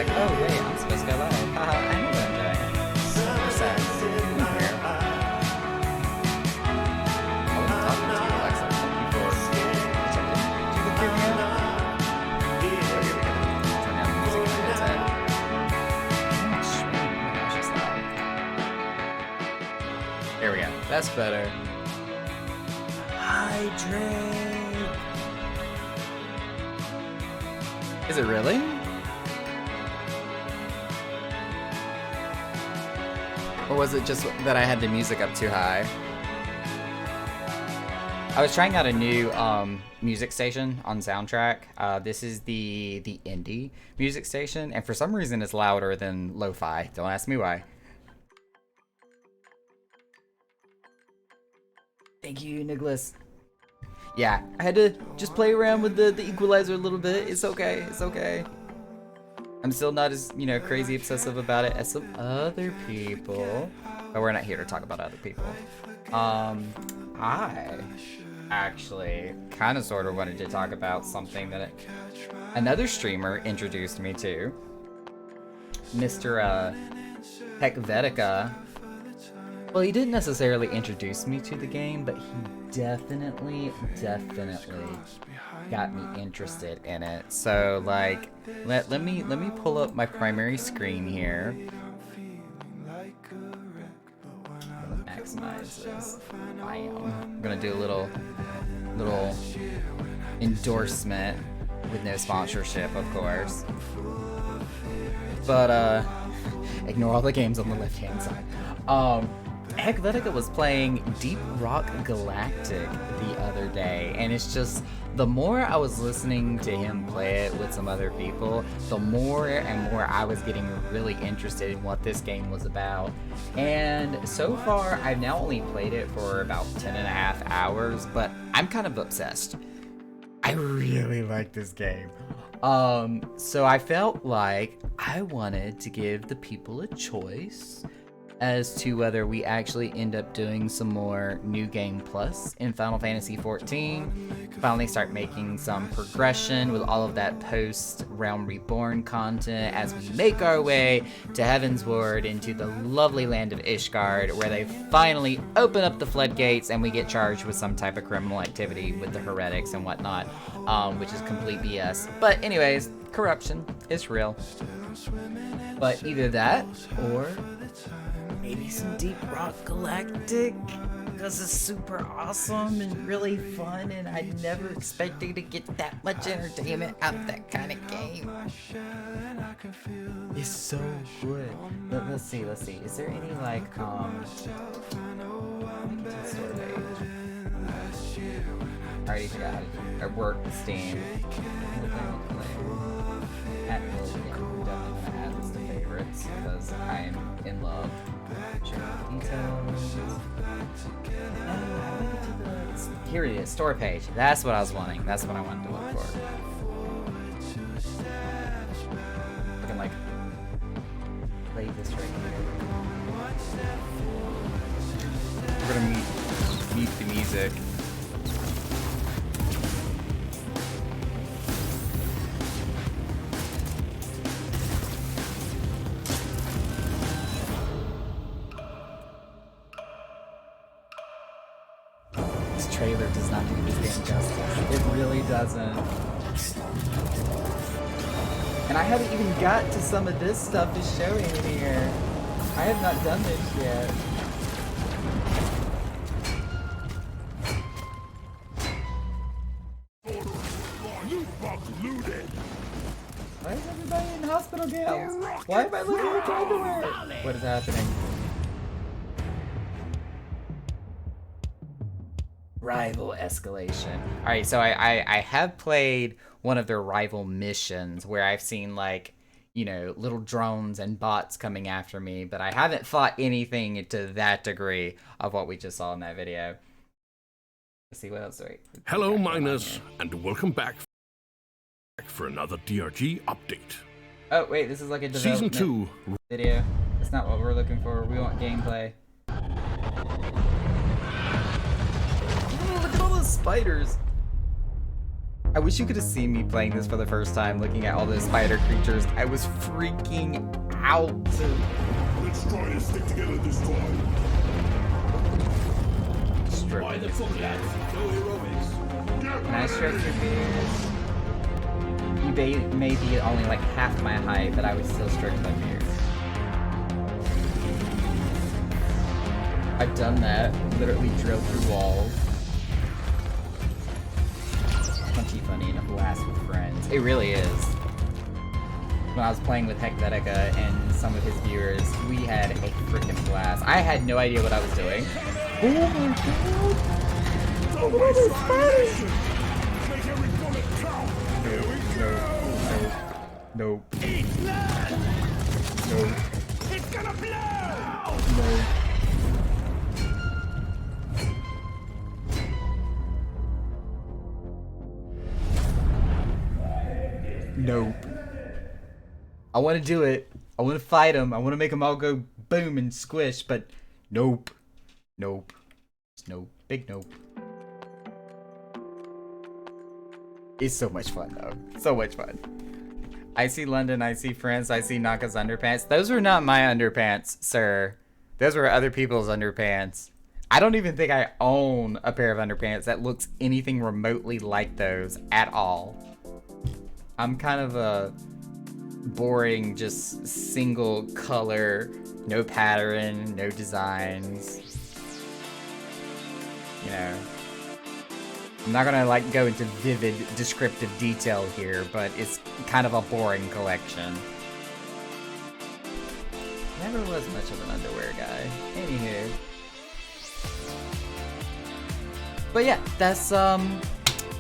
like, oh wait, I'm supposed to go live. Haha, I know that I'm doing it. Super sad. Come here. I wasn't talking to you, Alexa. Thank you for checking. Do you look here again? Oh, here we go. Turn down the music in my headset. Oh my gosh, it's loud. There we go. That's better. Hydrate. Is it really? Or was it just that I had the music up too high? I was trying out a new music station on Soundtrack. This is the indie music station, and for some reason it's louder than lo-fi. Don't ask me why. Thank you, Nicholas. Yeah, I had to just play around with the equalizer a little bit. It's okay, it's okay. I'm still not as, you know, crazy obsessive about it as some other people. But we're not here to talk about other people. I actually kind of sort of wanted to talk about something that another streamer introduced me to. Mr. Hekvetica. Well, he didn't necessarily introduce me to the game, but he definitely got me interested in it. So like, let me pull up my primary screen here. I'm gonna maximize this. I'm gonna do a little endorsement with no sponsorship, of course. But ignore all the games on the left-hand side. Hekvetica was playing Deep Rock Galactic the other day, and it's just, the more I was listening to him play it with some other people, the more and more I was getting really interested in what this game was about. And so far, I've now only played it for about 10.5 hours, but I'm kind of obsessed. I really like this game. So I felt like I wanted to give the people a choice as to whether we actually end up doing some more New Game Plus in Final Fantasy XIV, finally start making some progression with all of that post-Realm Reborn content as we make our way to Heavensward into the lovely land of Ishgard, where they finally open up the floodgates and we get charged with some type of criminal activity with the heretics and whatnot, which is complete BS. But anyways, corruption is real. But either that, or maybe some Deep Rock Galactic, because it's super awesome and really fun, and I never expected to get that much entertainment out of that kind of game. It's so good. Let's see. Is there any, like, let me get to the store page. I already forgot how to do it. I work with Steam. We're definitely gonna add this to favorites, because I'm in love. Details. Here it is, store page. That's what I was wanting. That's what I wanted to look for. I can like play this right here. We're gonna mute the music. Trailer does not do this game justice. It really doesn't. And I haven't even got to some of this stuff that's showing in here. I have not done this yet. Why is everybody in hospital gowns? Why am I literally trying to wear? What is happening? Rival escalation. Alright, so I have played one of their rival missions where I've seen, like, you know, little drones and bots coming after me, but I haven't fought anything to that degree of what we just saw in that video. Let's see what else. Wait. Hello, miners, and welcome back for another DRG update. Oh, wait, this is like a development Season 2 video. That's not what we're looking for. We want gameplay. Look at all those spiders. I wish you could have seen me playing this for the first time, looking at all those spider creatures. I was freaking out. Let's try to stick together this time. By the book, lads. No heroics. Can I stroke your beard? You may be only like half my height, but I would still stroke my beard. I've done that. Literally drilled through walls. Punchy funny and a blast with friends. It really is. When I was playing with Hecvetica and some of his viewers, we had a freaking blast. I had no idea what I was doing. Oh my god! Oh my spiders! Make every bullet count. No. Eat land. No. It's gonna blow. No. Nope. I want to do it. I want to fight them. I want to make them all go boom and squish, but nope. Nope. It's nope. Big nope. It's so much fun, though. So much fun. I see London, I see France, I see Naka's underpants. Those were not my underpants, sir. Those were other people's underpants. I don't even think I own a pair of underpants that looks anything remotely like those at all. I'm kind of a boring, just single color, no pattern, no designs. You know, I'm not gonna like go into vivid descriptive detail here, but it's kind of a boring collection. Never was much of an underwear guy. Anywho. But yeah, that's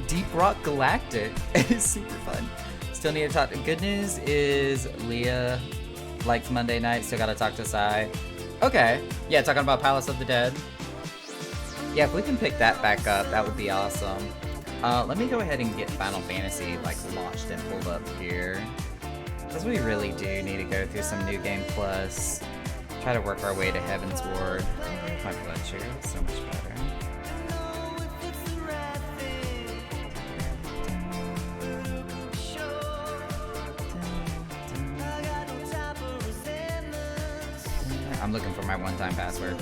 Deep Rock Galactic. It's super fun. Still need to talk. Good news is Leah likes Monday night. Still gotta talk to Sai. Okay. Yeah, talking about Palace of the Dead. Yeah, if we can pick that back up, that would be awesome. Let me go ahead and get Final Fantasy like launched and pulled up here. Because we really do need to go through some New Game Plus. Try to work our way to Heaven's Ward. Oh, my blood sugar is so much better. I'm looking for my one-time password.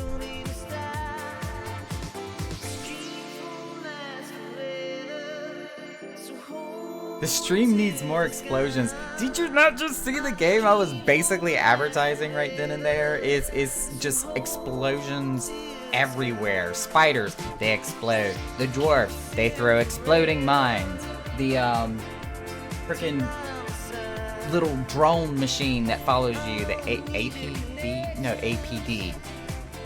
The stream needs more explosions. Did you not just see the game I was basically advertising right then and there? It's just explosions everywhere. Spiders, they explode. The dwarf, they throw exploding mines. The freaking little drone machine that follows you, the APD,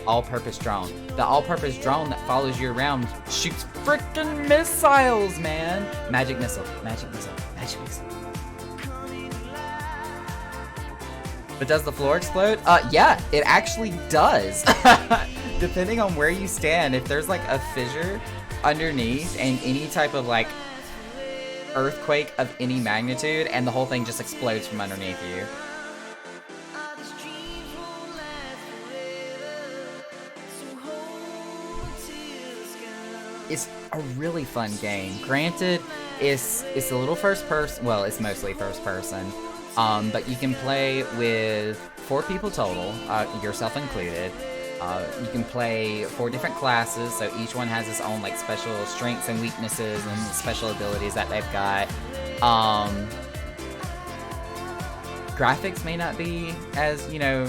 all-purpose drone. The all-purpose drone that follows you around shoots frickin' missiles, man. Magic missile, magic missile, magic missile. But does the floor explode? Yeah, it actually does. Depending on where you stand, if there's like a fissure underneath and any type of like earthquake of any magnitude, and the whole thing just explodes from underneath you. It's a really fun game. Granted, it's a little first person. Well, it's mostly first person. But you can play with 4 people total, yourself included. You can play 4 different classes, so each one has its own like special strengths and weaknesses and special abilities that they've got. Graphics may not be as, you know,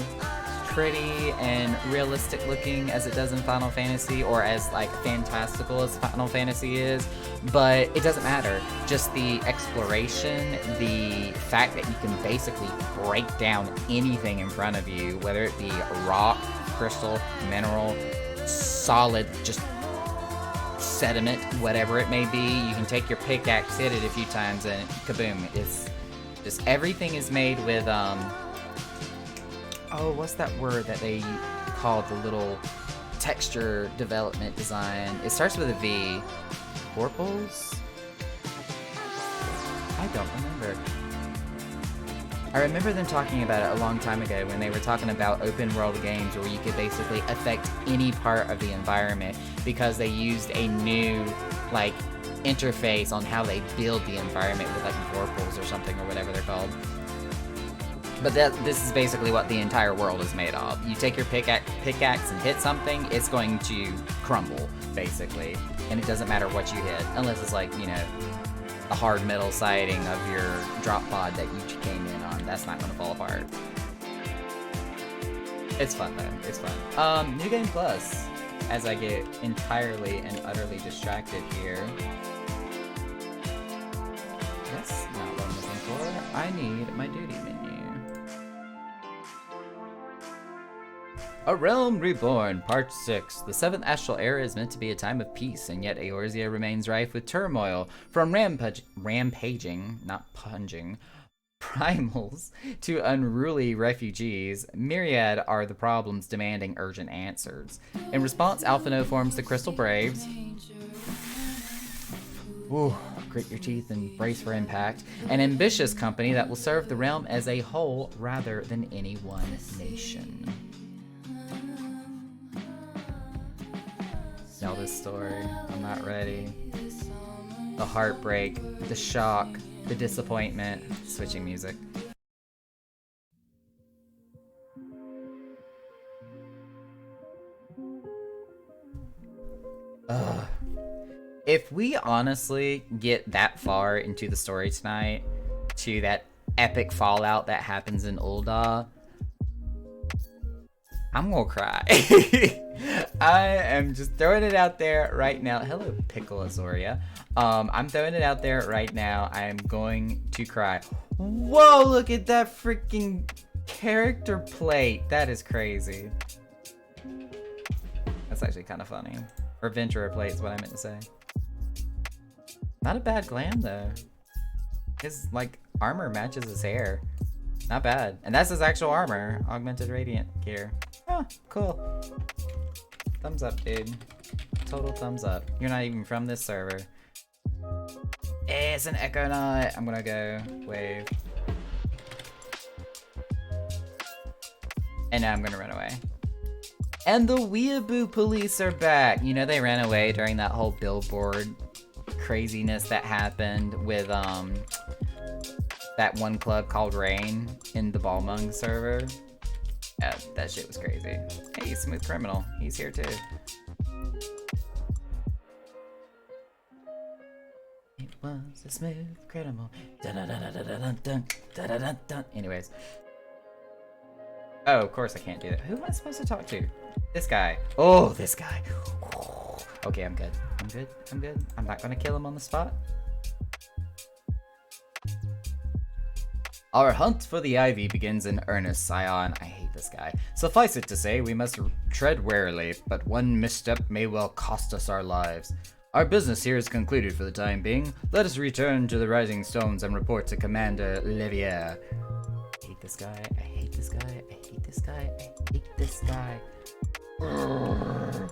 pretty and realistic looking as it does in Final Fantasy, or as like fantastical as Final Fantasy is, but it doesn't matter. Just the exploration, the fact that you can basically break down anything in front of you, whether it be rock, crystal, mineral, solid, just sediment, whatever it may be. You can take your pickaxe, hit it a few times, and kaboom. It's just everything is made with oh, what's that word that they call the little texture development design? It starts with a V. Vorpals? I don't remember. I remember them talking about it a long time ago when they were talking about open world games where you could basically affect any part of the environment because they used a new, like, interface on how they build the environment with like vorpals or something or whatever they're called. But this is basically what the entire world is made of. You take your pickaxe and hit something, it's going to crumble, basically. And it doesn't matter what you hit, unless it's like, you know, the hard metal siding of your drop pod that you came in on. That's not going to fall apart. It's fun though, it's fun. New Game Plus, as I get entirely and utterly distracted here. That's not what I'm looking for. I need my duty menu. A Realm Reborn, Part 6. The 7th Astral Era is meant to be a time of peace, and yet Eorzea remains rife with turmoil. From rampaging, not punging, primals to unruly refugees, myriad are the problems demanding urgent answers. In response, Alphinaud forms the Crystal Braves. Ooh, grit your teeth and brace for impact. An ambitious company that will serve the realm as a whole rather than any one nation. Tell this story. I'm not ready. The heartbreak, the shock, the disappointment. Switching music. Ugh. If we honestly get that far into the story tonight, to that epic fallout that happens in Ul'dah, I'm gonna cry. I am just throwing it out there right now. Hello, Pickle Azoria. I'm throwing it out there right now. I am going to cry. Whoa, look at that freaking character plate. That is crazy. That's actually kind of funny. Or Venturer plate is what I meant to say. Not a bad glam though. His like armor matches his hair. Not bad. And that's his actual armor. Augmented Radiant gear. Oh, cool. Thumbs up, dude. Total thumbs up. You're not even from this server. It's an Echo Knight. I'm gonna go wave. And now I'm gonna run away. And the Weeaboo police are back. You know, they ran away during that whole billboard craziness that happened with that one club called Rain in the Balmung server. Yeah, that shit was crazy. Hey, Smooth Criminal. He's here too. It was a smooth criminal. Anyways. Oh, of course I can't do that. Who am I supposed to talk to? This guy. Oh, this guy. Okay, I'm good. I'm good. I'm good. I'm not gonna kill him on the spot. Our hunt for the Ivy begins in earnest, Scion. I hate this guy. Suffice it to say, we must tread warily, but one misstep may well cost us our lives. Our business here is concluded for the time being. Let us return to the Rising Stones and report to Commander Levier. I hate this guy. I hate this guy. I hate this guy. I hate this guy. Urgh.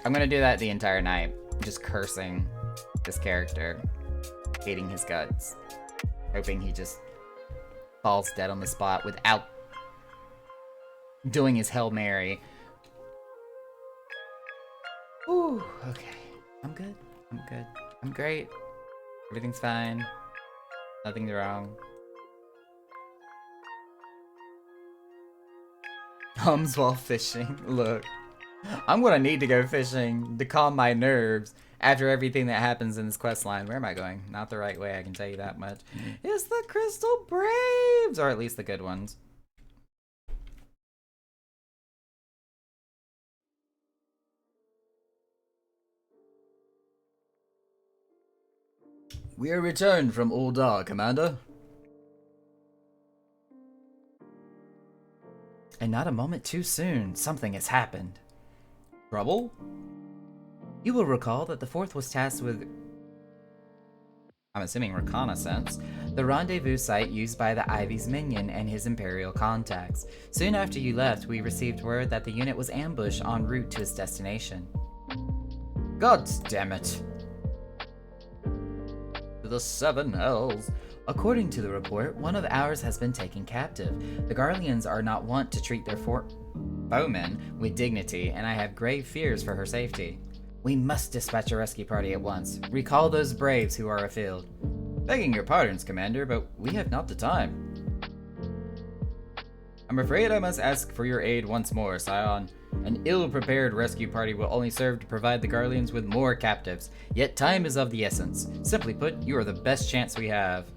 I'm gonna do that the entire night. Just cursing this character. Hating his guts. Hoping he just falls dead on the spot without doing his Hail Mary. Ooh, okay. I'm good. I'm good. I'm great. Everything's fine. Nothing's wrong. Hums while fishing. Look. I'm gonna need to go fishing to calm my nerves after everything that happens in this quest line. Where am I going? Not the right way, I can tell you that much. It's the Crystal Braves! Or at least the good ones. We are returned from Ul'dah, Commander. And not a moment too soon. Something has happened. Trouble? You will recall that the Fourth was tasked with, I'm assuming reconnaissance, the rendezvous site used by the Ivy's minion and his Imperial contacts. Soon after you left, we received word that the unit was ambushed en route to its destination. God damn it. The Seven Hells. According to the report, one of ours has been taken captive. The Garleans are not wont to treat their foemen with dignity, and I have grave fears for her safety. We must dispatch a rescue party at once. Recall those braves who are afield. Begging your pardons, Commander, but we have not the time. I'm afraid I must ask for your aid once more, Scion. An ill-prepared rescue party will only serve to provide the Garleans with more captives, yet time is of the essence. Simply put, you are the best chance we have.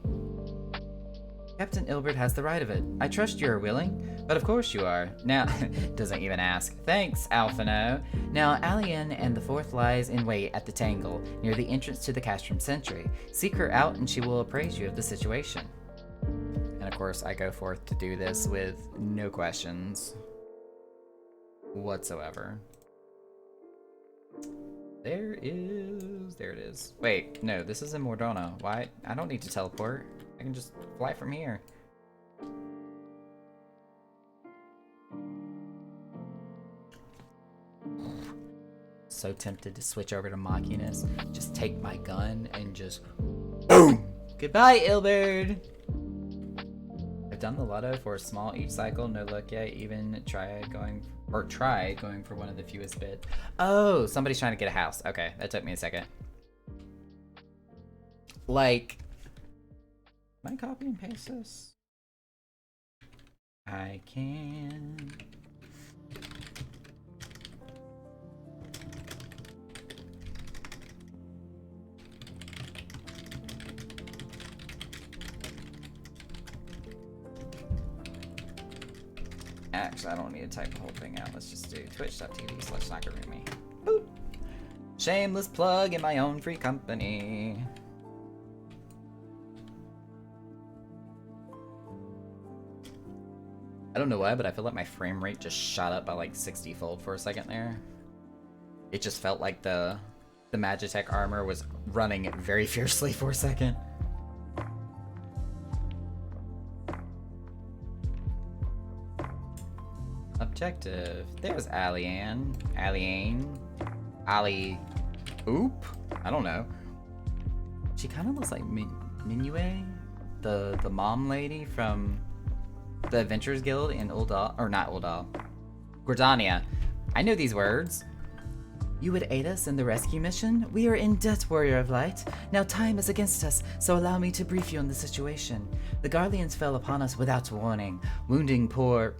Captain Ilbert has the right of it. I trust you are willing, but of course you are. Now, doesn't even ask. Thanks, Alphino. Now, Alien and the Fourth lies in wait at the Tangle, near the entrance to the Castrum Sentry. Seek her out and she will appraise you of the situation. And of course, I go forth to do this with no questions whatsoever. There it is. Wait, no, this is in Mordona. Why? I don't need to teleport. I can just fly from here. So tempted to switch over to Machinus. Just take my gun and just boom! Goodbye, Ilberd! I've done the lotto for a small each cycle, no luck yet. Even try going for one of the fewest bids. Oh, somebody's trying to get a house. Okay, that took me a second. Like, can I copy and paste this? I can. Actually, I don't need to type the whole thing out. Let's just do twitch.tv/Nakarumi. Boop. Shameless plug in my own free company. I don't know why, but I feel like my frame rate just shot up by like 60-fold for a second there. It just felt like the Magitech armor was running very fiercely for a second. Objective. There's Alien. Oop? I don't know. She kind of looks like Minue, the mom lady from the Adventurers Guild in Ul'dah, or not Ul'dah, Gridania. I know these words. You would aid us in the rescue mission? We are in debt, Warrior of Light. Now time is against us, so allow me to brief you on the situation. The Garleans fell upon us without warning, wounding poor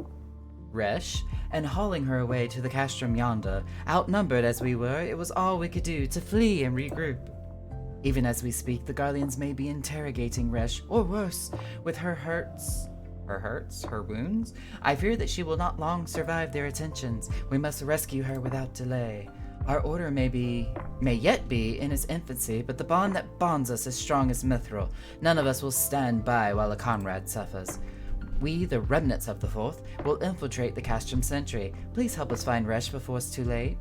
Resh and hauling her away to the castrum yonder. Outnumbered as we were, it was all we could do to flee and regroup. Even as we speak, the Garleans may be interrogating Resh, or worse, with her wounds. I fear that she will not long survive their attentions. We must rescue her without delay. Our order may yet be in its infancy, but the bond that bonds us is strong as mithril. None of us will stand by while a comrade suffers. We, the remnants of the Fourth, will infiltrate the Castrum Sentry. Please help us find Resh before it's too late.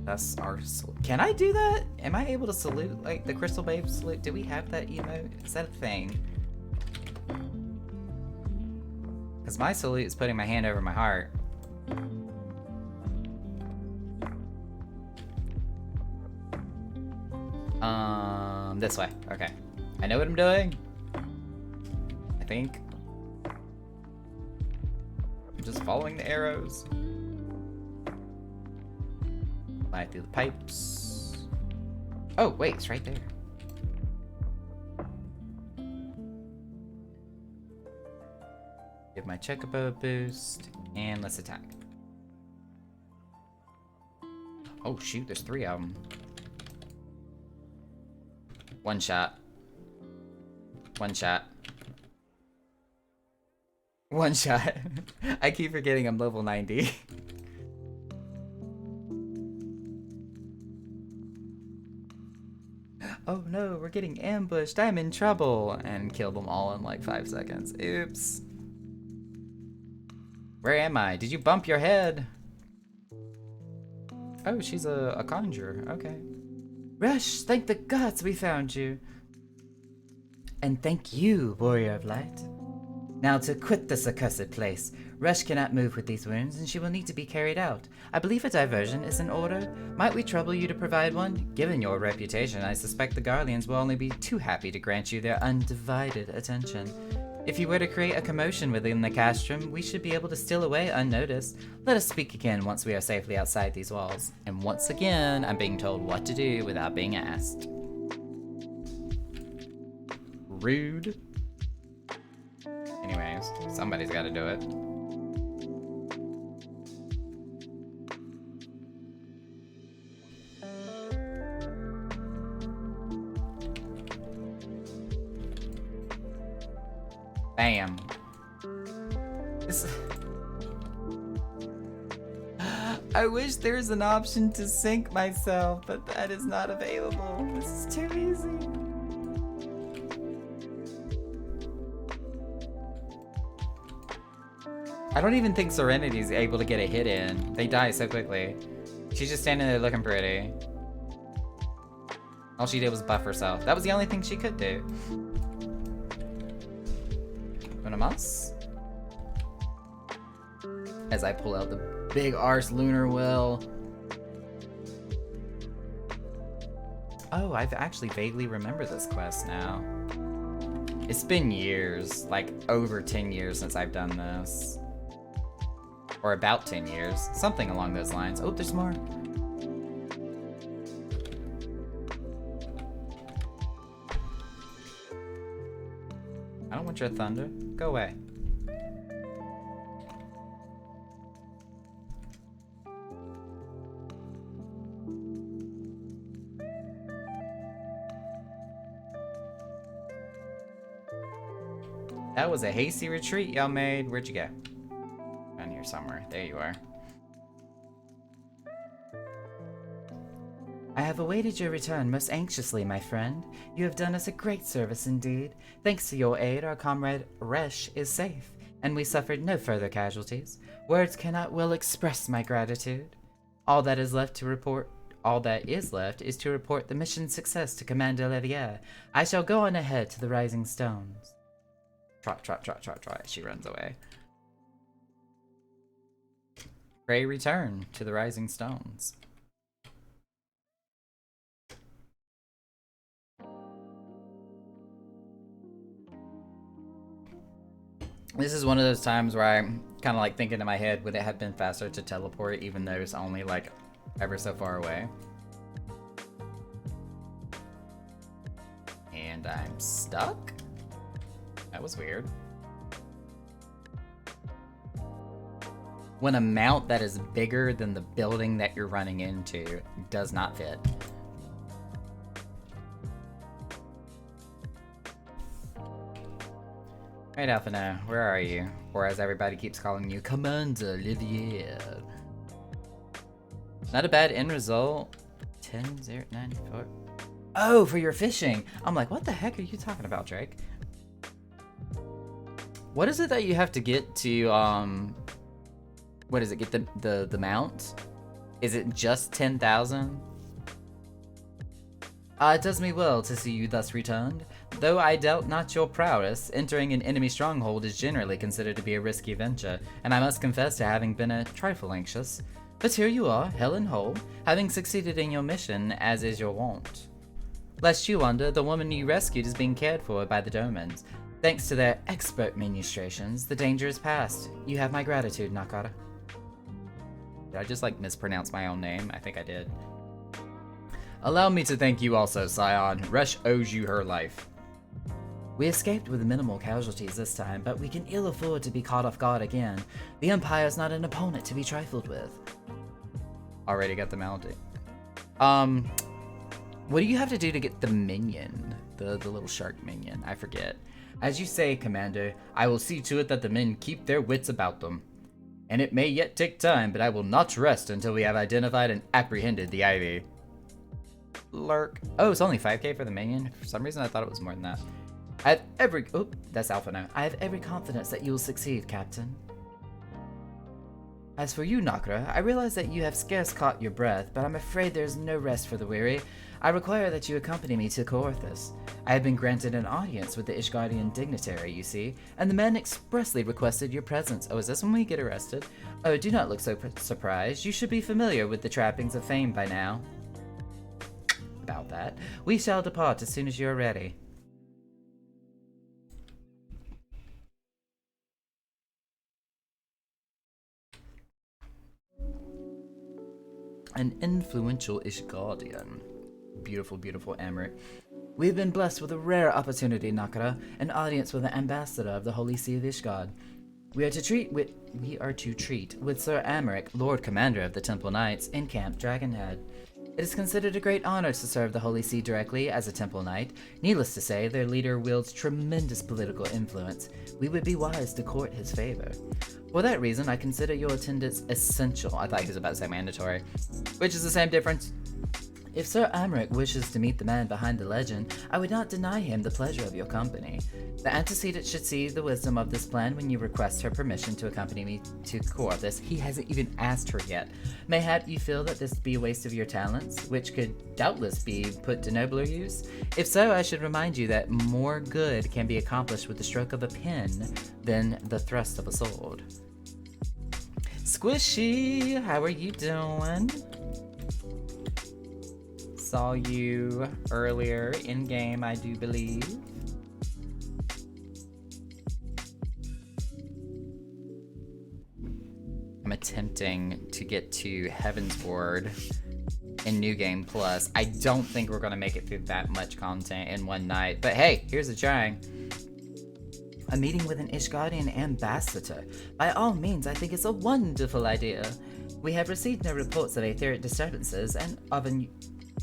That's our Can I do that? Am I able to salute, like, the Crystal Babe salute? Do we have that emote? Is that a thing? Because my salute is putting my hand over my heart. This way. Okay. I know what I'm doing. I think. I'm just following the arrows. Fly through the pipes. Oh, wait, it's right there. Give my Chocobo a boost, and let's attack. Oh shoot, there's 3 of them. One shot. One shot. One shot. I keep forgetting I'm level 90. Oh no, we're getting ambushed. I'm in trouble. And killed them all in like 5 seconds. Oops. Where am I? Did you bump your head? Oh, she's a conjurer. Okay. Resh, thank the gods we found you. And thank you, Warrior of Light. Now to quit this accursed place. Resh cannot move with these wounds, and she will need to be carried out. I believe a diversion is in order. Might we trouble you to provide one? Given your reputation, I suspect the Garleans will only be too happy to grant you their undivided attention. If you were to create a commotion within the castrum, we should be able to steal away unnoticed. Let us speak again once we are safely outside these walls. And once again, I'm being told what to do without being asked. Rude. Anyways, somebody's got to do it. Bam. I wish there was an option to sync myself, but that is not available. This is too easy. I don't even think Serenity's able to get a hit in. They die so quickly. She's just standing there looking pretty. All she did was buff herself. That was the only thing she could do. Unamas. As I pull out the big arse lunar well. Oh, I've actually vaguely remember this quest now. It's been years, like over 10 years since I've done this. Or about 10 years, something along those lines. Oh, there's more. I don't want your thunder. Go away. That was a hasty retreat y'all made. Where'd you go? Down here somewhere. There you are. I have awaited your return most anxiously, my friend. You have done us a great service indeed. Thanks to your aid, our comrade Resh is safe, and we suffered no further casualties. Words cannot well express my gratitude. All that is left is to report the mission's success to Commander Levier. I shall go on ahead to the Rising Stones. Trot, trot, trot, trot, trot. She runs away. Pray return to the Rising Stones. This is one of those times where I'm kind of like thinking in my head, would it have been faster to teleport even though it's only like ever so far away? And I'm stuck? That was weird. When a mount that is bigger than the building that you're running into does not fit. Alright, Alphina, where are you? Or as everybody keeps calling you, Commander Olivier. Not a bad end result. 10-0-94. Oh, for your fishing! I'm like, what the heck are you talking about, Drake? What is it that you have to get to, what is it, get the mount? Is it just 10,000? It does me well to see you thus returned. Though I doubt not your prowess, entering an enemy stronghold is generally considered to be a risky venture, and I must confess to having been a trifle anxious. But here you are, hale and whole, having succeeded in your mission, as is your wont. Lest you wonder, the woman you rescued is being cared for by the Domans. Thanks to their expert ministrations, the danger is past. You have my gratitude, Nakara. Did I just, like, mispronounce my own name? I think I did. Allow me to thank you also, Scion. Resh owes you her life. We escaped with minimal casualties this time, but we can ill afford to be caught off guard again. The Empire is not an opponent to be trifled with. Already got the melody. What do you have to do to get the minion? The little shark minion, I forget. As you say, Commander, I will see to it that the men keep their wits about them. And it may yet take time, but I will not rest until we have identified and apprehended the Ivy. Lurk. Oh, it's only 5k for the minion? For some reason I thought it was more than that. I have every... Oh, that's Alpha now. I have every confidence that you will succeed, Captain. As for you, Nakra, I realize that you have scarce caught your breath, but I'm afraid there is no rest for the weary. I require that you accompany me to Coorthus. I have been granted an audience with the Ishgardian dignitary, you see, and the man expressly requested your presence. Oh, is this when we get arrested? Oh, do not look so surprised. You should be familiar with the trappings of fame by now. About that. We shall depart as soon as you are ready. An influential Ishgardian. Beautiful, beautiful Amrit. We've been blessed with a rare opportunity, Nakara, an audience with the ambassador of the Holy See of Ishgard. We are to treat with Sir Amric, Lord Commander of the Temple Knights, in Camp Dragonhead. It is considered a great honor to serve the Holy See directly as a Temple Knight. Needless to say, their leader wields tremendous political influence. We would be wise to court his favor. For that reason, I consider your attendance essential. I thought he was about to say mandatory, which is the same difference. If Sir Amric wishes to meet the man behind the legend, I would not deny him the pleasure of your company. The antecedent should see the wisdom of this plan when you request her permission to accompany me to Coorthus. He hasn't even asked her yet. Mayhap you feel that this be a waste of your talents, which could doubtless be put to nobler use? If so, I should remind you that more good can be accomplished with the stroke of a pen than the thrust of a sword. Squishy, how are you doing? Saw you earlier in game, I do believe. I'm attempting to get to Heavensward in New Game Plus. I don't think we're gonna make it through that much content in one night, but hey, here's a try. A meeting with an Ishgardian ambassador. By all means, I think it's a wonderful idea. We have received no reports of etheric disturbances and of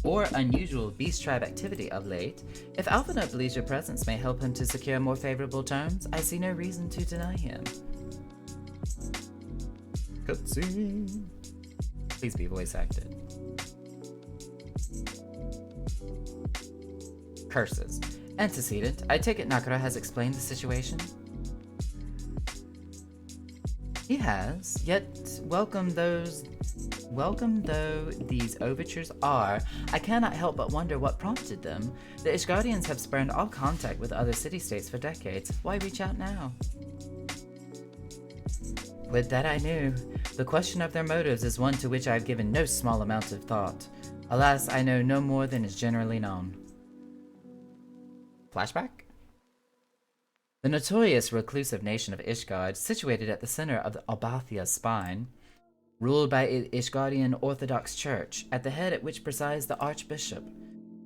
or unusual beast tribe activity of late. If Alphinaud believes your presence may help him to secure more favorable terms, I see no reason to deny him. Cutscene. Please be voice acted. Curses. Antecedent. I take it Nakara has explained the situation? He has, yet welcome though these overtures are, I cannot help but wonder what prompted them. The Ishgardians have spurned all contact with other city-states for decades. Why reach out now? With that I knew. The question of their motives is one to which I have given no small amount of thought. Alas, I know no more than is generally known. Flashback? The notorious reclusive nation of Ishgard, situated at the center of the Albathia Spine, ruled by the Ishgardian Orthodox Church, at the head at which presides the Archbishop.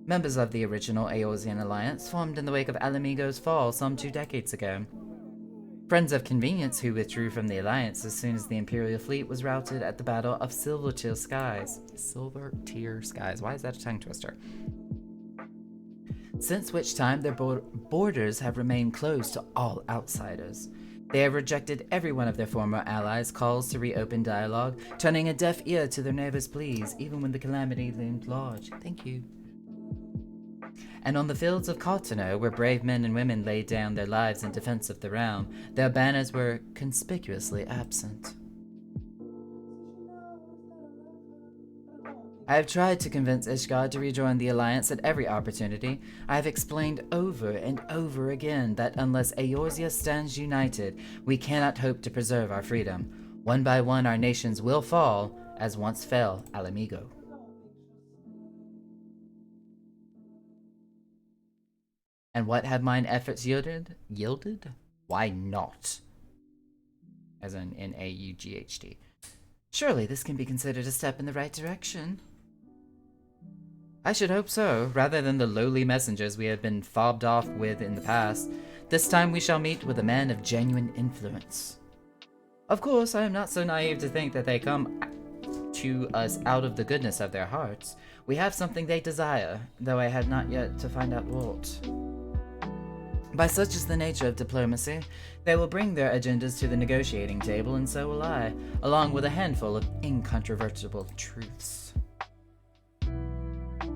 Members of the original Eorzean Alliance formed in the wake of Alamigo's fall some 2 decades ago. Friends of convenience who withdrew from the Alliance as soon as the Imperial fleet was routed at the Battle of Silvertear Skies. Silvertear Skies. Why is that a tongue twister? Since which time their borders have remained closed to all outsiders. They have rejected every one of their former allies' calls to reopen dialogue, turning a deaf ear to their neighbors' pleas, even when the calamity loomed large. Thank you. And on the fields of Cartano, where brave men and women laid down their lives in defense of the realm, their banners were conspicuously absent. I have tried to convince Ishgard to rejoin the Alliance at every opportunity. I have explained over and over again that unless Eorzea stands united, we cannot hope to preserve our freedom. One by one our nations will fall, as once fell Alamigo. And what have mine efforts yielded? Yielded? Why not? As in N-A-U-G-H-T. Surely this can be considered a step in the right direction. I should hope so, rather than the lowly messengers we have been fobbed off with in the past. This time we shall meet with a man of genuine influence. Of course, I am not so naive to think that they come to us out of the goodness of their hearts. We have something they desire, though I have not yet to find out what. By such is the nature of diplomacy, they will bring their agendas to the negotiating table, and so will I, along with a handful of incontrovertible truths.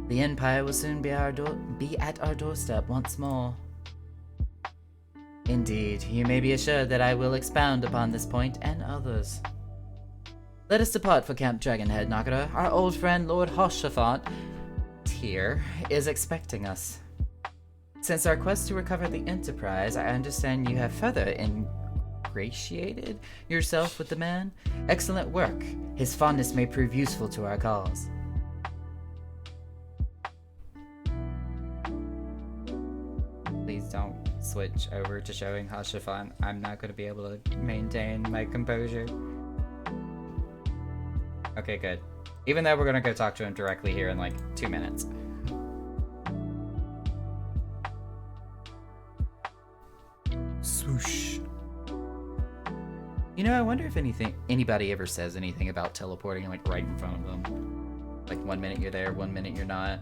The Empire will soon be at our doorstep once more. Indeed, you may be assured that I will expound upon this point and others. Let us depart for Camp Dragonhead, Nagara. Our old friend Lord Hoshafant here is expecting us. Since our quest to recover the Enterprise, I understand you have further ingratiated yourself with the man. Excellent work. His fondness may prove useful to our cause. Please don't switch over to showing Hoshafant. I'm not going to be able to maintain my composure. Okay, good. Even though we're gonna go talk to him directly here in like 2 minutes. Swoosh. You know, I wonder if anybody ever says anything about teleporting like right in front of them. Like 1 minute you're there, 1 minute you're not.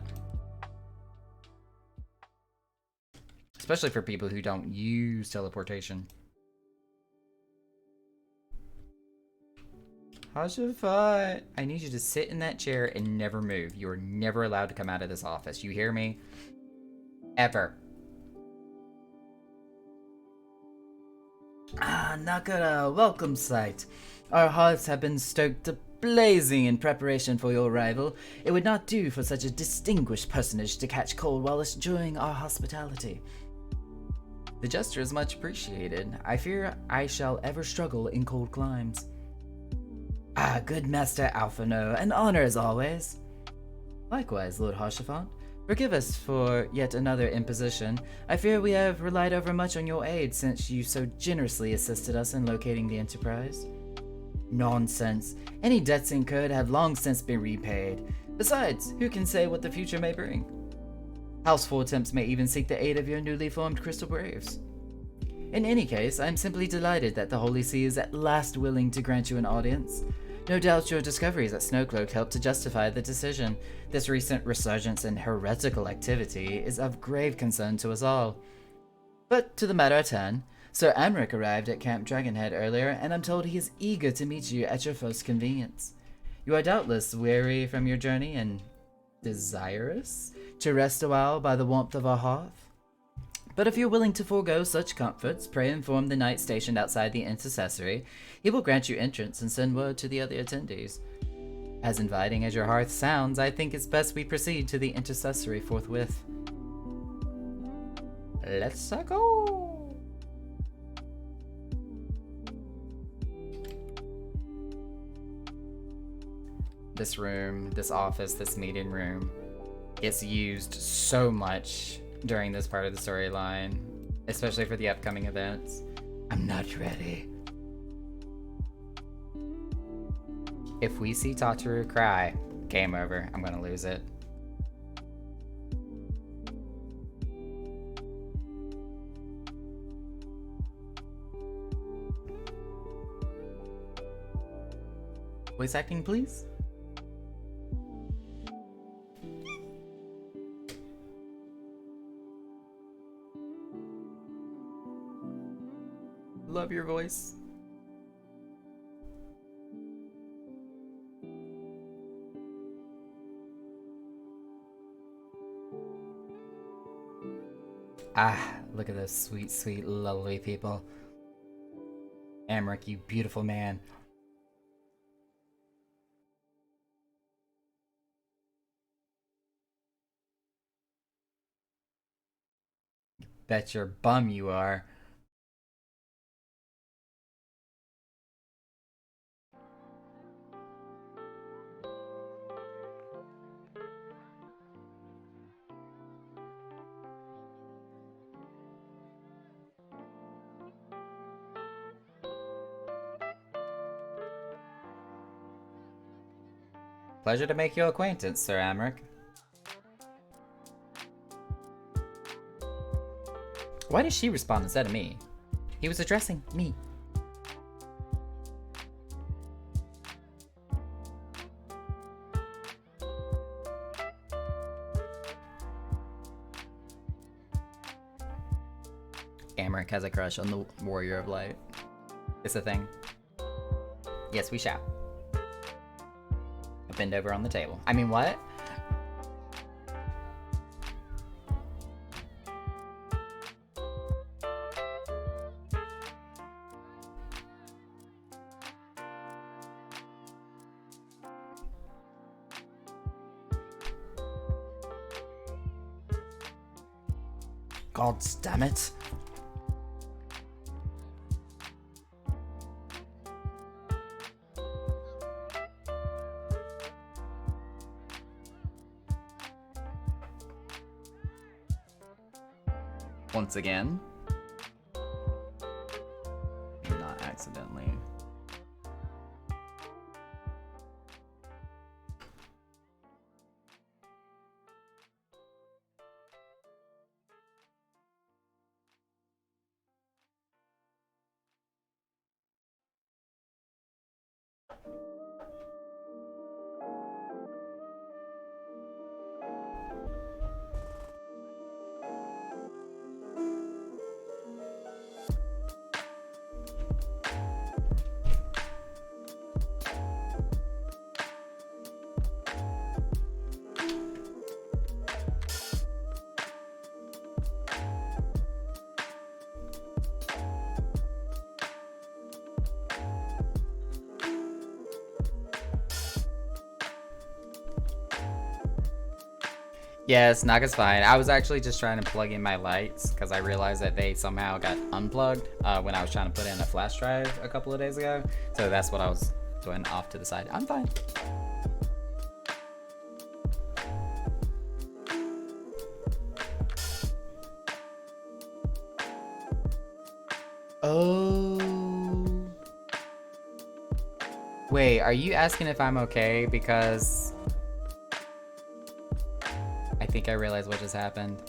Especially for people who don't use teleportation. Hoshafant, I need you to sit in that chair and never move. You are never allowed to come out of this office. You hear me? Ever. Ah, Nakara, welcome sight. Our hearts have been stoked blazing in preparation for your arrival. It would not do for such a distinguished personage to catch cold while enjoying our hospitality. The gesture is much appreciated. I fear I shall ever struggle in cold climes. Ah, good Master Alphino, an honor as always. Likewise, Lord Hoshafant. Forgive us for yet another imposition. I fear we have relied overmuch on your aid since you so generously assisted us in locating the Enterprise. Nonsense. Any debts incurred have long since been repaid. Besides, who can say what the future may bring? House Temps may even seek the aid of your newly formed Crystal Braves. In any case, I am simply delighted that the Holy See is at last willing to grant you an audience. No doubt your discoveries at Snowcloak helped to justify the decision. This recent resurgence in heretical activity is of grave concern to us all. But to the matter at hand, Sir Amric arrived at Camp Dragonhead earlier, and I'm told he is eager to meet you at your first convenience. You are doubtless weary from your journey and desirous to rest a while by the warmth of our hearth. But if you're willing to forego such comforts, pray inform the knight stationed outside the intercessory. He will grant you entrance and send word to the other attendees. As inviting as your hearth sounds, I think it's best we proceed to the intercessory forthwith. Let's go! This room, this office, this meeting room gets used so much during this part of the storyline, especially for the upcoming events. I'm not ready. If we see Tataru cry, game over. I'm gonna lose it. Voice acting, please. Love your voice. Ah, look at those sweet, sweet, lovely people. Amric, you beautiful man. Bet your bum you are. Pleasure to make your acquaintance, Sir Amric. Why did she respond instead of me? He was addressing me. Amric has a crush on the Warrior of Light. It's a thing. Yes, we shall. Bend over on the table. I mean, what? God damn it. Once again. Not accidentally. Yes, Naga's fine. I was actually just trying to plug in my lights because I realized that they somehow got unplugged when I was trying to put in a flash drive a couple of days ago. So that's what I was doing off to the side. I'm fine. Oh. Wait, are you asking if I'm okay? Because I think I realized what just happened.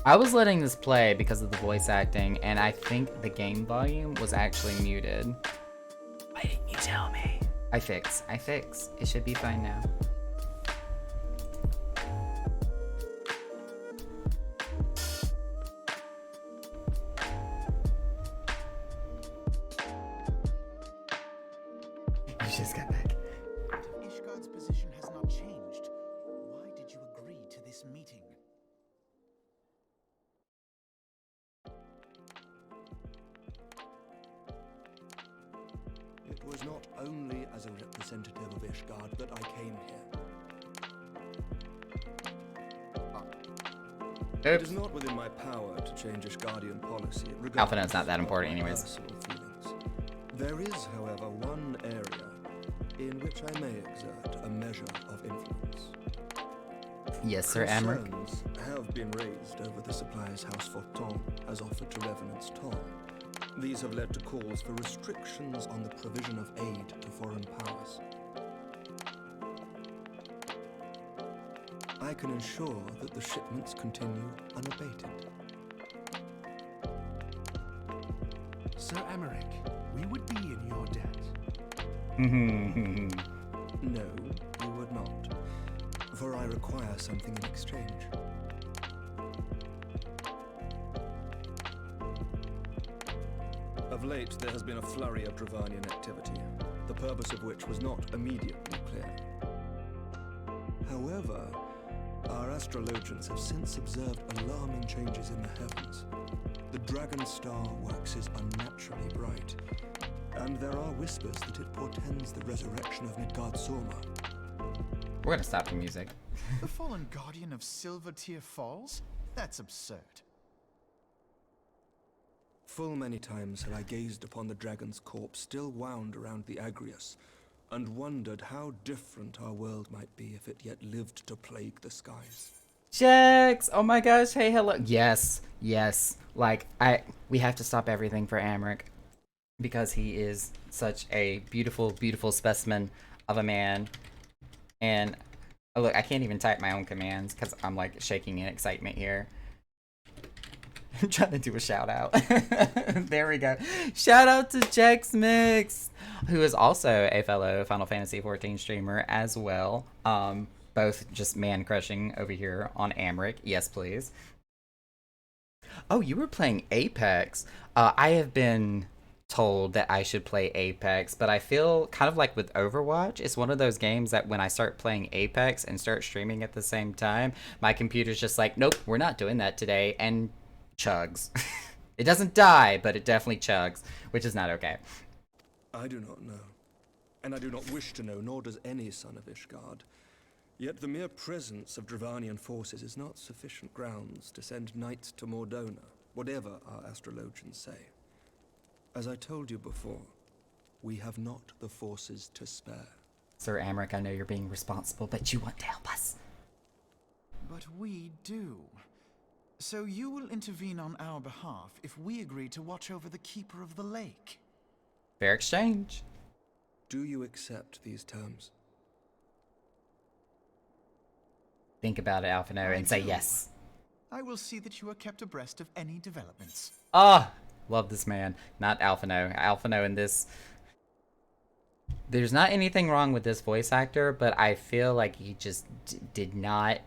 I was letting this play because of the voice acting, and I think the game volume was actually muted. Why didn't you tell me? I fix. It should be fine now. You just got back. Ishgard's position has not changed. Why did you agree to this meeting? It was not only as a representative of Ishgard that I came here. It is not within my power to change Ishgardian policy. Alpha Note's not that important anyways. Personal feelings. There is, however, one area in which I may exert a measure of influence. Yes, Sir Amric. Concerns have been raised over the supplies House Forton has offered to Revenant's Toll. These have led to calls for restrictions on the provision of aid to foreign powers. I can ensure that the shipments continue unabated. Sir Amaric, we would be in your debt. No, you would not, for I require something in exchange. Of late, there has been a flurry of Dravanian activity, the purpose of which was not immediately clear. However, our astrologians have since observed alarming changes in the heavens. The Dragon Star waxes unnaturally bright, and there are whispers that it portends the resurrection of Midgard-Sorma. We're gonna stop the music. The fallen guardian of Silvertear Falls? That's absurd. Full many times have I gazed upon the dragon's corpse still wound around the Agrius, and wondered how different our world might be if it yet lived to plague the skies. Jax! Oh my gosh, hey, hello. Yes. Like, we have to stop everything for Amric. Because he is such a beautiful, beautiful specimen of a man. And, oh look, I can't even type my own commands because I'm like shaking in excitement here. I'm trying to do a shout out. There we go. Shout out to Jax Mix, who is also a fellow Final Fantasy XIV streamer as well. Both just man crushing over here on Amric. Yes, please. Oh, you were playing Apex. I have been told that I should play Apex, but I feel kind of like with Overwatch, it's one of those games that when I start playing Apex and start streaming at the same time, my computer's just like, nope, we're not doing that today, and chugs. It doesn't die, but it definitely chugs, which is not okay. I do not know, and I do not wish to know, nor does any son of Ishgard. Yet the mere presence of Dravanian forces is not sufficient grounds to send knights to Mordona, whatever our astrologians say. As I told you before, we have not the forces to spare. Sir Amric, I know you're being responsible, but you want to help us. But we do. So you will intervene on our behalf if we agree to watch over the Keeper of the Lake. Fair exchange. Do you accept these terms? Think about it, Alphino, and say do. yes. I will see that you are kept abreast of any developments. Ah, love this man. Not Alphino. Alphino in this... There's not anything wrong with this voice actor, but I feel like he just did not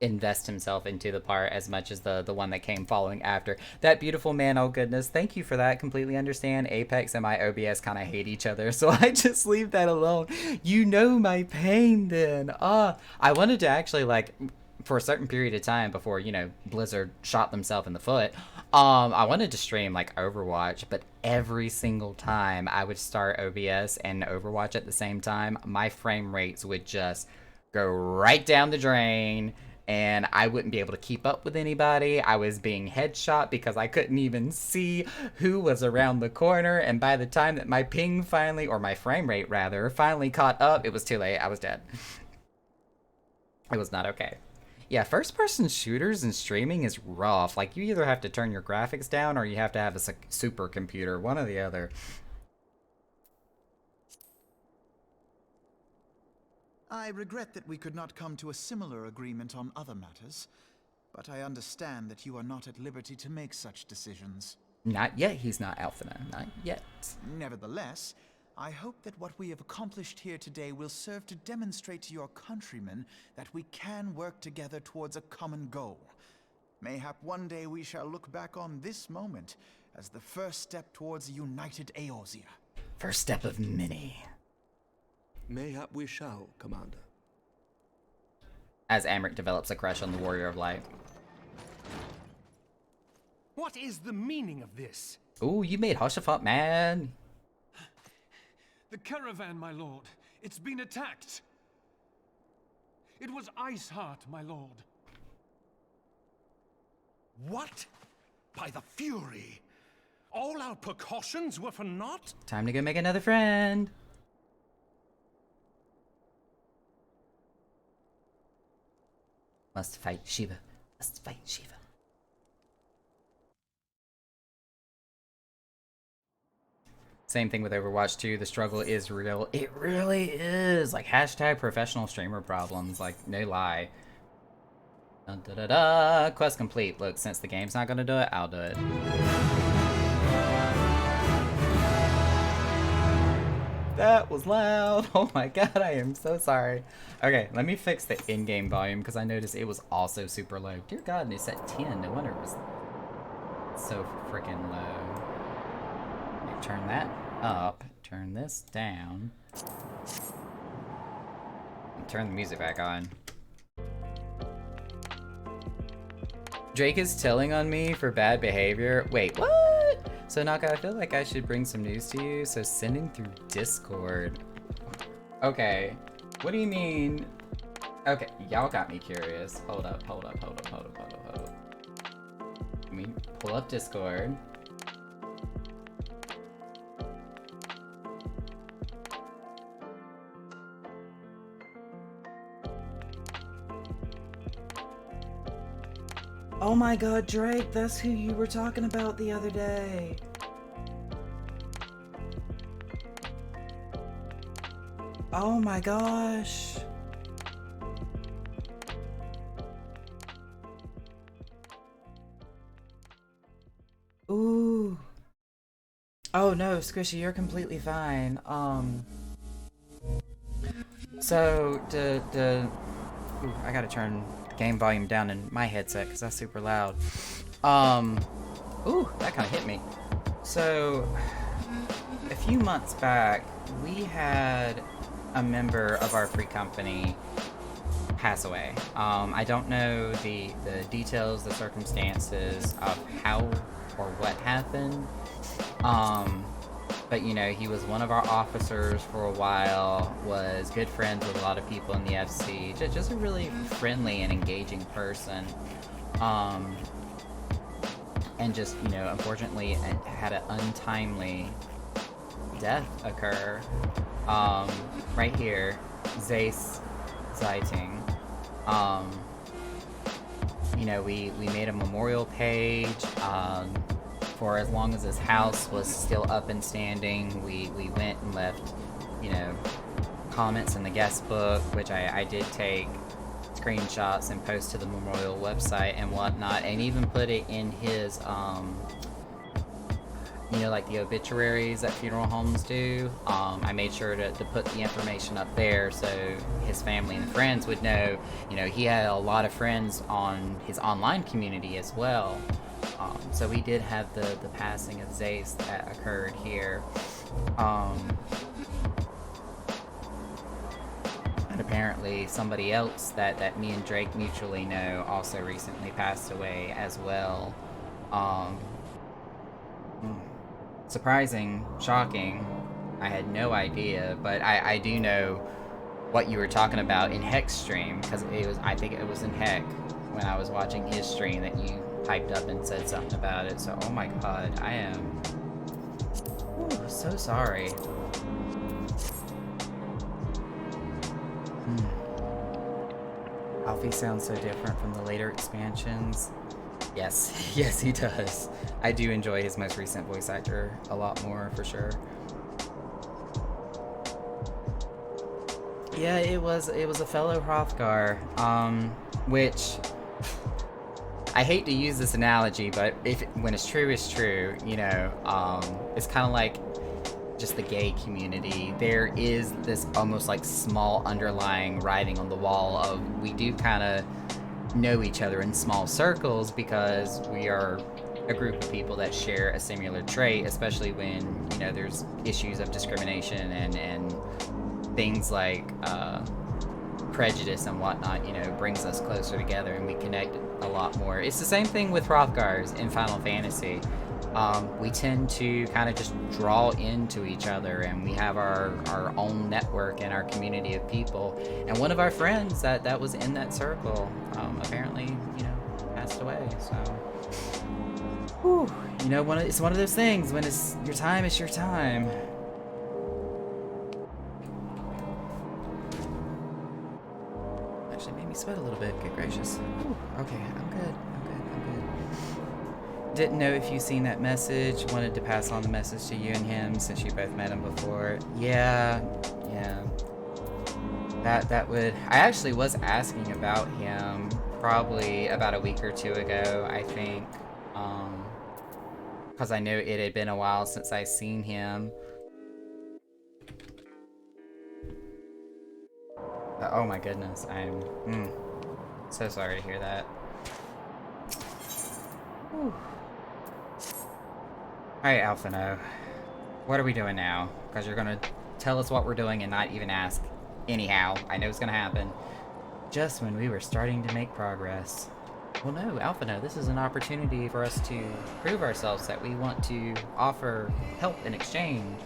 invest himself into the part as much as the one that came following after. That beautiful man, oh goodness, thank you for that. Completely understand. Apex and my OBS kind of hate each other, so I just leave that alone. You know my pain then. I wanted to actually, like, for a certain period of time before, you know, Blizzard shot themselves in the foot, I wanted to stream, like, Overwatch, but every single time I would start OBS and Overwatch at the same time, my frame rates would just go right down the drain, and I wouldn't be able to keep up with anybody. I was being headshot because I couldn't even see who was around the corner, and by the time that my ping finally, or my frame rate rather, finally caught up, it was too late. I was dead. It was not okay. Yeah, first-person shooters and streaming is rough. Like, you either have to turn your graphics down or you have to have a supercomputer, one or the other. I regret that we could not come to a similar agreement on other matters, but I understand that you are not at liberty to make such decisions. Not yet, he's not Alphino. Not yet. Nevertheless, I hope that what we have accomplished here today will serve to demonstrate to your countrymen that we can work together towards a common goal. Mayhap one day we shall look back on this moment as the first step towards a united Eorzea. First step of many. Mayhap we shall, Commander. As Amric develops a crush on the Warrior of Light. What is the meaning of this? Ooh, you made Hoshafat mad. The caravan, my lord. It's been attacked. It was Iceheart, my lord. What? By the Fury? All our precautions were for naught? Time to go make another friend. Must fight Shiva. Must fight Shiva. Same thing with Overwatch 2. The struggle is real. It really is. Like, hashtag professional streamer problems. Like, no lie. Dun, da, da, da. Quest complete. Look, since the game's not gonna do it, I'll do it. That was loud. Oh my god, I am so sorry. Okay, let me fix the in-game volume because I noticed it was also super low. Dear god, and it's at 10. No wonder it was so freaking low. Turn that up. Turn this down. And turn the music back on. Drake is telling on me for bad behavior. Wait, what? So Naka, I feel like I should bring some news to you. So sending through Discord. Okay, what do you mean? Okay, y'all got me curious. Hold up. Let me pull up Discord. Oh my god, Drake, that's who you were talking about the other day. Oh my gosh. Ooh. Oh no, Squishy, you're completely fine. So, ooh, I gotta turn game volume down in my headset because that's super loud. Ooh, that kind of hit me. So, a few months back, we had a member of our free company pass away. I don't know the details, the circumstances of how or what happened. But you know, he was one of our officers for a while, was good friends with a lot of people in the FC, just a really friendly and engaging person. And just, you know, unfortunately had an untimely death occur. Right here, Zeiss Zeiting. You know, we made a memorial page, for as long as his house was still up and standing. We went and left, you know, comments in the guest book, which I did take screenshots and post to the memorial website and whatnot, and even put it in his, you know, like the obituaries that funeral homes do. I made sure to put the information up there so his family and friends would know. You know, he had a lot of friends on his online community as well. So we did have the passing of Zeiss that occurred here. And apparently somebody else that me and Drake mutually know also recently passed away as well. Surprising, shocking. I had no idea, but I do know what you were talking about in Heck's stream, because I think it was in Heck when I was watching his stream that you piped up and said something about it. So, oh my god, I am so sorry. Alfie sounds so different from the later expansions. Yes, yes he does. I do enjoy his most recent voice actor a lot more, for sure. Yeah, it was a fellow Hrothgar, which I hate to use this analogy, but when it's true, it's true. You know, it's kind of like just the gay community. There is this almost like small underlying writing on the wall of we do kind of know each other in small circles because we are a group of people that share a similar trait, especially when, you know, there's issues of discrimination and things like prejudice and whatnot, you know, brings us closer together and we connect a lot more. It's the same thing with Hrothgars in Final Fantasy. We tend to kind of just draw into each other, and we have our own network and our community of people. And one of our friends that was in that circle apparently, you know, passed away. So, whew, you know, it's one of those things when it's your time, it's your time. Actually made me sweat a little bit. Good gracious. Whew, okay, I'm good. Didn't know if you seen that message. Wanted to pass on the message to you and him since you both met him before. Yeah. That would. I actually was asking about him probably about a week or two ago, I think, because I knew it had been a while since I seen him. Oh my goodness, I'm so sorry to hear that. Whew. Alright, Alphino, what are we doing now? Because you're gonna tell us what we're doing and not even ask. Anyhow, I know it's gonna happen. Just when we were starting to make progress. Well, no, Alphino, this is an opportunity for us to prove ourselves that we want to offer help in exchange.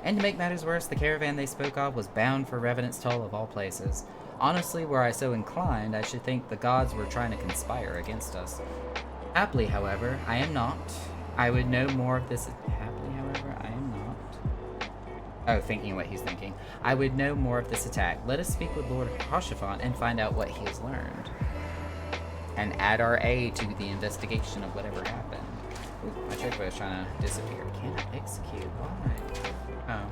And to make matters worse, the caravan they spoke of was bound for Revenant's Toll of all places. Honestly, were I so inclined, I should think the gods were trying to conspire against us. Happily, however, I am not. I would know more of this. Happily, however, I am not. Oh, thinking what he's thinking. I would know more of this attack. Let us speak with Lord Haurchefant and find out what he has learned. And add our aid to the investigation of whatever happened. Ooh, my chocobo is trying to disappear. Cannot execute. Why? Oh.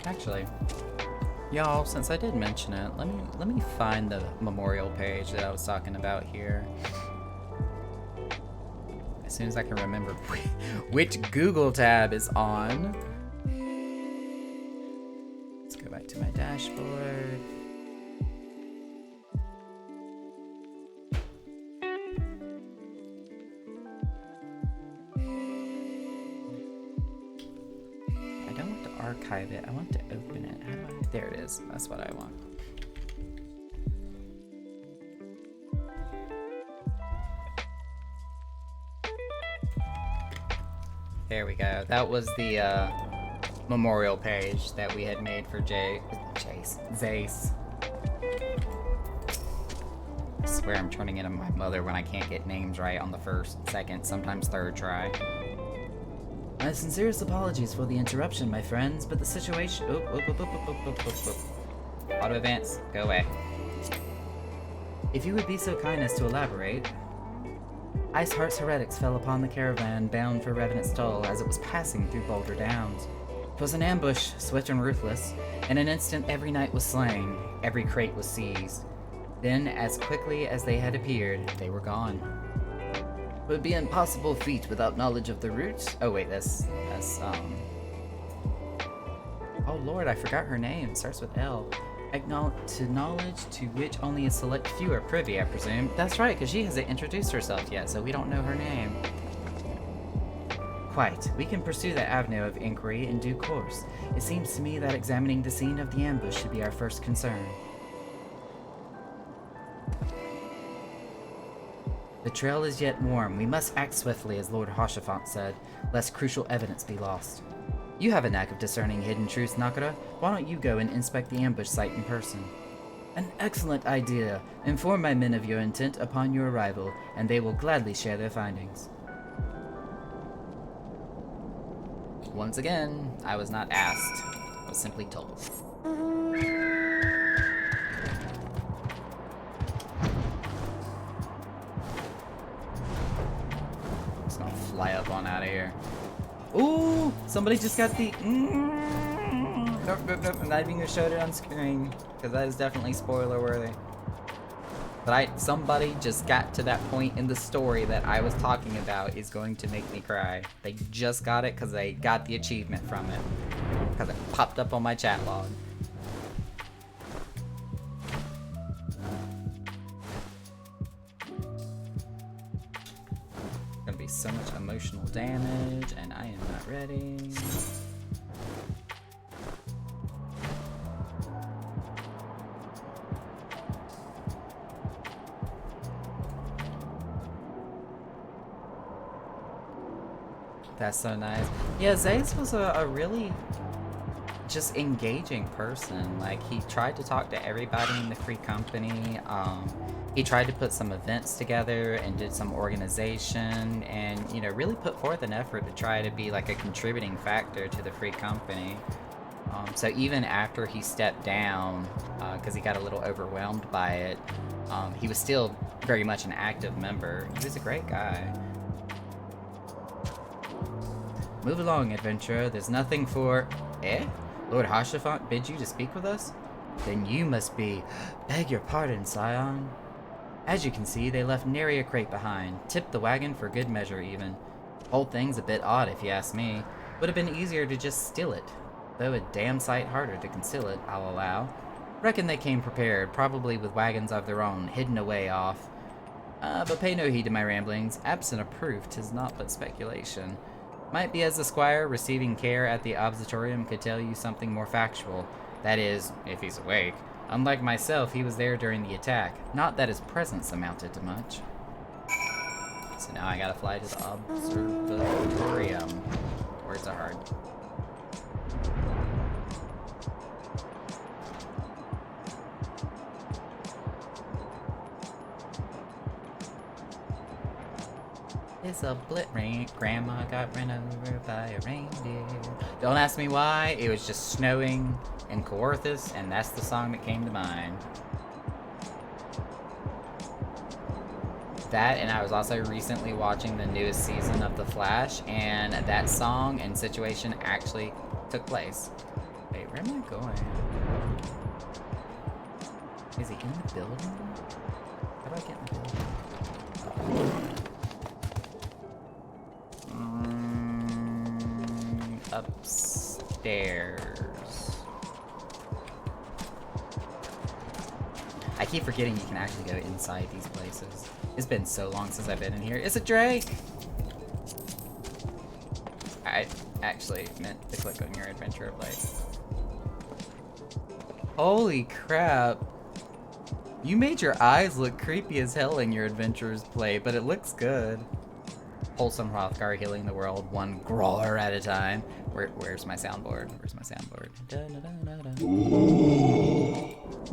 Actually, y'all, since I did mention it, let me find the memorial page that I was talking about here. As soon as I can remember which Google tab is on. Let's go back to my dashboard. I don't want to archive it. I want to open it. How do I? There it is. That's what I want. There we go. That was the memorial page that we had made for Zace. I swear I'm turning into my mother when I can't get names right on the first, second, sometimes third try. My sincerest apologies for the interruption, my friends, but the situation... Auto advance, go away. If you would be so kind as to elaborate... Iceheart's heretics fell upon the caravan bound for Revenant Stoll as it was passing through Boulder Downs. 'Twas an ambush, swift and ruthless. In an instant every knight was slain, every crate was seized. Then, as quickly as they had appeared, they were gone. It would be an impossible feat without knowledge of the route. Oh wait, that's oh lord, I forgot her name. It starts with L. To knowledge to which only a select few are privy, I presume. That's right, because she hasn't introduced herself yet, so we don't know her name. Quite. We can pursue that avenue of inquiry in due course. It seems to me that examining the scene of the ambush should be our first concern. The trail is yet warm. We must act swiftly, as Lord Haurchefant said, lest crucial evidence be lost. You have a knack of discerning hidden truths, Nakura. Why don't you go and inspect the ambush site in person? An excellent idea. Inform my men of your intent upon your arrival, and they will gladly share their findings. Once again, I was not asked. I was simply told. Just gonna fly up on out of here. Ooh! Somebody just got the... Nope, I'm not even gonna show it on screen, because that is definitely spoiler worthy. But somebody just got to that point in the story that I was talking about is going to make me cry. They just got it because they got the achievement from it. Because it popped up on my chat log. Gonna be so much emotional damage, and I am not ready. That's so nice. Yeah, Zace was a really just engaging person. Like, he tried to talk to everybody in the Free Company. He tried to put some events together and did some organization and, you know, really put forth an effort to try to be like a contributing factor to the Free Company. So even after he stepped down, because he got a little overwhelmed by it, he was still very much an active member. He was a great guy. Move along, adventurer. There's nothing for... Eh? Lord Haurchefant bid you to speak with us? Then you must be... Beg your pardon, Scion. As you can see, they left nary a crate behind. Tipped the wagon for good measure, even. Whole thing's a bit odd, if you ask me. Would have been easier to just steal it. Though a damn sight harder to conceal it, I'll allow. Reckon they came prepared, probably with wagons of their own, hidden away off. But pay no heed to my ramblings. Absent of proof, 'tis naught but speculation. Might be as the squire receiving care at the observatorium could tell you something more factual. That is, if he's awake. Unlike myself, he was there during the attack. Not that his presence amounted to much. So now I gotta fly to the observatorium. Words are hard. It's a blit rain. Grandma got run over by a reindeer. Don't ask me why. It was just snowing in Coerthas, and that's the song that came to mind. That, and I was also recently watching the newest season of The Flash, and that song and situation actually took place. Wait, where am I going? Is he in the building? How do I get in the building? Upstairs. I keep forgetting you can actually go inside these places. It's been so long since I've been in here. It's a Drake! I actually meant to click on your adventure play. Holy crap. You made your eyes look creepy as hell in your adventurer's play, but it looks good. wholesome Hrothgar healing the world one Grawler at a time. Where's my soundboard? Where's my soundboard?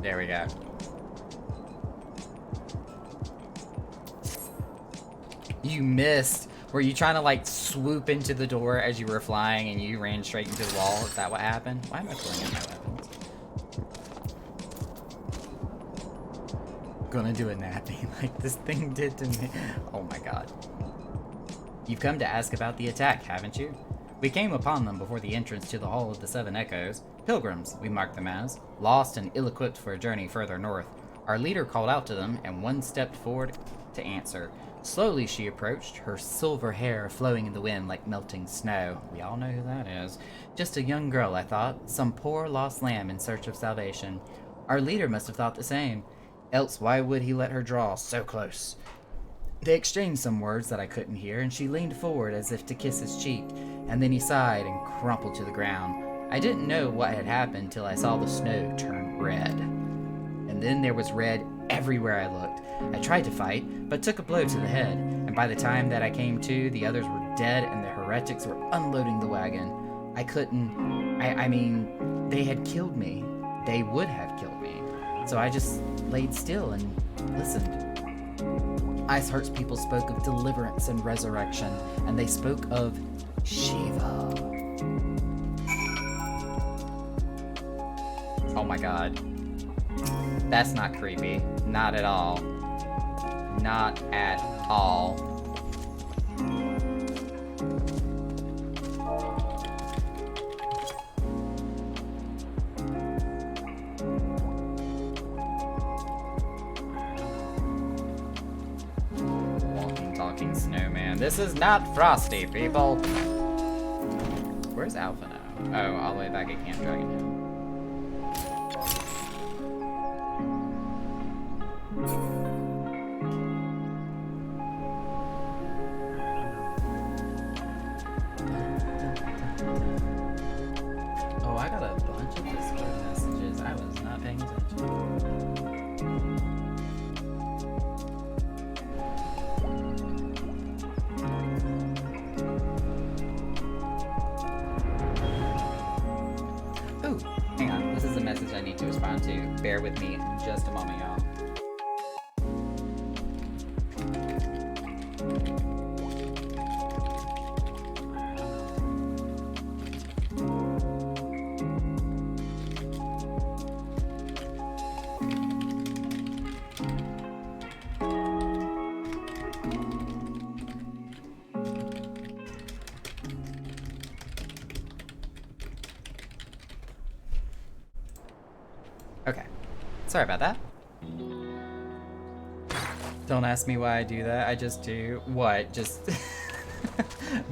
There we go. You missed. Were you trying to like swoop into the door as you were flying and you ran straight into the wall? Is that what happened? Why am I pulling out my weapons? Gonna do a napping like this thing did to me. Oh my god. You've come to ask about the attack, haven't you? We came upon them before the entrance to the Hall of the Seven Echoes. Pilgrims, we marked them as, lost and ill-equipped for a journey further north. Our leader called out to them, and one stepped forward to answer. Slowly she approached, her silver hair flowing in the wind like melting snow. We all know who that is. Just a young girl, I thought, some poor lost lamb in search of salvation. Our leader must have thought the same, else why would he let her draw so close? They exchanged some words that I couldn't hear, and she leaned forward as if to kiss his cheek, and then he sighed and crumpled to the ground. I didn't know what had happened till I saw the snow turn red. And then there was red everywhere I looked. I tried to fight, but took a blow to the head, and by the time that I came to, the others were dead and the heretics were unloading the wagon. I mean, they had killed me. They would have killed me. So I just laid still and listened. Iceheart's people spoke of deliverance and resurrection, and they spoke of Shiva. Oh my god. That's not creepy. Not at all. Not at all. Walking, talking snowman. This is not Frosty, people. Where's Alpha now? Oh, all the way back at Camp Dragon Hill. Oh, I got a bunch of Discord messages. I was not paying attention. Ooh, hang on. This is a message I need to respond to. Bear with me just a moment, y'all. Okay. Sorry about that. Don't ask me why I do that. I just do. What? Just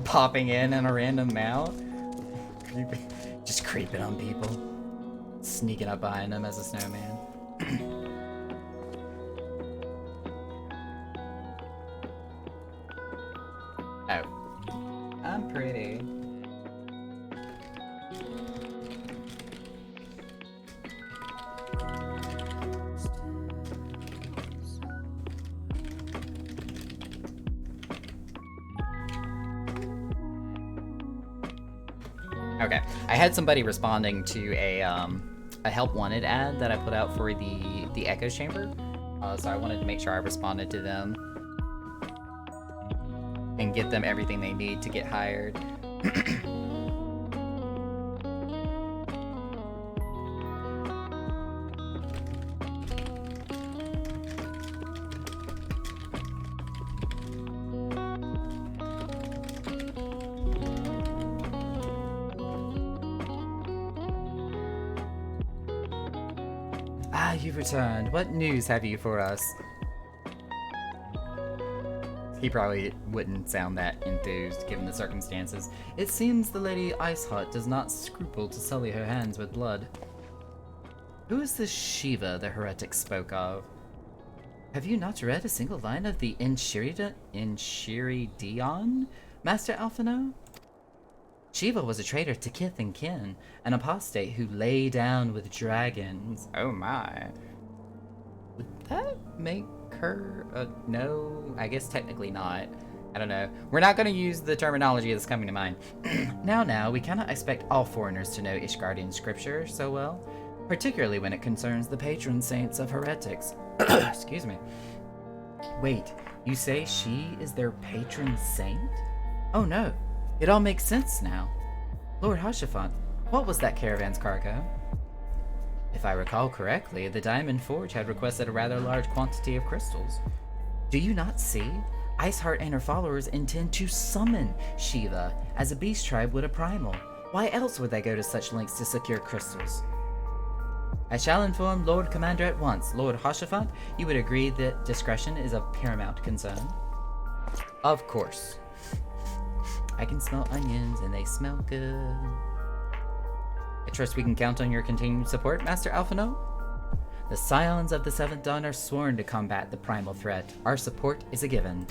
popping in a random mouth? Just creeping on people. Sneaking up behind them as a snowman. Oh. I'm pretty. Okay, I had somebody responding to a help wanted ad that I put out for the Echo Chamber, so I wanted to make sure I responded to them and get them everything they need to get hired. Ah, you've returned. What news have you for us? He probably wouldn't sound that enthused, given the circumstances. It seems the Lady Iceheart does not scruple to sully her hands with blood. Who is this Shiva the heretic spoke of? Have you not read a single line of the Enchiridion, Master Alphino? Shiva was a traitor to kith and kin, an apostate who lay down with dragons. Oh my. Would that make her no? I guess technically not. I don't know. We're not going to use the terminology that's coming to mind. Now, we cannot expect all foreigners to know Ishgardian scripture so well, particularly when it concerns the patron saints of heretics. Excuse me. Wait, you say she is their patron saint? Oh no, it all makes sense now. Lord Hashafant, what was that caravan's cargo? If I recall correctly, the Diamond Forge had requested a rather large quantity of crystals. Do you not see? Iceheart and her followers intend to summon Shiva, as a beast tribe would a primal. Why else would they go to such lengths to secure crystals? I shall inform Lord Commander at once. Lord Hashafant, you would agree that discretion is of paramount concern? Of course. I can smell onions and they smell good. I trust we can count on your continued support, Master Alphinaud? The Scions of the Seventh Dawn are sworn to combat the primal threat. Our support is a given.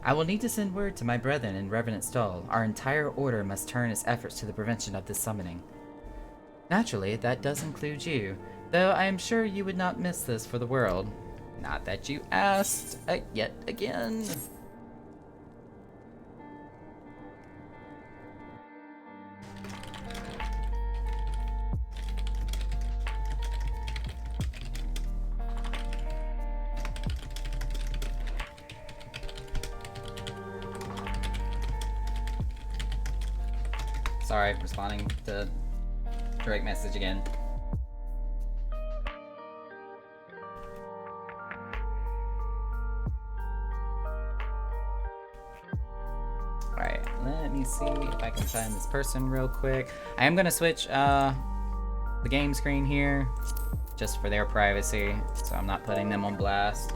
I will need to send word to my brethren in Revenant Stall. Our entire order must turn its efforts to the prevention of this summoning. Naturally, that does include you, though I am sure you would not miss this for the world. Not that you asked, yet again. Sorry, responding to direct message again. Alright, let me see if I can find this person real quick. I am gonna switch the game screen here, just for their privacy, so I'm not putting them on blast.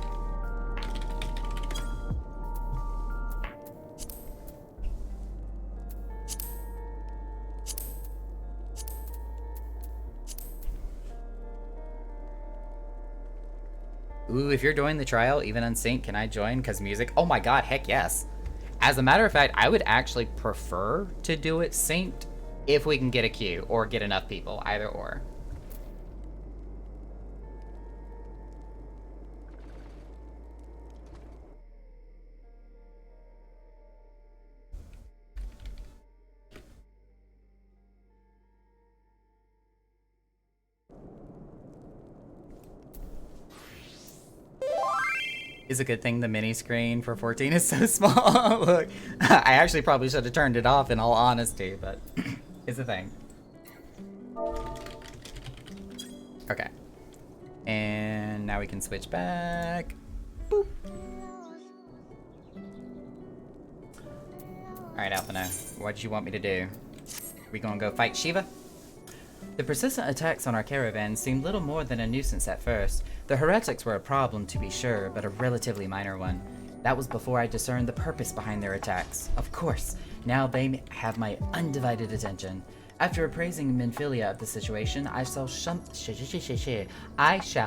Ooh, if you're doing the trial, even unsynced, can I join? Cause music? Oh my god, heck yes. As a matter of fact, I would actually prefer to do it synced if we can get a queue or get enough people, either or. It's a good thing the mini screen for 14 is so small. Look, I actually probably should have turned it off in all honesty, but it's a thing. Okay. And now we can switch back. Boop. Alright, Alphinaud, what did you want me to do? We gonna go fight Shiva? The persistent attacks on our caravan seemed little more than a nuisance at first. The heretics were a problem, to be sure, but a relatively minor one. That was before I discerned the purpose behind their attacks. Of course, now they have my undivided attention. After appraising Minfilia of the situation, I shall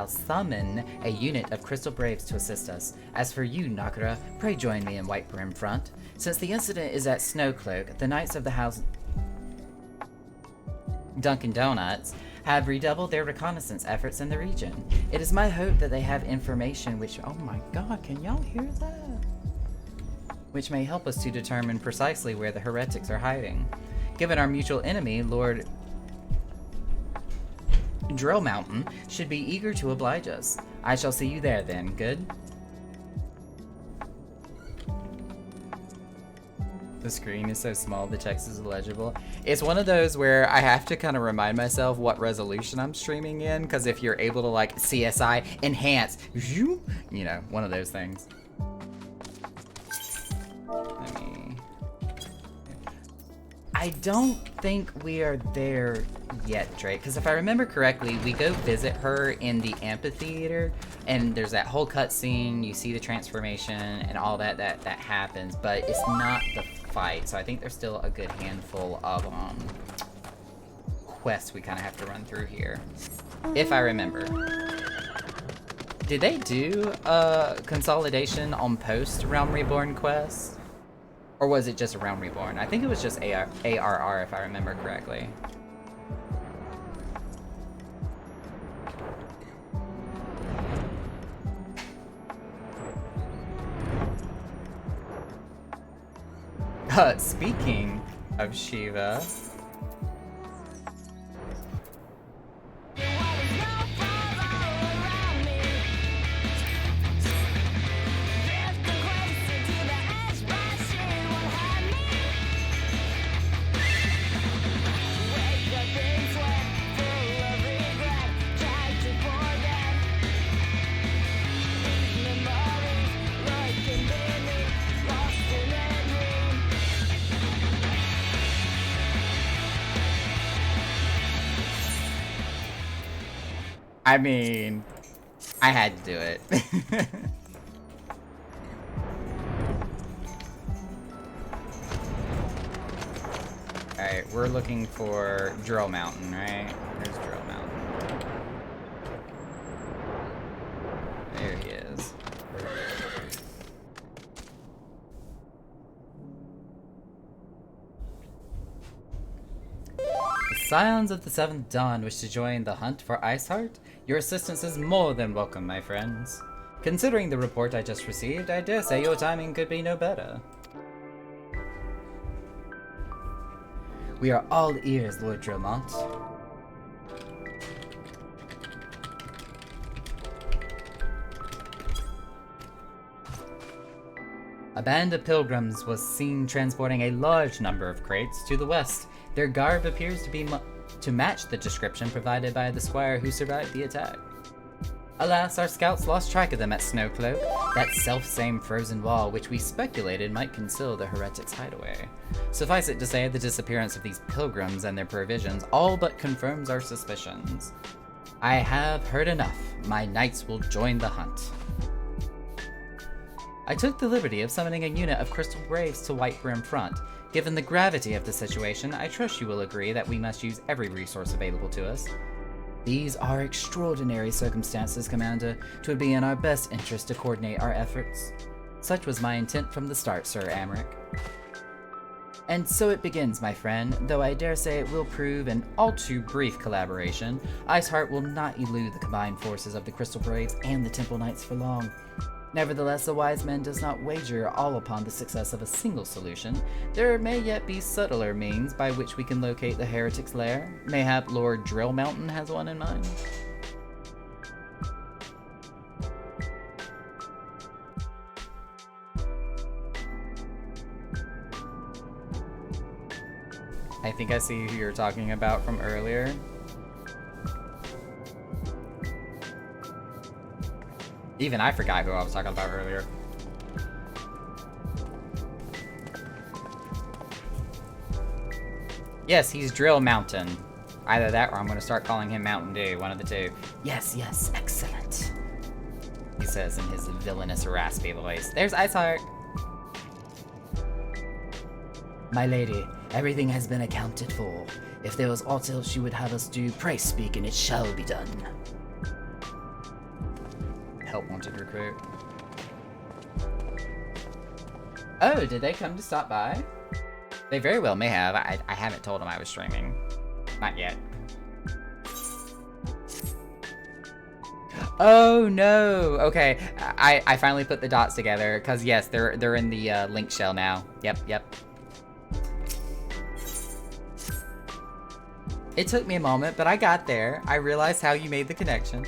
summon a unit of Crystal Braves to assist us. As for you, Nakura, pray join me in White Brim Front. Since the incident is at Snowcloak, the Knights of the House Dunkin' Donuts have redoubled their reconnaissance efforts in the region. It is my hope that they have information which— oh my god, can y'all hear that? Which may help us to determine precisely where the heretics are hiding. Given our mutual enemy, Lord Drill Mountain should be eager to oblige us. I shall see you there then, good? The screen is so small, the text is illegible. It's one of those where I have to kind of remind myself what resolution I'm streaming in, because if you're able to like CSI enhance, you know, one of those things. I don't think we are there yet, Drake, because if I remember correctly, we go visit her in the amphitheater, and there's that whole cutscene, you see the transformation and all that happens, but it's not the fight, so I think there's still a good handful of quests we kind of have to run through here, if I remember. Did they do a consolidation on post Realm Reborn quests? Or was it just Realm Reborn? I think it was just ARR if I remember correctly. Speaking of Shiva, I mean, I had to do it. Alright, we're looking for Drill Mountain, right? There's Drill Mountain. There he is. The Scions of the Seventh Dawn wish to join the hunt for Iceheart? Your assistance is more than welcome, my friends. Considering the report I just received, I dare say your timing could be no better. We are all ears, Lord Dromont. A band of pilgrims was seen transporting a large number of crates to the west. Their garb appears to be to match the description provided by the squire who survived the attack. Alas, our scouts lost track of them at Snowcloak, that self-same frozen wall which we speculated might conceal the heretics' hideaway. Suffice it to say, the disappearance of these pilgrims and their provisions all but confirms our suspicions. I have heard enough. My knights will join the hunt. I took the liberty of summoning a unit of Crystal Braves to Whitebrim Front. Given the gravity of the situation, I trust you will agree that we must use every resource available to us. These are extraordinary circumstances, Commander. 'Twould be in our best interest to coordinate our efforts. Such was my intent from the start, Sir Amric. And so it begins, my friend. Though I dare say it will prove an all too brief collaboration, Iceheart will not elude the combined forces of the Crystal Braves and the Temple Knights for long. Nevertheless, a wise man does not wager all upon the success of a single solution. There may yet be subtler means by which we can locate the heretic's lair. Mayhap Lord Drill Mountain has one in mind? I think I see who you're talking about from earlier. Even I forgot who I was talking about earlier. Yes, he's Drill Mountain. Either that or I'm going to start calling him Mountain Dew, one of the two. Yes, yes, excellent. He says in his villainous, raspy voice. There's Iceheart. My lady, everything has been accounted for. If there was aught else you would have us do, pray speak and it shall be done. Help wanted recruit. Oh, did they come to stop by? They very well may have. I haven't told them I was streaming. Not yet. Oh no! Okay, I finally put the dots together because yes, they're in the link shell now. Yep. It took me a moment, but I got there. I realized how you made the connection.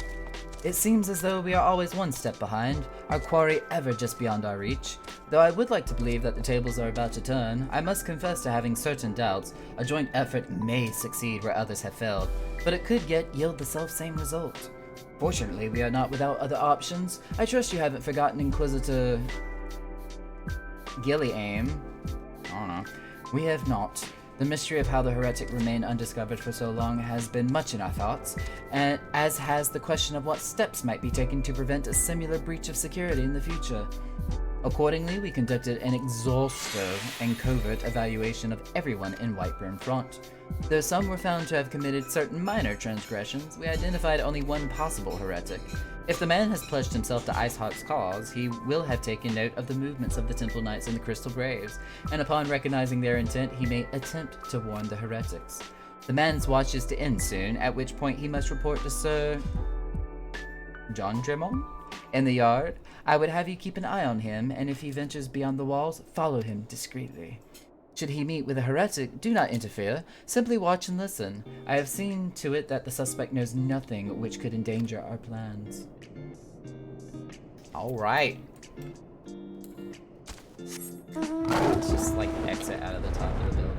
It seems as though we are always one step behind, our quarry ever just beyond our reach. Though I would like to believe that the tables are about to turn, I must confess to having certain doubts. A joint effort may succeed where others have failed, but it could yet yield the self-same result. Fortunately, we are not without other options. I trust you haven't forgotten Inquisitor Gilliaim. I don't know. We have not. The mystery of how the heretic remained undiscovered for so long has been much in our thoughts, and as has the question of what steps might be taken to prevent a similar breach of security in the future. Accordingly, we conducted an exhaustive and covert evaluation of everyone in Whitebrim Front. Though some were found to have committed certain minor transgressions, we identified only one possible heretic. If the man has pledged himself to Iceheart's cause, he will have taken note of the movements of the Temple Knights and the Crystal Braves, and upon recognizing their intent, he may attempt to warn the heretics. The man's watch is to end soon, at which point he must report to Sir John Dremont in the yard. I would have you keep an eye on him, and if he ventures beyond the walls, follow him discreetly. Should he meet with a heretic, do not interfere. Simply watch and listen. I have seen to it that the suspect knows nothing which could endanger our plans. Alright. Let's just like exit out of the top of the building.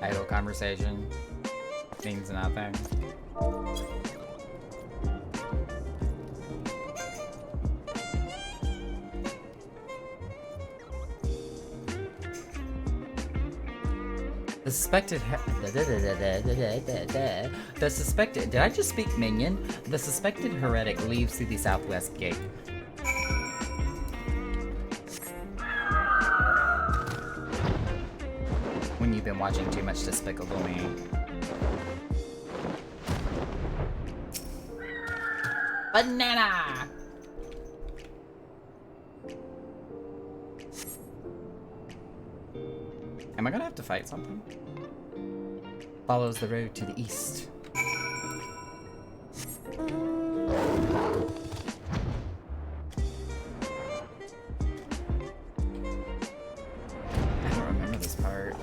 Idle conversation means nothing. The suspected, did I just speak minion? The suspected heretic leaves through the southwest gate. When you've been watching too much Despicable Me. Banana! Am I gonna have to fight something? Follows the road to the east. I don't remember this part.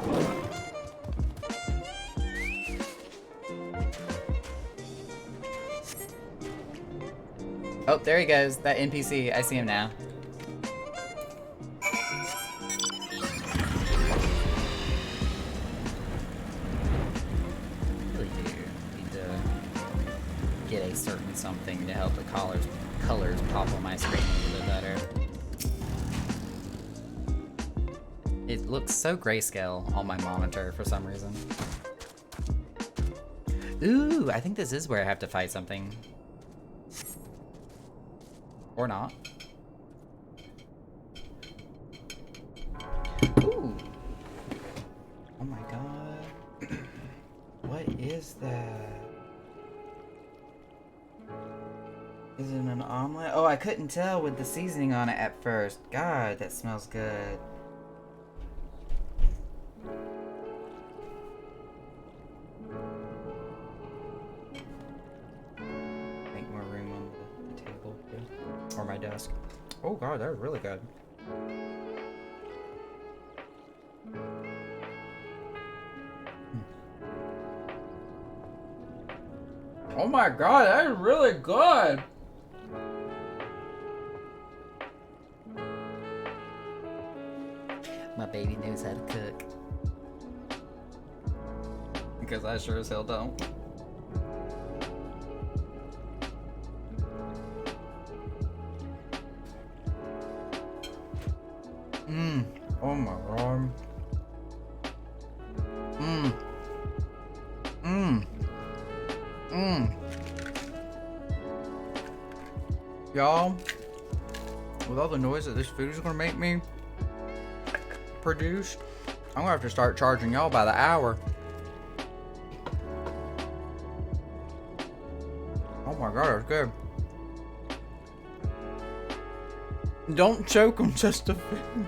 Oh, there he goes. That NPC. I see him now. Really do need to get a certain something to help the colors pop on my screen a little bit better. It looks so grayscale on my monitor for some reason. Ooh, I think this is where I have to fight something. Or not. Ooh. Oh my god. What is that? Is it an omelet? Oh, I couldn't tell with the seasoning on it at first. God, that smells good. Make more room on the table too. Or my desk. Oh god, that was really good. Oh my god, that is really good! My baby knows how to cook. Because I sure as hell don't. Oh my god. Y'all, with all the noise that this food is gonna make me produce, I'm gonna have to start charging y'all by the hour. Oh my god, that's good. Don't choke on just a food.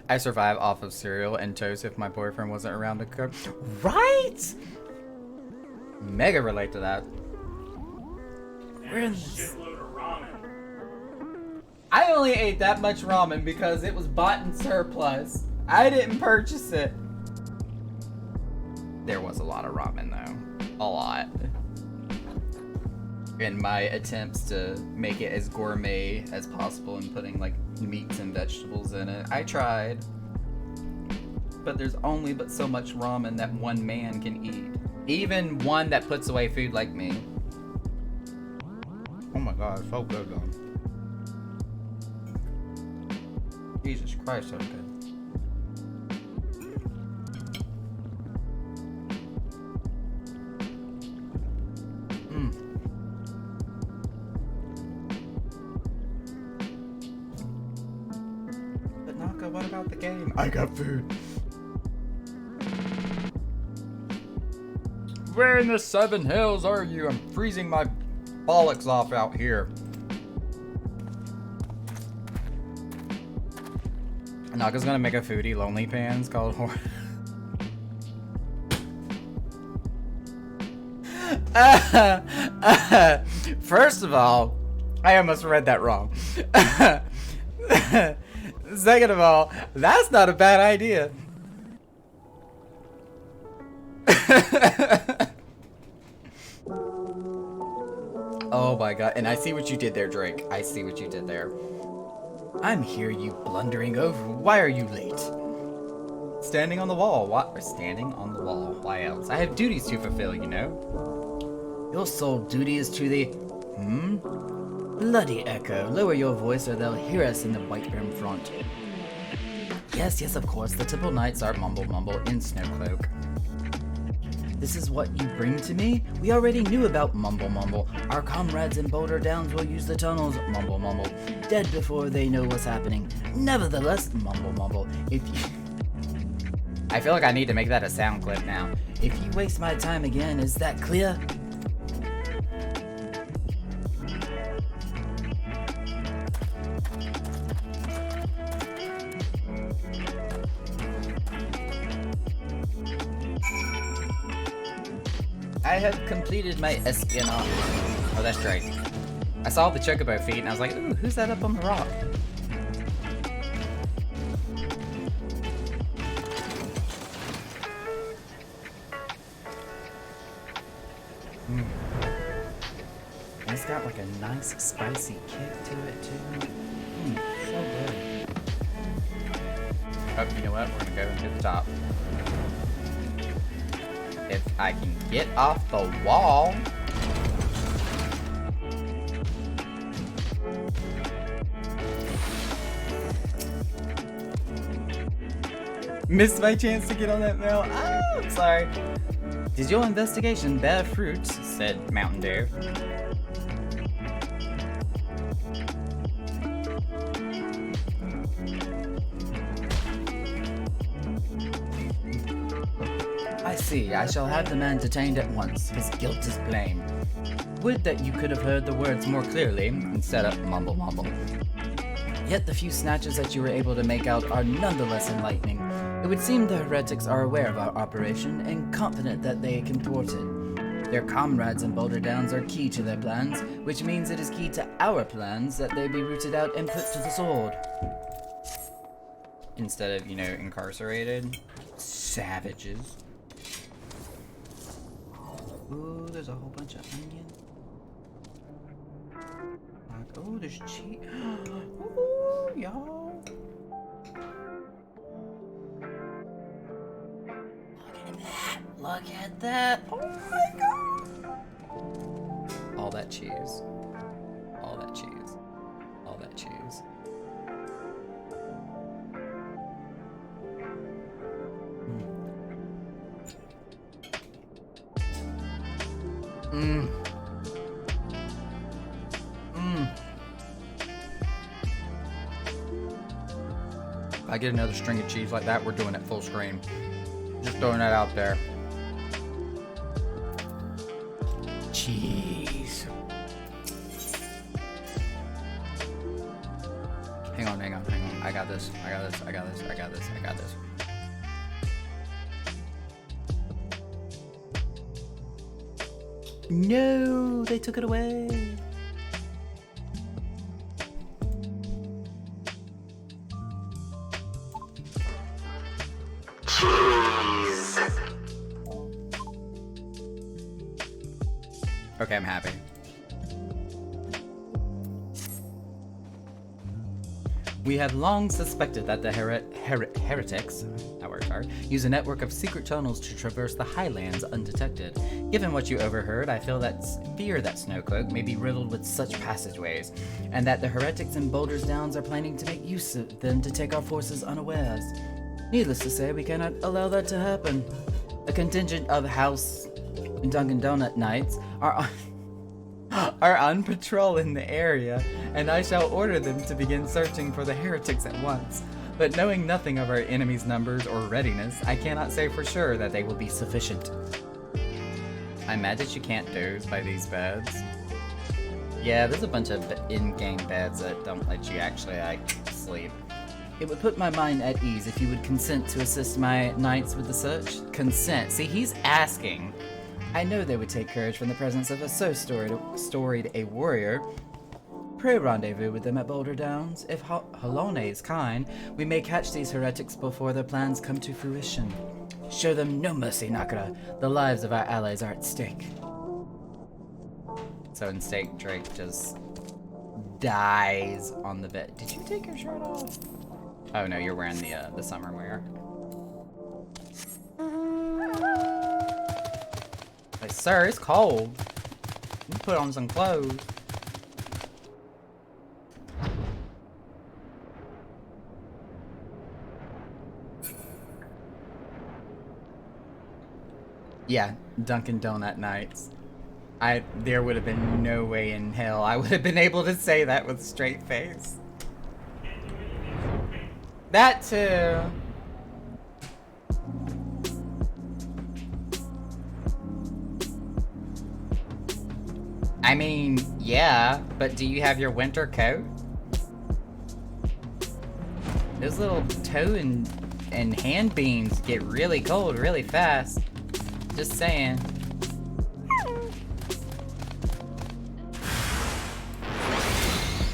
I survive off of cereal and toast if my boyfriend wasn't around to cook. Right? Mega relate to that. Shitload of ramen. I only ate that much ramen because it was bought in surplus. I didn't purchase it. There was a lot of ramen though. A lot. In my attempts to make it as gourmet as possible and putting like meats and vegetables in it. I tried. But there's only but so much ramen that one man can eat. Even one that puts away food like me. Oh my god, it's so good though. Jesus Christ, so good. Angelica, what about the game? I got food. Where in the Seven Hills are you? I'm freezing my bollocks off out here. Naga's gonna make a foodie lonely pans called First of all, I almost read that wrong. Second of all, that's not a bad idea. Oh my god, and I see what you did there, Drake. I see what you did there. I'm here, you blundering over. Why are you late? Standing on the wall. What? Standing on the wall. Why else? I have duties to fulfill, you know. Your sole duty is to the... Bloody Echo. Lower your voice or they'll hear us in the White Rim front. Yes, yes, of course. The Temple Knights are Mumble Mumble in Snowcloak. This is what you bring to me? We already knew about Mumble Mumble. Our comrades in Boulder Downs will use the tunnels, Mumble Mumble. Dead before they know what's happening. Nevertheless, Mumble Mumble, if you... I feel like I need to make that a sound clip now. If you waste my time again, is that clear? I have completed my espionage. Oh, that's Drake. I saw the chocobo feet and I was like, ooh, who's that up on the rock? And it's got like a nice spicy kick to it too. So good. Oh, you know what? We're gonna go into the top. If I can get off the wall. Missed my chance to get on that mail. Oh, I'm sorry. Did your investigation bear fruit? Said Mountain Dew. I see. I shall have the man detained at once. His guilt is plain. Would that you could have heard the words more clearly instead of mumble mumble. Yet the few snatches that you were able to make out are nonetheless enlightening. It would seem the heretics are aware of our operation and confident that they can thwart it. Their comrades in Boulder Downs are key to their plans, which means it is key to our plans that they be rooted out and put to the sword. Instead of, you know, incarcerated. Savages. Ooh, there's a whole bunch of onion. Like, oh, there's cheese. Ooh, y'all. Look at that. Oh my god. All that cheese. All that cheese. All that cheese. If I get another string of cheese like that, we're doing it full screen. Just throwing that out there. Cheese. Hang on. I got this. No, they took it away. Cheese. Okay, I'm happy. We have long suspected that the heretics, that works hard, use a network of secret tunnels to traverse the highlands undetected. Given what you overheard, I fear that Snowcloak may be riddled with such passageways, and that the heretics in Boulder's Downs are planning to make use of them to take our forces unawares. Needless to say, we cannot allow that to happen. A contingent of House and Dunkin' Donut Knights are on patrol in the area, and I shall order them to begin searching for the heretics at once. but knowing nothing of our enemy's numbers or readiness, I cannot say for sure that they will be sufficient. I imagine you can't doze by these beds. Yeah, there's a bunch of in-game beds that don't let you actually, like, sleep. It would put my mind at ease if you would consent to assist my knights with the search. Consent. See, he's asking. I know they would take courage from the presence of a so storied a warrior. Pray rendezvous with them at Boulder Downs. If Halone is kind, we may catch these heretics before their plans come to fruition. Show them no mercy, Nakara. The lives of our allies are at stake. So instead, Drake just dies on the bed. Did you take your shirt off? Oh no, you're wearing the summer wear. Like, sir, it's cold. You put on some clothes. Yeah, Dunkin' Donut nights. There would have been no way in hell I would have been able to say that with a straight face. That too. I mean, yeah, but do you have your winter coat? Those little toe and hand beans get really cold really fast. Just saying.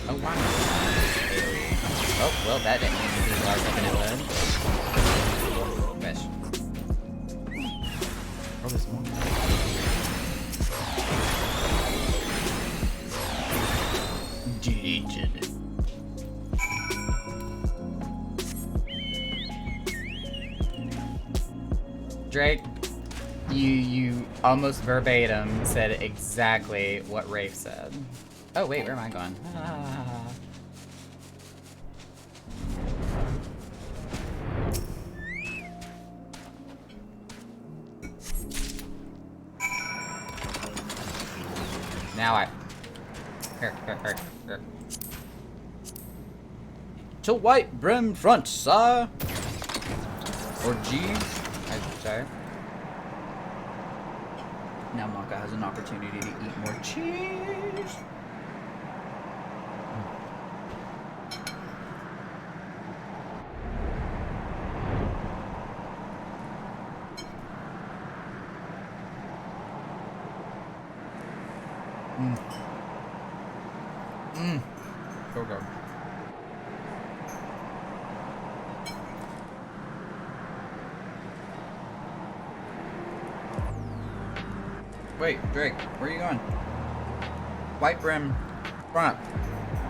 Oh, wow. Oh, well, that didn't mean to be large up in it would. Fish. Oh, there's more. Drake, you almost verbatim said exactly what Rafe said. Oh wait, where am I going? Ah. Now here. To White Brim front, sir. Or G, I should say. Now Maka has an opportunity to eat more cheese. Go. Wait, Drake, where are you going? White Brim, front.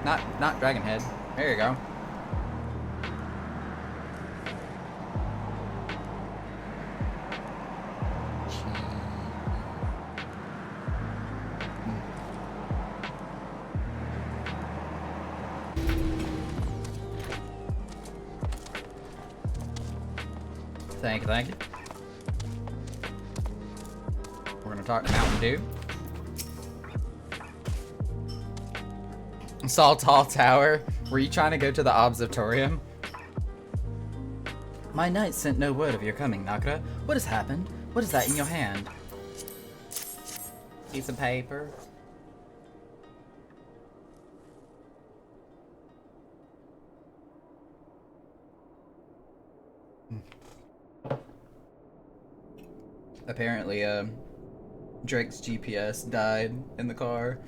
Not Dragon Head. There you go. Thank you. We're gonna talk to Mountain Dew. Saw Tall Tower. Were you trying to go to the observatorium? My knight sent no word of your coming, Nakara. What has happened? What is that in your hand? Piece of paper. Apparently, Drake's GPS died in the car.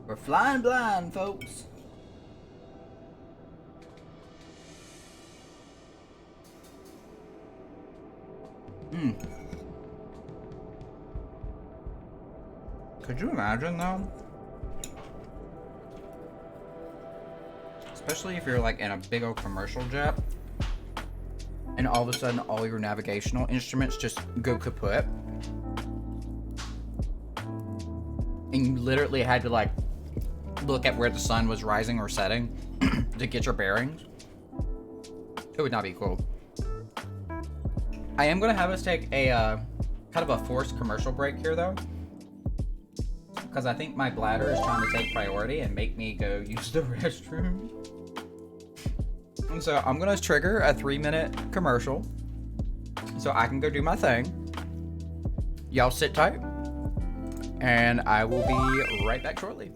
We're flying blind, folks. Could you imagine, though? Especially if you're like in a big old commercial jet, and all of a sudden all your navigational instruments just go kaput. And you literally had to like look at where the sun was rising or setting to get your bearings. It would not be cool. I am gonna have us take a kind of a forced commercial break here though, because I think my bladder is trying to take priority and make me go use the restroom. So I'm gonna trigger a 3-minute commercial so I can go do my thing. Y'all sit tight, and I will be right back shortly.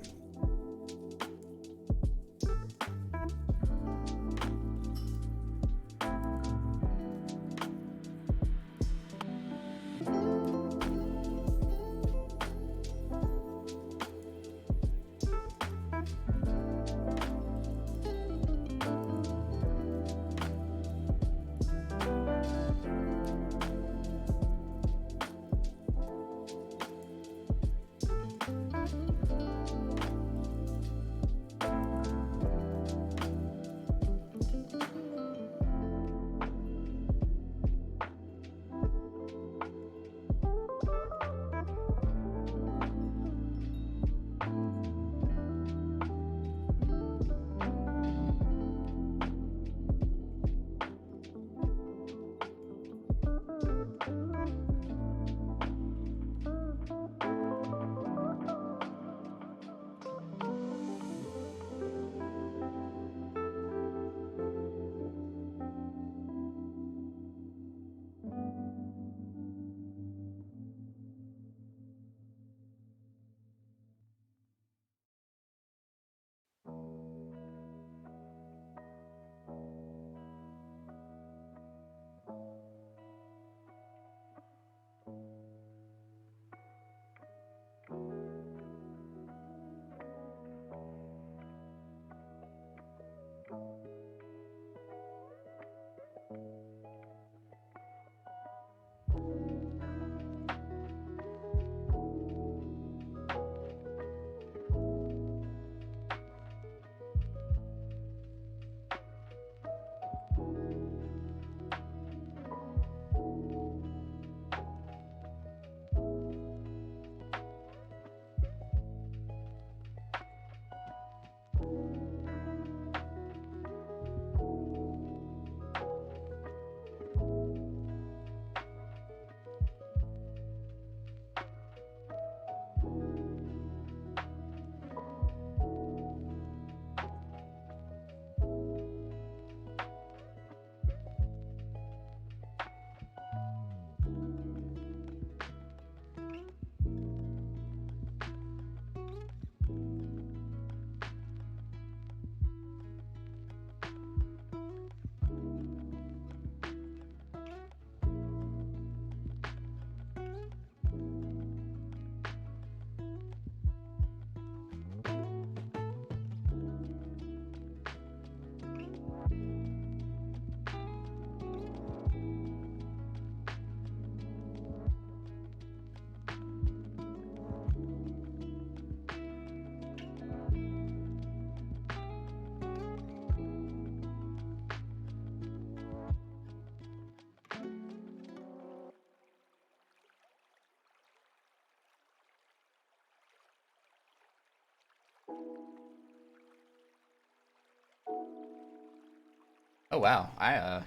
Oh wow, I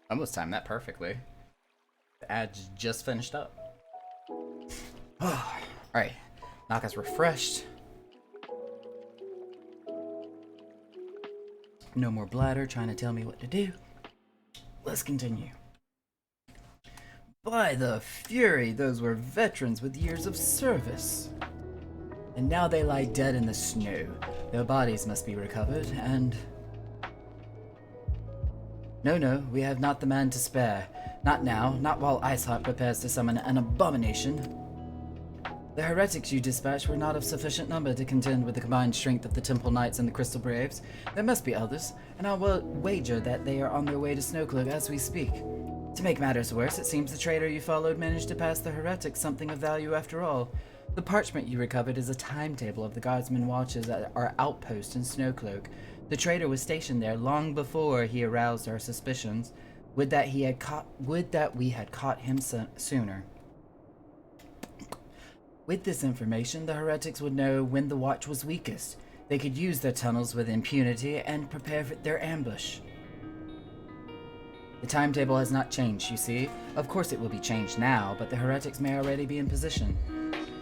almost timed that perfectly. The ad's just finished up. Alright, Naka's refreshed. No more bladder trying to tell me what to do. Let's continue. By the Fury, those were veterans with years of service. And now they lie dead in the snow. Their bodies must be recovered, and... No, we have not the man to spare. Not now, not while Iceheart prepares to summon an abomination. The heretics you dispatched were not of sufficient number to contend with the combined strength of the Temple Knights and the Crystal Braves. There must be others, and I'll wager that they are on their way to Snowcloak as we speak. To make matters worse, it seems the traitor you followed managed to pass the heretics something of value after all. The parchment you recovered is a timetable of the guardsmen watches at our outpost in Snowcloak. The traitor was stationed there long before he aroused our suspicions. Would that we had caught him sooner. With this information, the heretics would know when the watch was weakest. They could use their tunnels with impunity and prepare for their ambush. The timetable has not changed, you see. Of course it will be changed now, but the heretics may already be in position.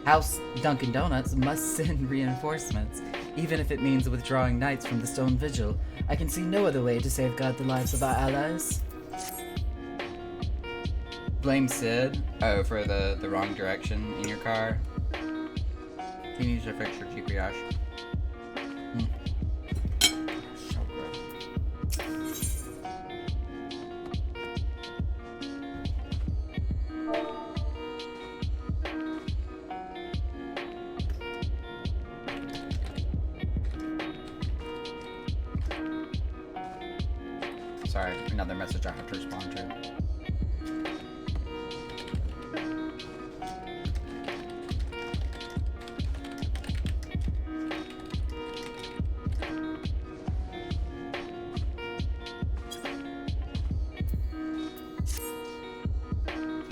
House Dunkin' Donuts must send reinforcements, even if it means withdrawing knights from the Stone Vigil. I can see no other way to safeguard the lives of our allies. Blame Sid. Oh, for the wrong direction in your car. He needs to fix your GPS. So good. Sorry, another message I have to respond to.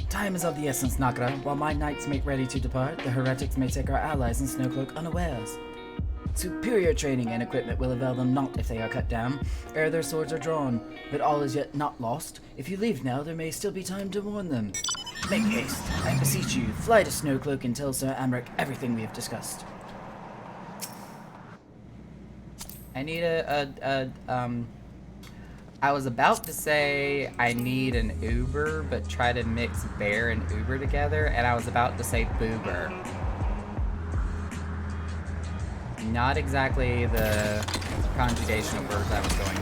Time is of the essence, Nakara. While my knights make ready to depart, the heretics may take our allies in Snowcloak unawares. Superior training and equipment will avail them not if they are cut down, ere their swords are drawn, but all is yet not lost. If you leave now, there may still be time to warn them. Make haste, I beseech you. Fly to Snowcloak and tell Sir Amric everything we have discussed. I need I was about to say I need an Uber, but try to mix bear and Uber together, and I was about to say boober. Not exactly the conjugation of words I was going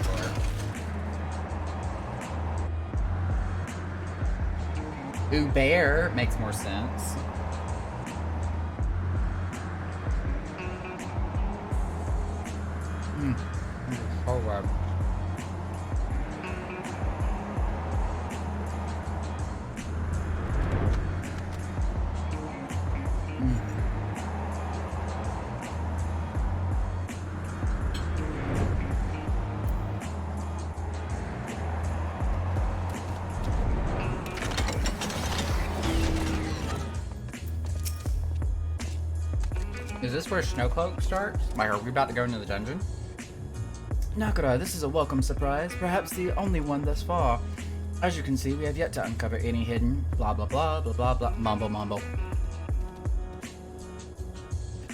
for. Uber makes more sense. Oh wow. Is this where Snowcloak starts? Like, are we about to go into the dungeon? Nakara, this is a welcome surprise, perhaps the only one thus far. As you can see, we have yet to uncover any hidden blah blah blah blah blah blah mumble mumble.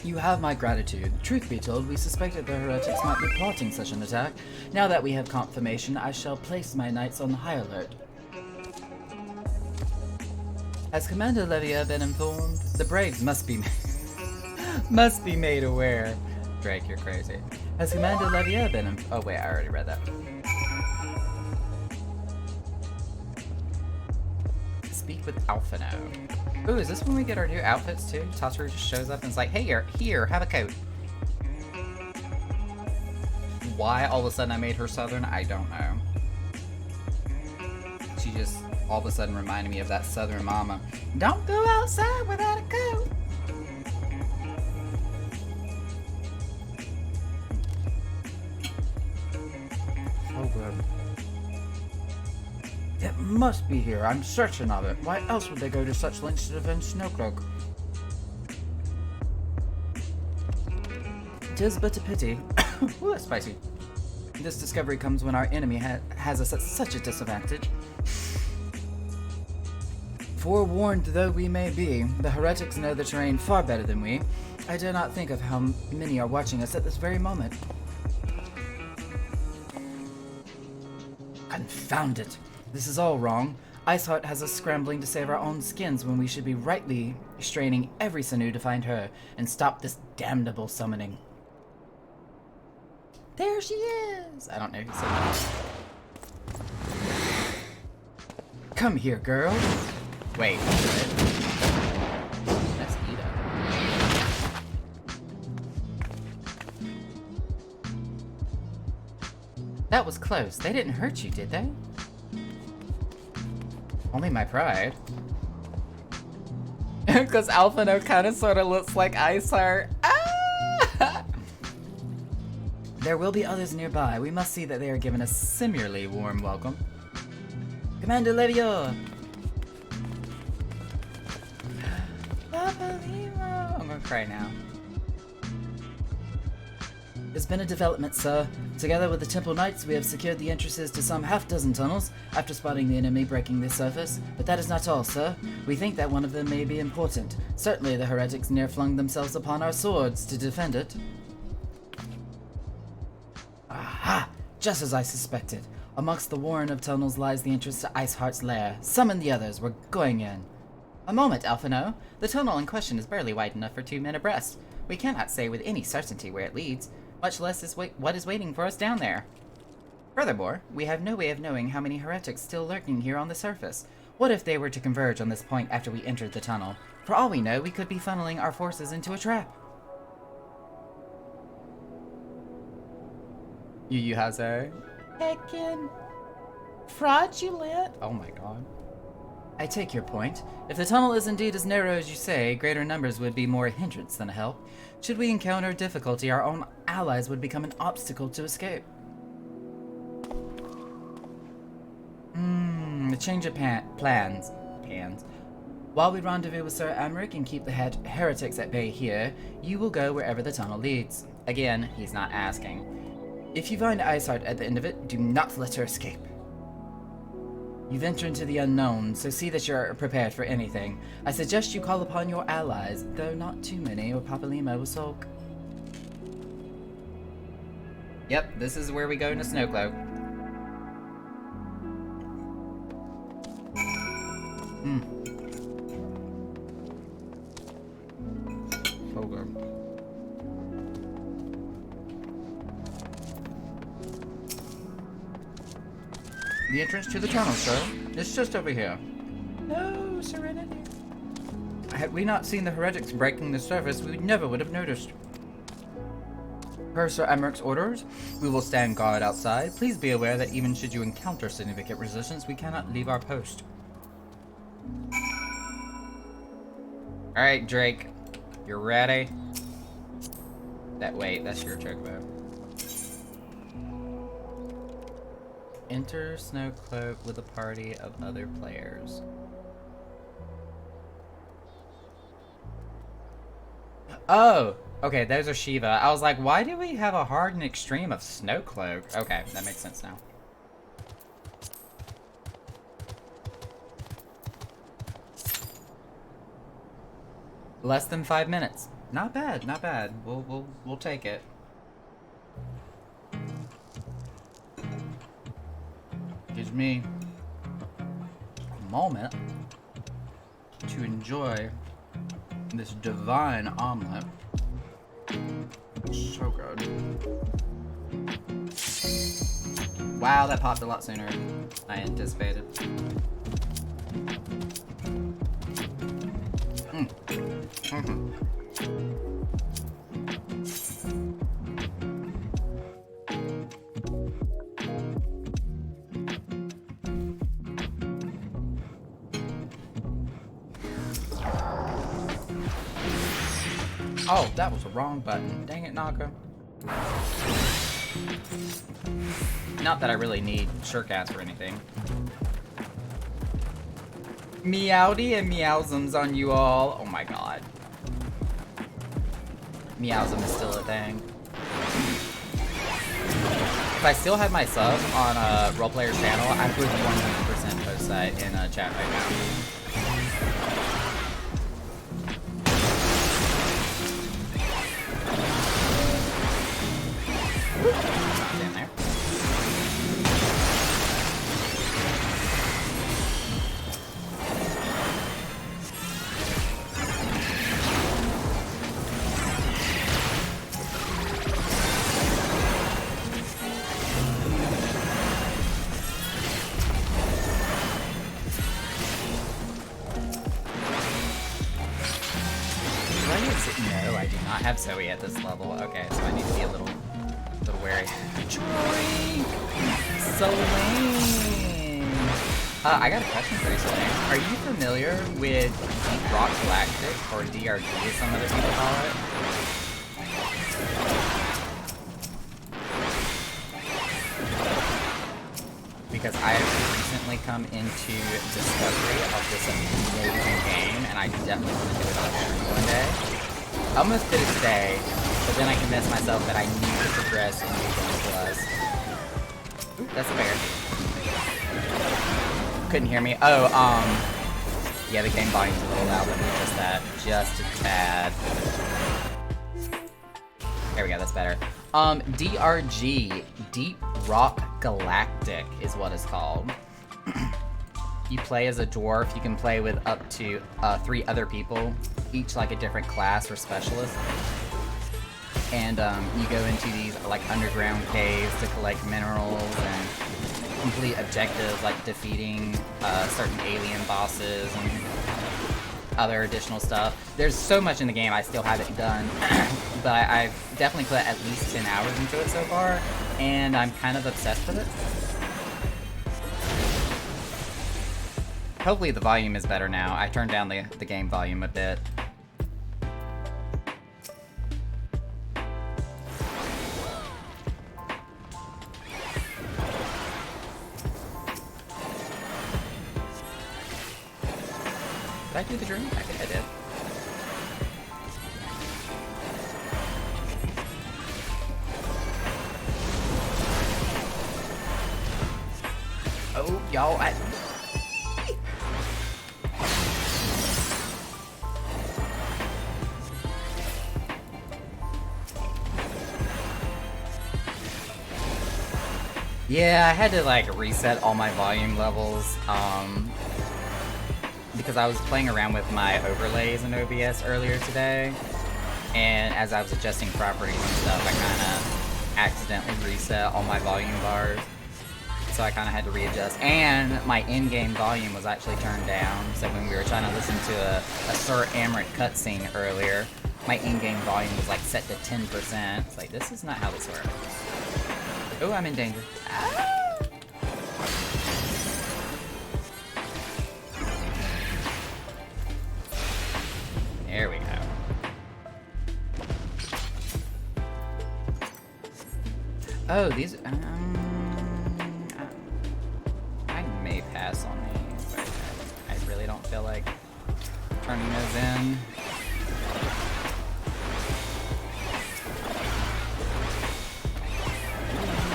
You have my gratitude. Truth be told, we suspected the heretics might be plotting such an attack. Now that we have confirmation, I shall place my knights on high alert. Has Commander Levia been informed? The Braves must be made aware. Drake, you're crazy. Has Commander Levia been oh wait, I already read that. Speak with Alphino. Ooh, is this when we get our new outfits too? Tataru just shows up and is like, hey, here, have a coat. Why all of a sudden I made her Southern, I don't know. She just all of a sudden reminded me of that Southern mama. Don't go outside without a coat. Oh good. It must be here. I'm certain of it. Why else would they go to such lengths to defend Snowcloak? 'Tis but a pity. Ooh, that's spicy. This discovery comes when our enemy has us at such a disadvantage. Forewarned though we may be, the heretics know the terrain far better than we. I dare not think of how many are watching us at this very moment. Confound it! This is all wrong. Iceheart has us scrambling to save our own skins when we should be rightly straining every sinew to find her and stop this damnable summoning. There she is! I don't know who said that. Come here, girl. Wait. That's Ida. That was close. They didn't hurt you, did they? Only my pride. Because Alphino kind of sort of looks like Iceheart. Ah! There will be others nearby. We must see that they are given a similarly warm welcome. Commander Levio! I'm gonna cry now. There's been a development, sir. Together with the Temple Knights, we have secured the entrances to some half-dozen tunnels after spotting the enemy breaking their surface. But that is not all, sir. We think that one of them may be important. Certainly the heretics near flung themselves upon our swords to defend it. Aha! Just as I suspected. Amongst the warren of tunnels lies the entrance to Iceheart's lair. Summon the others. We're going in. A moment, Alphino. The tunnel in question is barely wide enough for 2 men abreast. We cannot say with any certainty where it leads, much less what is waiting for us down there. Furthermore, we have no way of knowing how many heretics still lurking here on the surface. What if they were to converge on this point after we entered the tunnel? For all we know, we could be funneling our forces into a trap. Yu Hazo. Heckin' fraudulent. Oh my god. I take your point. If the tunnel is indeed as narrow as you say, greater numbers would be more a hindrance than a help. Should we encounter difficulty, our own allies would become an obstacle to escape. A change of plans. While we rendezvous with Sir Amric and keep the heretics at bay here, you will go wherever the tunnel leads. Again, he's not asking. If you find Iceheart at the end of it, do not let her escape. You venture into the unknown, so see that you're prepared for anything. I suggest you call upon your allies, though not too many, or Papalima will sulk. Yep, this is where we go into Snowcloak. Okay. The entrance to the tunnel, sir. It's just over here. No, Serenity. Had we not seen the heretics breaking the surface, we never would have noticed. Per Sir Amric's orders, we will stand guard outside. Please be aware that even should you encounter significant resistance, we cannot leave our post. Alright, Drake. You're ready? Wait, that's your chocobo. Enter Snowcloak with a party of other players. Oh! Okay, those are Shiva. I was like, why do we have a hard and extreme of Snowcloak? Okay, that makes sense now. Less than 5 minutes. Not bad, not bad. We'll take it. Gives me a moment to enjoy this divine omelet. So good. Wow, that popped a lot sooner than I anticipated. Oh, that was the wrong button. Dang it, Naka. Not that I really need Surecast or anything. Meowdy and Meowsums on you all. Oh my god. Meowsum is still a thing. If I still had my sub on a roleplayer's channel, I would 100% post that in a chat right now. In there. No, I do not have Zoe at this level. Okay, so I need to be a little wary. Troy! So lame! I got a question for you, Selene. Are you familiar with Deep Rock Galactic, or DRG as some other people call it? Because I have recently come into discovery of this amazing game, and I definitely want to do it on stream one day. Almost to this day, But then I convinced myself that I need to progress in New Game Plus. Ooh, that's a bear. Couldn't hear me. Oh, yeah, the game volume's a little loud. Let me adjust that just a tad. There we go, that's better. DRG, Deep Rock Galactic is what it's called. You play as a dwarf. You can play with up to 3 other people, each like a different class or specialist. And you go into these like underground caves to collect minerals and complete objectives like defeating certain alien bosses and other additional stuff. There's so much in the game I still haven't done, but I've definitely put at least 10 hours into it so far, and I'm kind of obsessed with it. Hopefully the volume is better now. I turned down the game volume a bit. Did I do the dream? I think I did. Oh, y'all, yeah, I had to like reset all my volume levels, because I was playing around with my overlays in OBS earlier today, and as I was adjusting properties and stuff, I kind of accidentally reset all my volume bars, so I kind of had to readjust, and my in-game volume was actually turned down, so when we were trying to listen to a Sir Amrit cutscene earlier, my in-game volume was like set to 10%. It's like, this is not how this works. Oh, I'm in danger. Ah! There we go. Oh, these. I may pass on these, but I really don't feel like turning those in.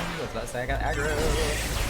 I was about to say I got aggro.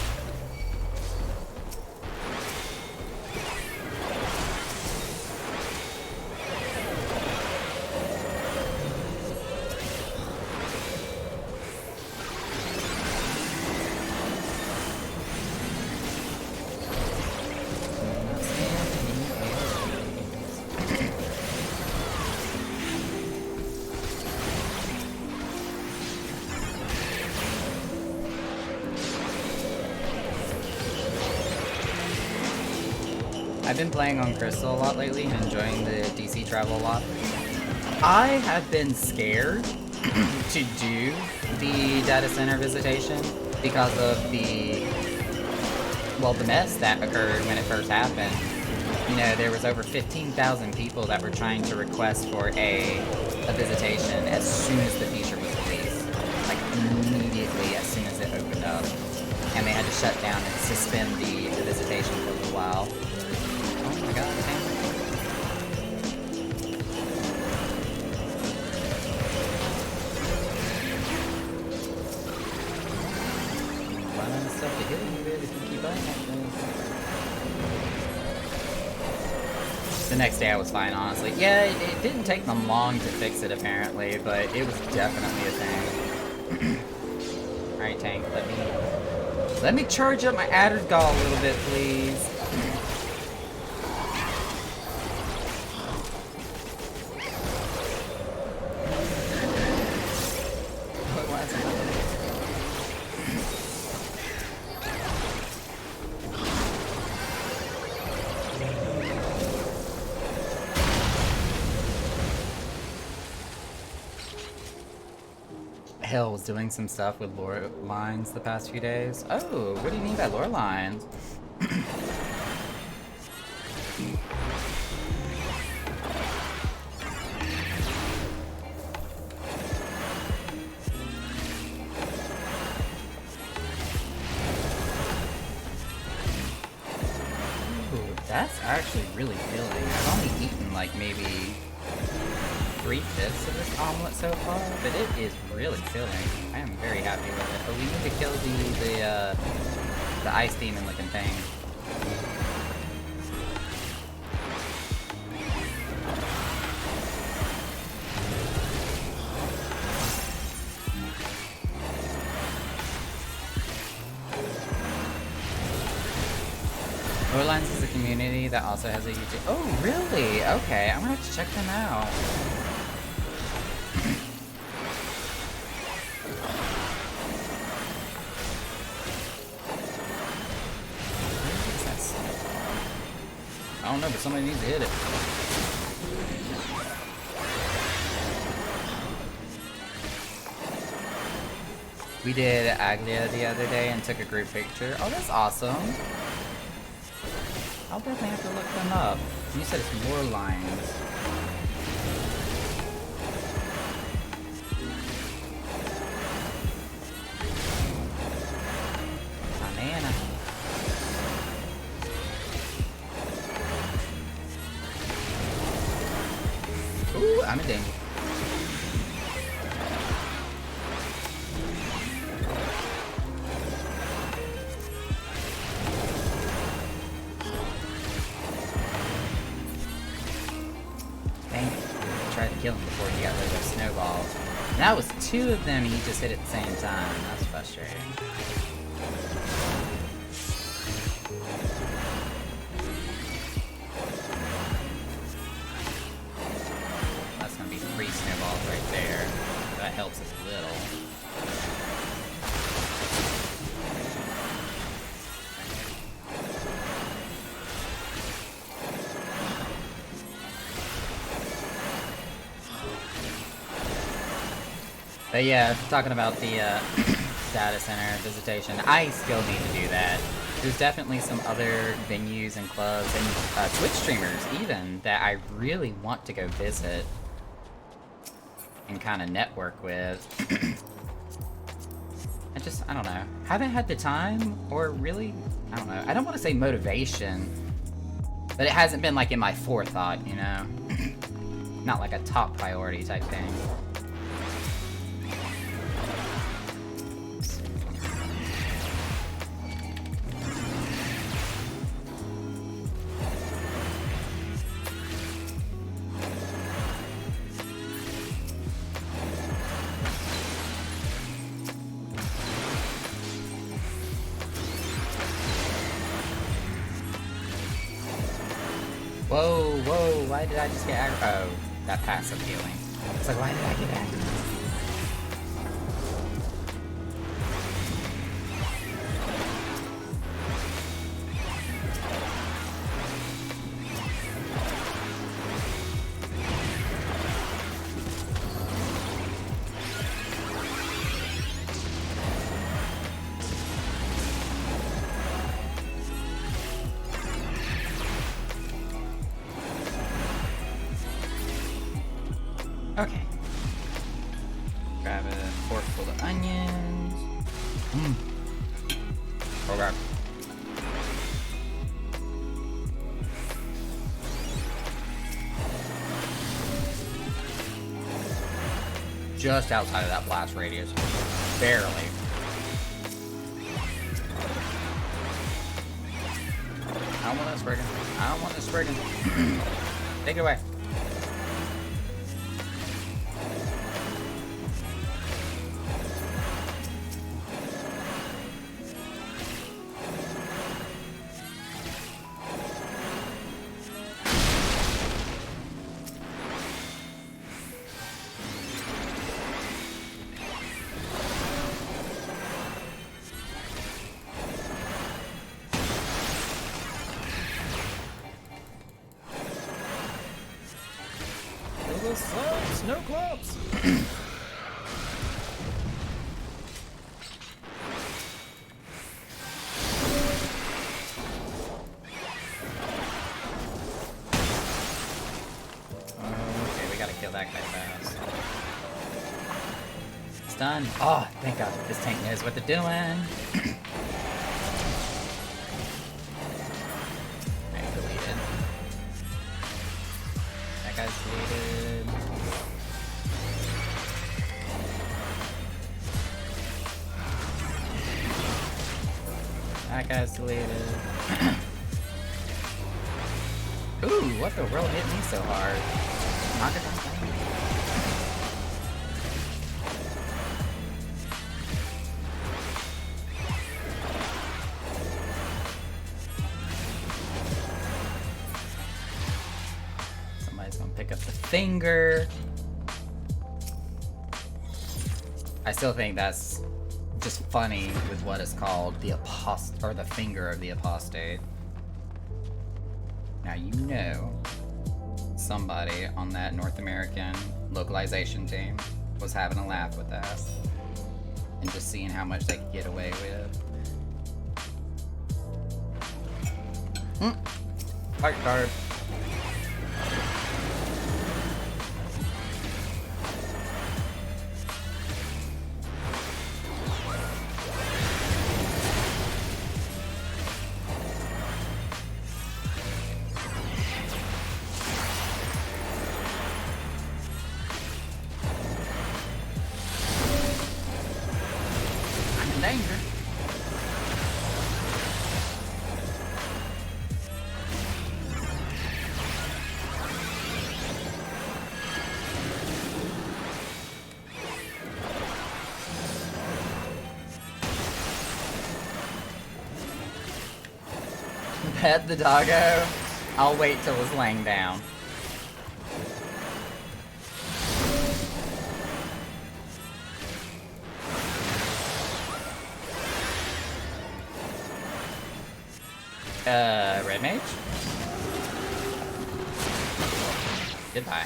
I've been playing on Crystal a lot lately and enjoying the DC travel a lot. I have been scared to do the data center visitation because of the mess that occurred when it first happened. You know, there was over 15,000 people that were trying to request for a visitation as soon as the feature was released. Like immediately as soon as it opened up. And they had to shut down and suspend the visitation for a little while. Oh my god, damn. Run out of stuff to heal you with if you keep buying that thing. The next day I was fine, honestly. Yeah, it didn't take them long to fix it apparently, but it was definitely a thing. Alright, tank, let me charge up my Adder's Gall a little bit, please. Hell was doing some stuff with lore lines the past few days. Oh, what do you mean by lore lines? Ooh, that's actually really filling. I've only eaten like maybe 3/5 of this omelet so far, but it is really filling. I am very happy with it. But we need to kill the ice demon looking thing. Borderlands is a community that also has a YouTube. Oh, really? Okay, I'm gonna have to check them out. Where is that snowball? I don't know, but somebody needs to hit it. We did Aglia the other day and took a group picture. Oh, that's awesome. I'll definitely have to look them up. You said it's more lions. Banana. Ooh, I'm in danger. Kill him before he got rid of those snowballs. And that was 2 of them, and he just hit at the same time. That's frustrating. That's gonna be 3 snowballs right there. That helps us a little. But yeah, talking about the data center visitation, I still need to do that. There's definitely some other venues and clubs and Twitch streamers even that I really want to go visit and kind of network with. I don't know. Haven't had the time or really, I don't know. I don't want to say motivation, but it hasn't been like in my forethought, you know? Not like a top priority type thing. Whoa, whoa, why did I just get aggro? Oh, that passive healing. It's like, why did I get aggro? Okay. Grab a fork full of onions. Oh god. Just outside of that blast radius. Barely. I don't want this friggin'. I don't want this friggin'. Take it away. Snow clubs! Okay, we gotta kill that guy fast. It's done. Oh, thank God. This tank knows what they're doing. Deleted. That guy's deleted. That guy's deleted. Ooh, what the world hit me so hard? Knock it down. Somebody's gonna pick up the finger. I still think that's just funny with what is called the the finger of the apostate. Now you know somebody on that North American localization team was having a laugh with that and just seeing how much they could get away with. Fight card. Danger. Pet the doggo. I'll wait till it's laying down. Red mage? Goodbye.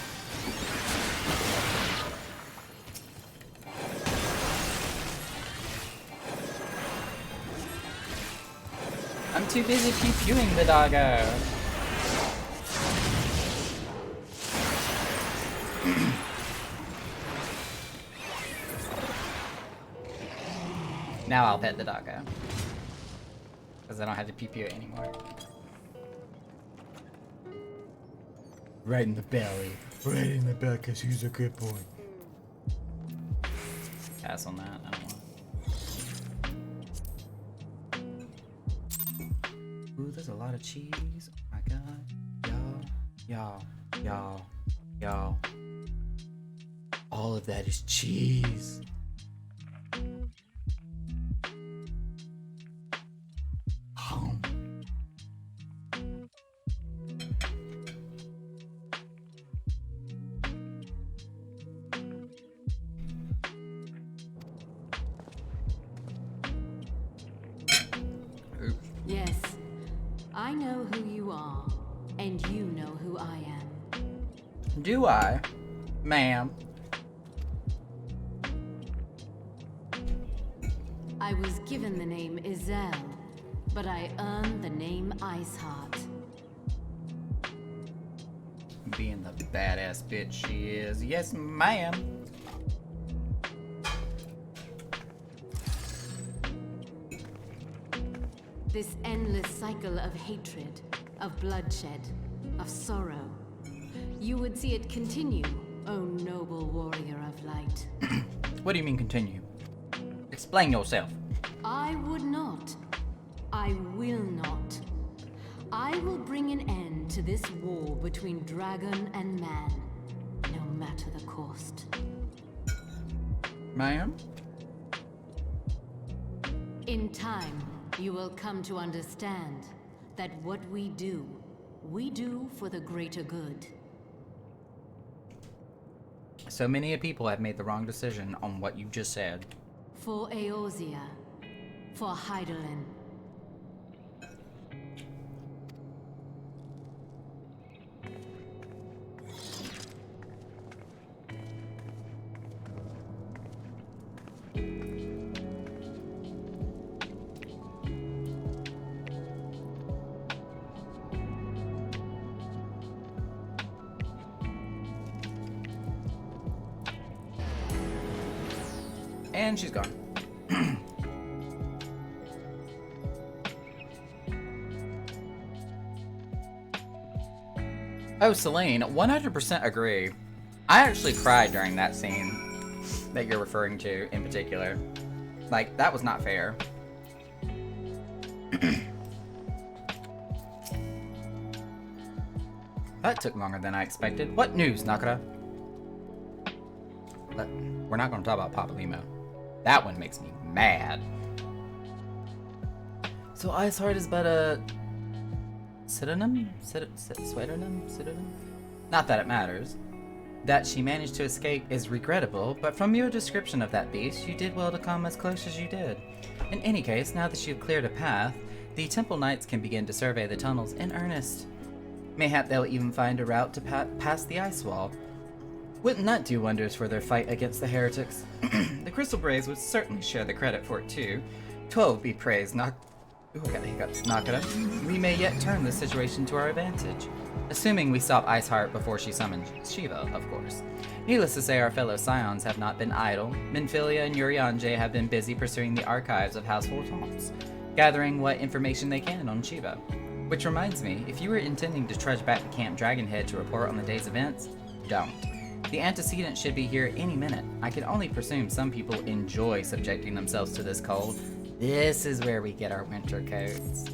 I'm too busy pew-pewing the doggo. Now I'll pet the doggo. Because I don't have to pew-pew it anymore. Right in the belly. Right in the belly, because he's a good boy. Pass on that. I don't want. Ooh, there's a lot of cheese. Oh my god. Y'all. All of that is cheese. Yes, I know who you are, and you know who I am. Do I, ma'am? I was given the name Izel, but I earned the name Iceheart. Being the badass bitch she is. Yes, ma'am. This endless cycle of hatred, of bloodshed, of sorrow. You would see it continue, O noble warrior of light. What do you mean continue? Explain yourself. I would not. I will not. I will bring an end to this war between dragon and man, no matter the cost. Ma'am? In time, you will come to understand that what we do for the greater good. So many people have made the wrong decision on what you just said. For Eorzea, for Hydaelyn. And she's gone. Oh, Celine, 100% agree. I actually cried during that scene that you're referring to in particular. Like, that was not fair. That took longer than I expected. What news, Nakara? But we're not going to talk about Papalymo. That one makes me mad. So Iceheart is but a pseudonym? Pseudonym? Not that it matters. That she managed to escape is regrettable, but from your description of that beast, you did well to come as close as you did. In any case, now that you've cleared a path, the Temple Knights can begin to survey the tunnels in earnest. Mayhap they'll even find a route to past the ice wall. Wouldn't that do wonders for their fight against the heretics? The Crystal Braves would certainly share the credit for it too. 12 be praised, Ooh, I got the hiccups. Nakara. We may yet turn this situation to our advantage. Assuming we stop Iceheart before she summons Shiva, of course. Needless to say, our fellow Scions have not been idle. Minfilia and Urianger have been busy pursuing the archives of House Voltants, gathering what information they can on Shiva. Which reminds me, if you were intending to trudge back to Camp Dragonhead to report on the day's events, don't. The antecedent should be here any minute. I can only presume some people enjoy subjecting themselves to this cold. This is where we get our winter coats.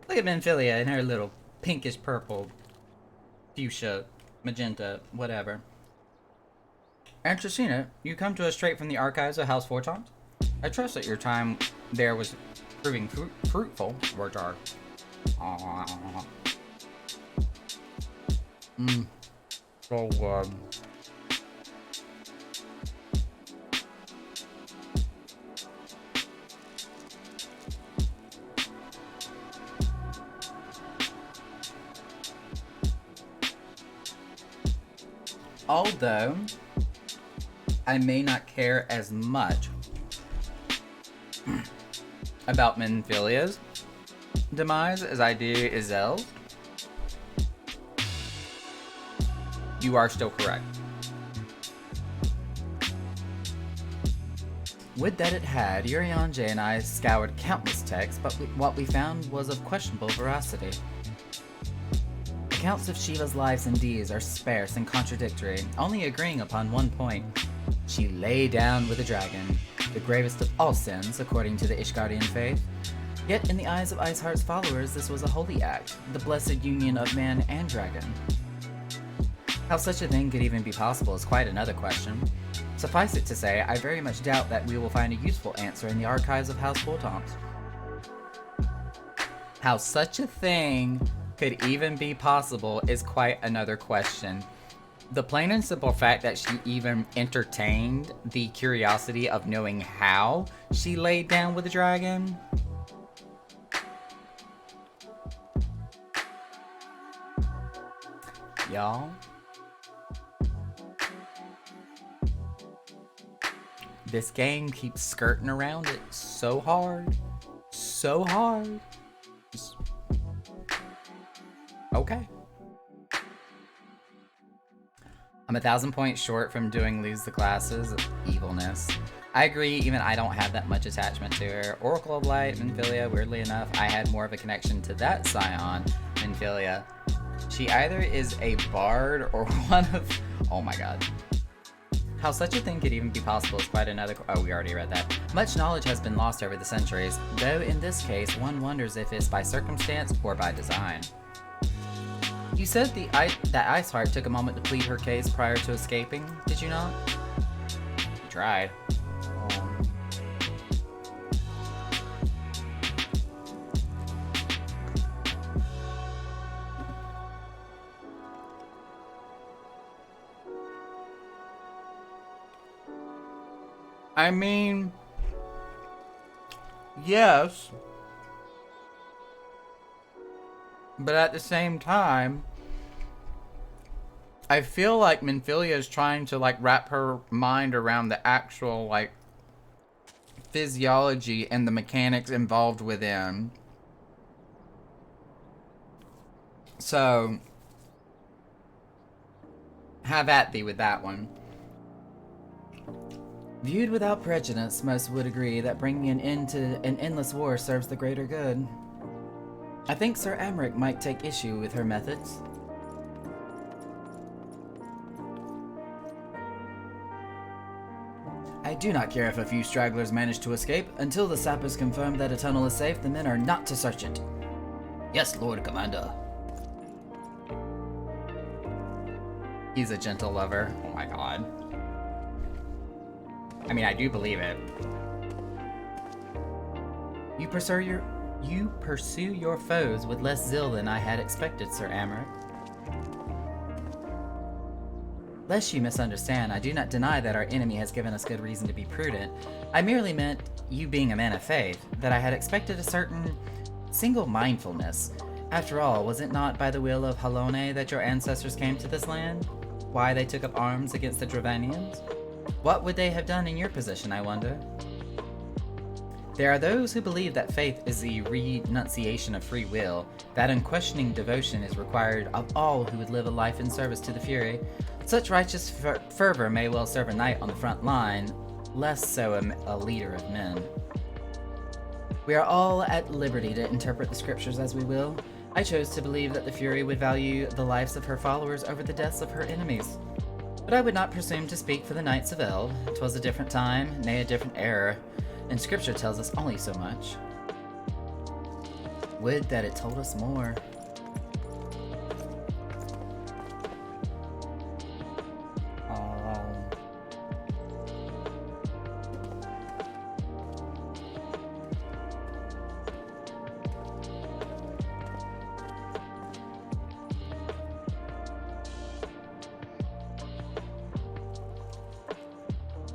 Look at Minfilia in her little pinkish purple, fuchsia, magenta, whatever. And Trishina, you come to us straight from the archives of House Voltants? I trust that your time there was proving fruitful. Warjar. So good. Although I may not care as much about Minfilia's demise as I do Izel's, you are still correct. Would that it had, Urianger and I scoured countless texts, but what we found was of questionable veracity. Accounts of Shiva's lives and deeds are sparse and contradictory, only agreeing upon one point. She lay down with a dragon, the gravest of all sins according to the Ishgardian faith. Yet in the eyes of Iceheart's followers, this was a holy act, the blessed union of man and dragon. How such a thing could even be possible is quite another question. Suffice it to say, I very much doubt that we will find a useful answer in the archives of House Voltants. How such a thing could even be possible is quite another question. The plain and simple fact that she even entertained the curiosity of knowing how she laid down with the dragon. Y'all. This game keeps skirting around it so hard. So hard. Okay. I'm 1,000 points short from doing Lose the Classes of Evilness. I agree, even I don't have that much attachment to her. Oracle of Light, Minfilia, weirdly enough, I had more of a connection to that Scion, Minfilia. She either is a bard or one of... Oh my god. How such a thing could even be possible is quite another... Oh, we already read that. Much knowledge has been lost over the centuries, though in this case, one wonders if it's by circumstance or by design. You said that Iceheart took a moment to plead her case prior to escaping, did you not? You tried. I mean, yes. But at the same time, I feel like Minfilia is trying to like wrap her mind around the actual like physiology and the mechanics involved within. So, have at thee with that one. Viewed without prejudice, most would agree that bringing an end to an endless war serves the greater good. I think Sir Amric might take issue with her methods. I do not care if a few stragglers manage to escape. Until the sappers confirm that a tunnel is safe, the men are not to search it. Yes, Lord Commander. He's a gentle lover. Oh my god. I mean, I do believe it. You pursue your foes with less zeal than I had expected, Sir Amric. Lest you misunderstand, I do not deny that our enemy has given us good reason to be prudent. I merely meant, you being a man of faith, that I had expected a certain single mindfulness. After all, was it not by the will of Halone that your ancestors came to this land? Why they took up arms against the Dravanians? What would they have done in your position, I wonder? There are those who believe that faith is the renunciation of free will, that unquestioning devotion is required of all who would live a life in service to the Fury. Such righteous fervor may well serve a knight on the front line, less so a leader of men. We are all at liberty to interpret the scriptures as we will. I chose to believe that the Fury would value the lives of her followers over the deaths of her enemies. But I would not presume to speak for the Knights of Eld. 'Twas a different time, nay, a different era, and scripture tells us only so much. Would that it told us more.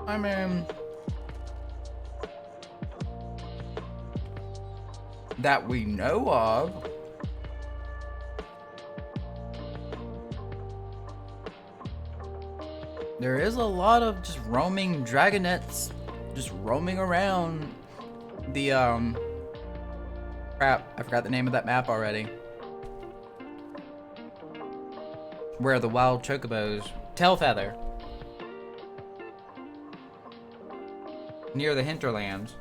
I mean, that we know of. There is a lot of just roaming dragonets just roaming around the crap, I forgot the name of that map already. Where the wild chocobos, Tailfeather. Near the hinterlands.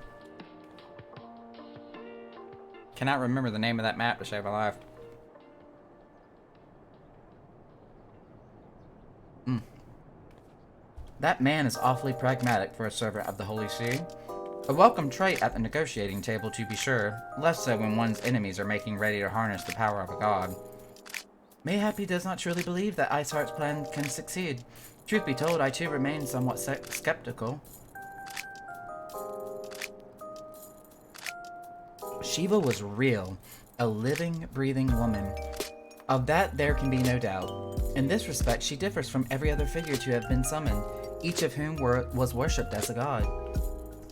Cannot remember the name of that map to save my life. That man is awfully pragmatic for a servant of the Holy See. A welcome trait at the negotiating table, to be sure, less so when one's enemies are making ready to harness the power of a god. Mayhap he does not truly believe that Iceheart's plan can succeed. Truth be told, I too remain somewhat skeptical. Shiva was real, a living, breathing woman. Of that there can be no doubt. In this respect, she differs from every other figure to have been summoned, each of whom was worshipped as a god.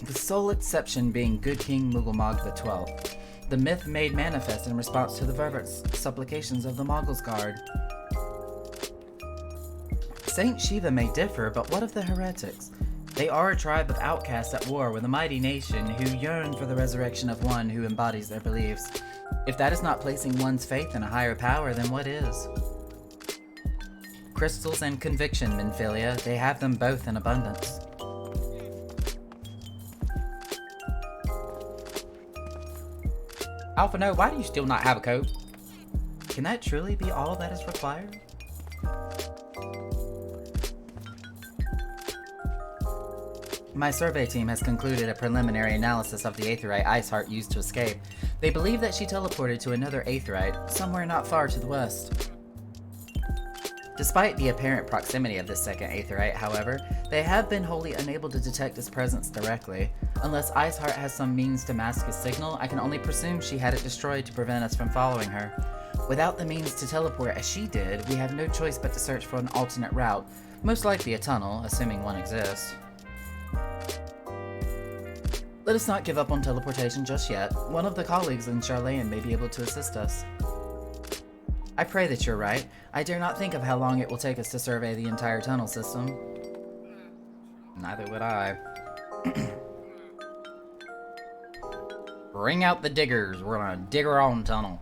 The sole exception being Good King Mughal XII, the myth made manifest in response to the fervent supplications of the Mogul's guard. Saint Shiva may differ, but what of the heretics? They are a tribe of outcasts at war with a mighty nation who yearn for the resurrection of one who embodies their beliefs. If that is not placing one's faith in a higher power, then what is? Crystals and conviction, Minfilia, they have them both in abundance. Alpha, no, why do you still not have a coat? Can that truly be all that is required? My survey team has concluded a preliminary analysis of the Aetheryte Iceheart used to escape. They believe that she teleported to another Aetheryte, somewhere not far to the west. Despite the apparent proximity of this second Aetheryte, however, they have been wholly unable to detect its presence directly. Unless Iceheart has some means to mask his signal, I can only presume she had it destroyed to prevent us from following her. Without the means to teleport as she did, we have no choice but to search for an alternate route, most likely a tunnel, assuming one exists. Let us not give up on teleportation just yet. One of the colleagues in Charlayan may be able to assist us. I pray that you're right. I dare not think of how long it will take us to survey the entire tunnel system. Neither would I. Bring out the diggers. We're gonna dig our own tunnel.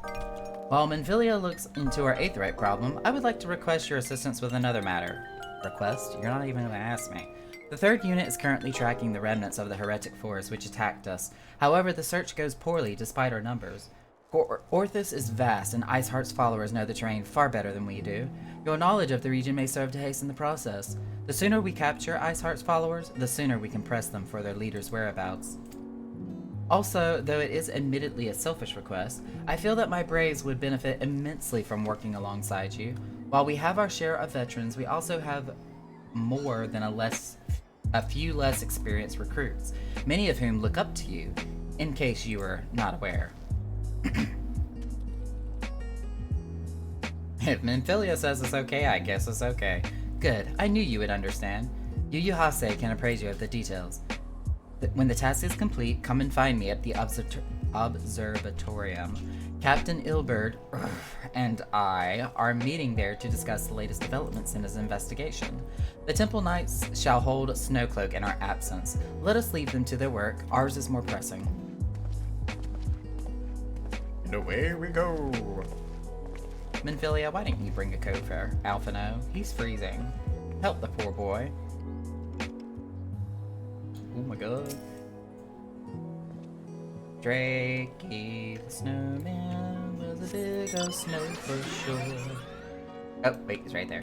While Minfilia looks into our Aetheryte problem, I would like to request your assistance with another matter. Request? You're not even gonna ask me. The third unit is currently tracking the remnants of the heretic force which attacked us. However, the search goes poorly despite our numbers. Orthus is vast, and Iceheart's followers know the terrain far better than we do. Your knowledge of the region may serve to hasten the process. The sooner we capture Iceheart's followers, the sooner we can press them for their leader's whereabouts. Also, though it is admittedly a selfish request, I feel that my braves would benefit immensely from working alongside you. While we have our share of veterans, we also have more than a few less experienced recruits, many of whom look up to you, in case you were not aware. If Minfilia says it's okay, I guess it's okay. Good, I knew you would understand. Yu Yu Hase can appraise you of the details. When the task is complete, come and find me at the Observatorium. Captain Ilbert and I are meeting there to discuss the latest developments in his investigation. The Temple Knights shall hold Snowcloak in our absence. Let us leave them to their work. Ours is more pressing. And away we go. Minfilia, why didn't you bring a coat for Alphino? He's freezing. Help the poor boy. Oh my god. Drakey the snowman was a big old snow for sure. Oh, wait, he's right there.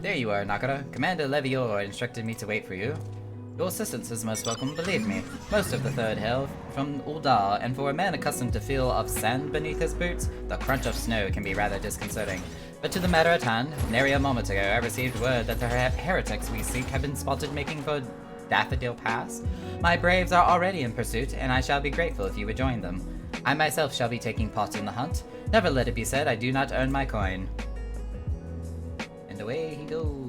There you are, Nakara. Commander Levior instructed me to wait for you. Your assistance is most welcome, believe me. Most of the Third hail from Uldar, and for a man accustomed to feel of sand beneath his boots, the crunch of snow can be rather disconcerting. But to the matter at hand, nary a moment ago I received word that the heretics we seek have been spotted making for Daffodil Pass. My braves are already in pursuit, and I shall be grateful if you would join them. I myself shall be taking part in the hunt. Never let it be said I do not earn my coin. And away he goes.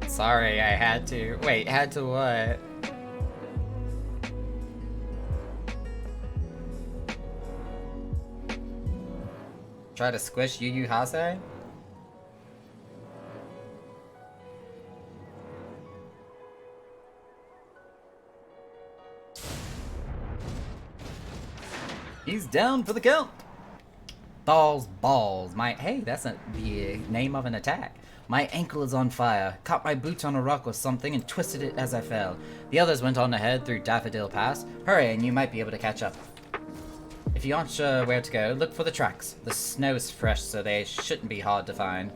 Sorry, I had to. Wait, had to what? Try to squish Yu Yu Hase? He's down for the count! Balls. Hey, that's the name of an attack. My ankle is on fire. Caught my boot on a rock or something and twisted it as I fell. The others went on ahead through Daffodil Pass. Hurry and you might be able to catch up. If you aren't sure where to go, look for the tracks. The snow is fresh, so they shouldn't be hard to find.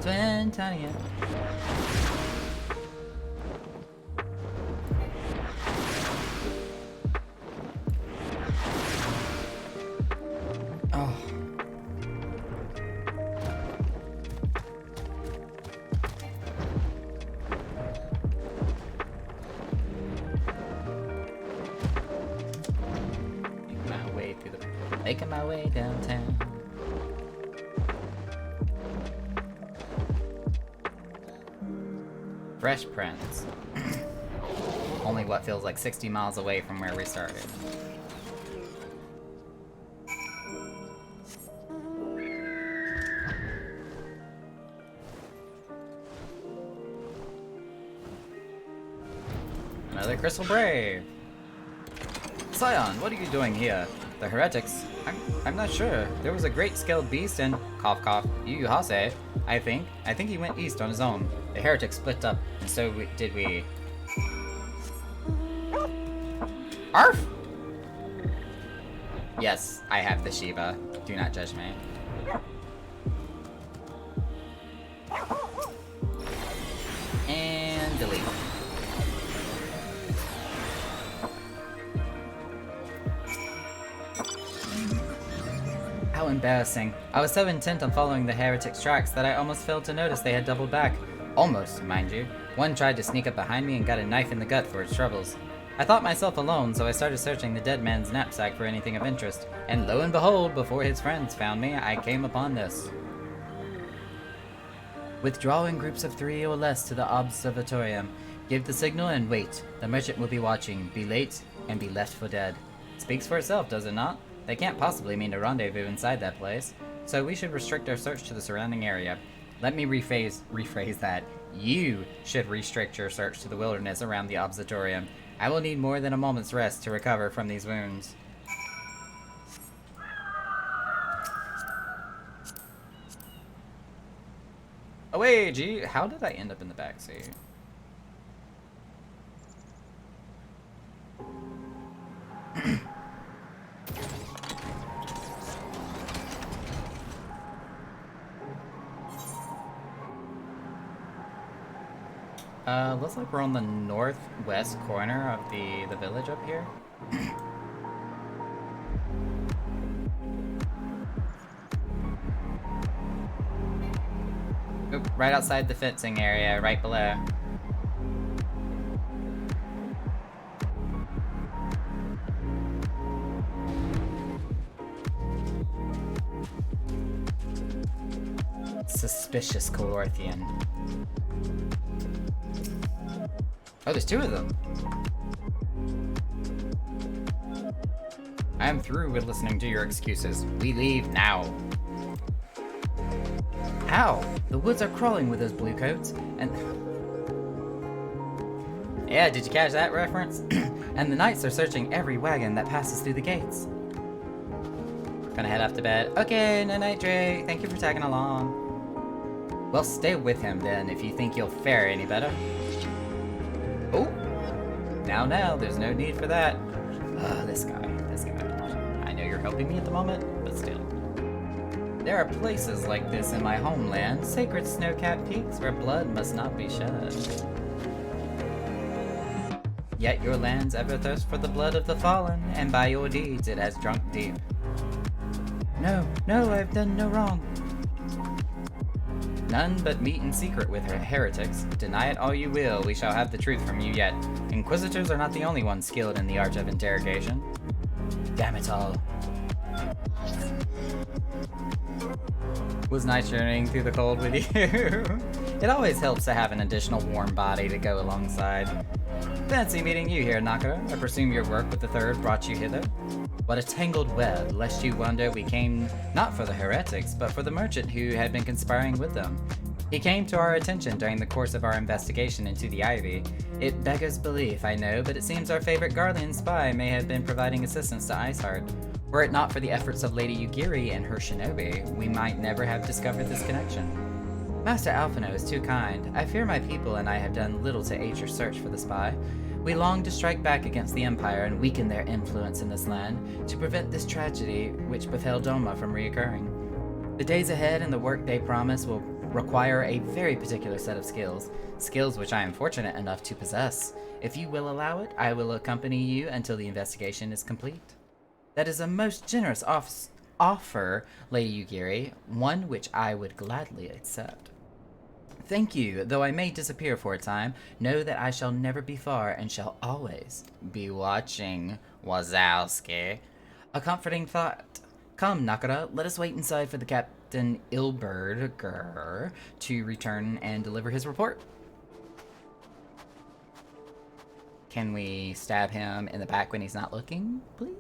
Twentania. Oh. Making my way downtown. Fresh Prince. Only what feels like 60 miles away from where we started. Another Crystal Brave. Scion, what are you doing here? The heretics? I'm not sure. There was a great scaled beast and cough cough, Yu Yu Hase, I think. I think he went east on his own. The heretics split up, and so did we. Arf! Yes, I have the Shiva. Do not judge me. And delete. How embarrassing. I was so intent on following the heretics' tracks that I almost failed to notice they had doubled back. Almost, mind you. One tried to sneak up behind me and got a knife in the gut for its troubles. I thought myself alone, so I started searching the dead man's knapsack for anything of interest. And lo and behold, before his friends found me, I came upon this. Withdraw in groups of 3 or less to the Observatorium. Give the signal and wait. The merchant will be watching. Be late and be left for dead. Speaks for itself, does it not? They can't possibly mean a rendezvous inside that place, so we should restrict our search to the surrounding area. Let me rephrase that. You should restrict your search to the wilderness around the Observatorium. I will need more than a moment's rest to recover from these wounds. Oh wait, gee, how did I end up in the backseat? Looks like we're on the northwest corner of the village up here. Oop, right outside the fencing area, right below. Suspicious Calorthian. Oh, there's two of them. I am through with listening to your excuses. We leave now. How? The woods are crawling with those bluecoats, and... Yeah, did you catch that reference? And the knights are searching every wagon that passes through the gates. Gonna head off to bed. Okay, night-night, Drake. Thank you for tagging along. Well, stay with him then if you think you'll fare any better. Oh! Now, there's no need for that. This guy. I know you're helping me at the moment, but still. There are places like this in my homeland, sacred snow-capped peaks where blood must not be shed. Yet your lands ever thirst for the blood of the fallen, and by your deeds it has drunk deep. No, I've done no wrong. None but meet in secret with her heretics. Deny it all you will, we shall have the truth from you yet. Inquisitors are not the only ones skilled in the art of interrogation. Damn it all. Was nice journeying through the cold with you. It always helps to have an additional warm body to go alongside. Fancy meeting you here, Nakara. I presume your work with the Third brought you hither. What a tangled web, lest you wonder we came not for the heretics, but for the merchant who had been conspiring with them. He came to our attention during the course of our investigation into the Ivy. It beggars belief, I know, but it seems our favorite Garlean spy may have been providing assistance to Iceheart. Were it not for the efforts of Lady Yugiri and her shinobi, we might never have discovered this connection. Master Alphino is too kind. I fear my people and I have done little to aid your search for the spy. We long to strike back against the Empire and weaken their influence in this land, to prevent this tragedy which befell Doma from reoccurring. The days ahead and the work they promise will require a very particular set of skills which I am fortunate enough to possess. If you will allow it, I will accompany you until the investigation is complete. That is a most generous offer, Lady Yugiri, one which I would gladly accept. Thank you, though I may disappear for a time, know that I shall never be far and shall always be watching, Wazowski. A comforting thought. Come, Nakara, let us wait inside for the Captain Ilberger to return and deliver his report. Can we stab him in the back when he's not looking, please?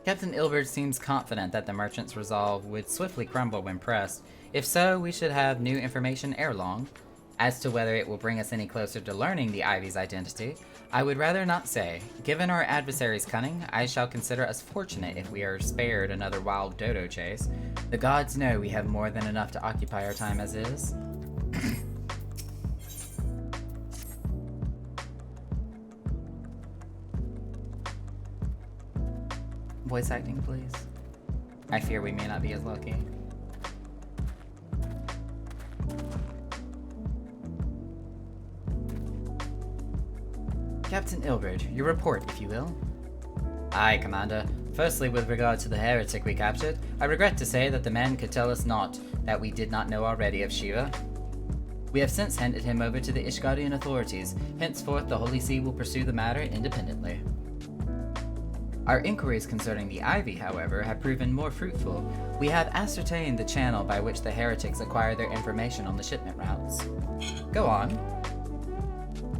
Captain Ilbert seems confident that the merchant's resolve would swiftly crumble when pressed. If so, we should have new information ere long. As to whether it will bring us any closer to learning the Ivy's identity, I would rather not say. Given our adversary's cunning, I shall consider us fortunate if we are spared another wild dodo chase. The gods know we have more than enough to occupy our time as is. Voice acting, please. I fear we may not be as lucky. Captain Ilbert, your report, if you will. Aye, Commander. Firstly, with regard to the heretic we captured, I regret to say that the man could tell us naught that we did not know already of Shiva. We have since handed him over to the Ishgardian authorities. Henceforth, the Holy See will pursue the matter independently. Our inquiries concerning the Ivy, however, have proven more fruitful. We have ascertained the channel by which the heretics acquire their information on the shipment routes. Go on.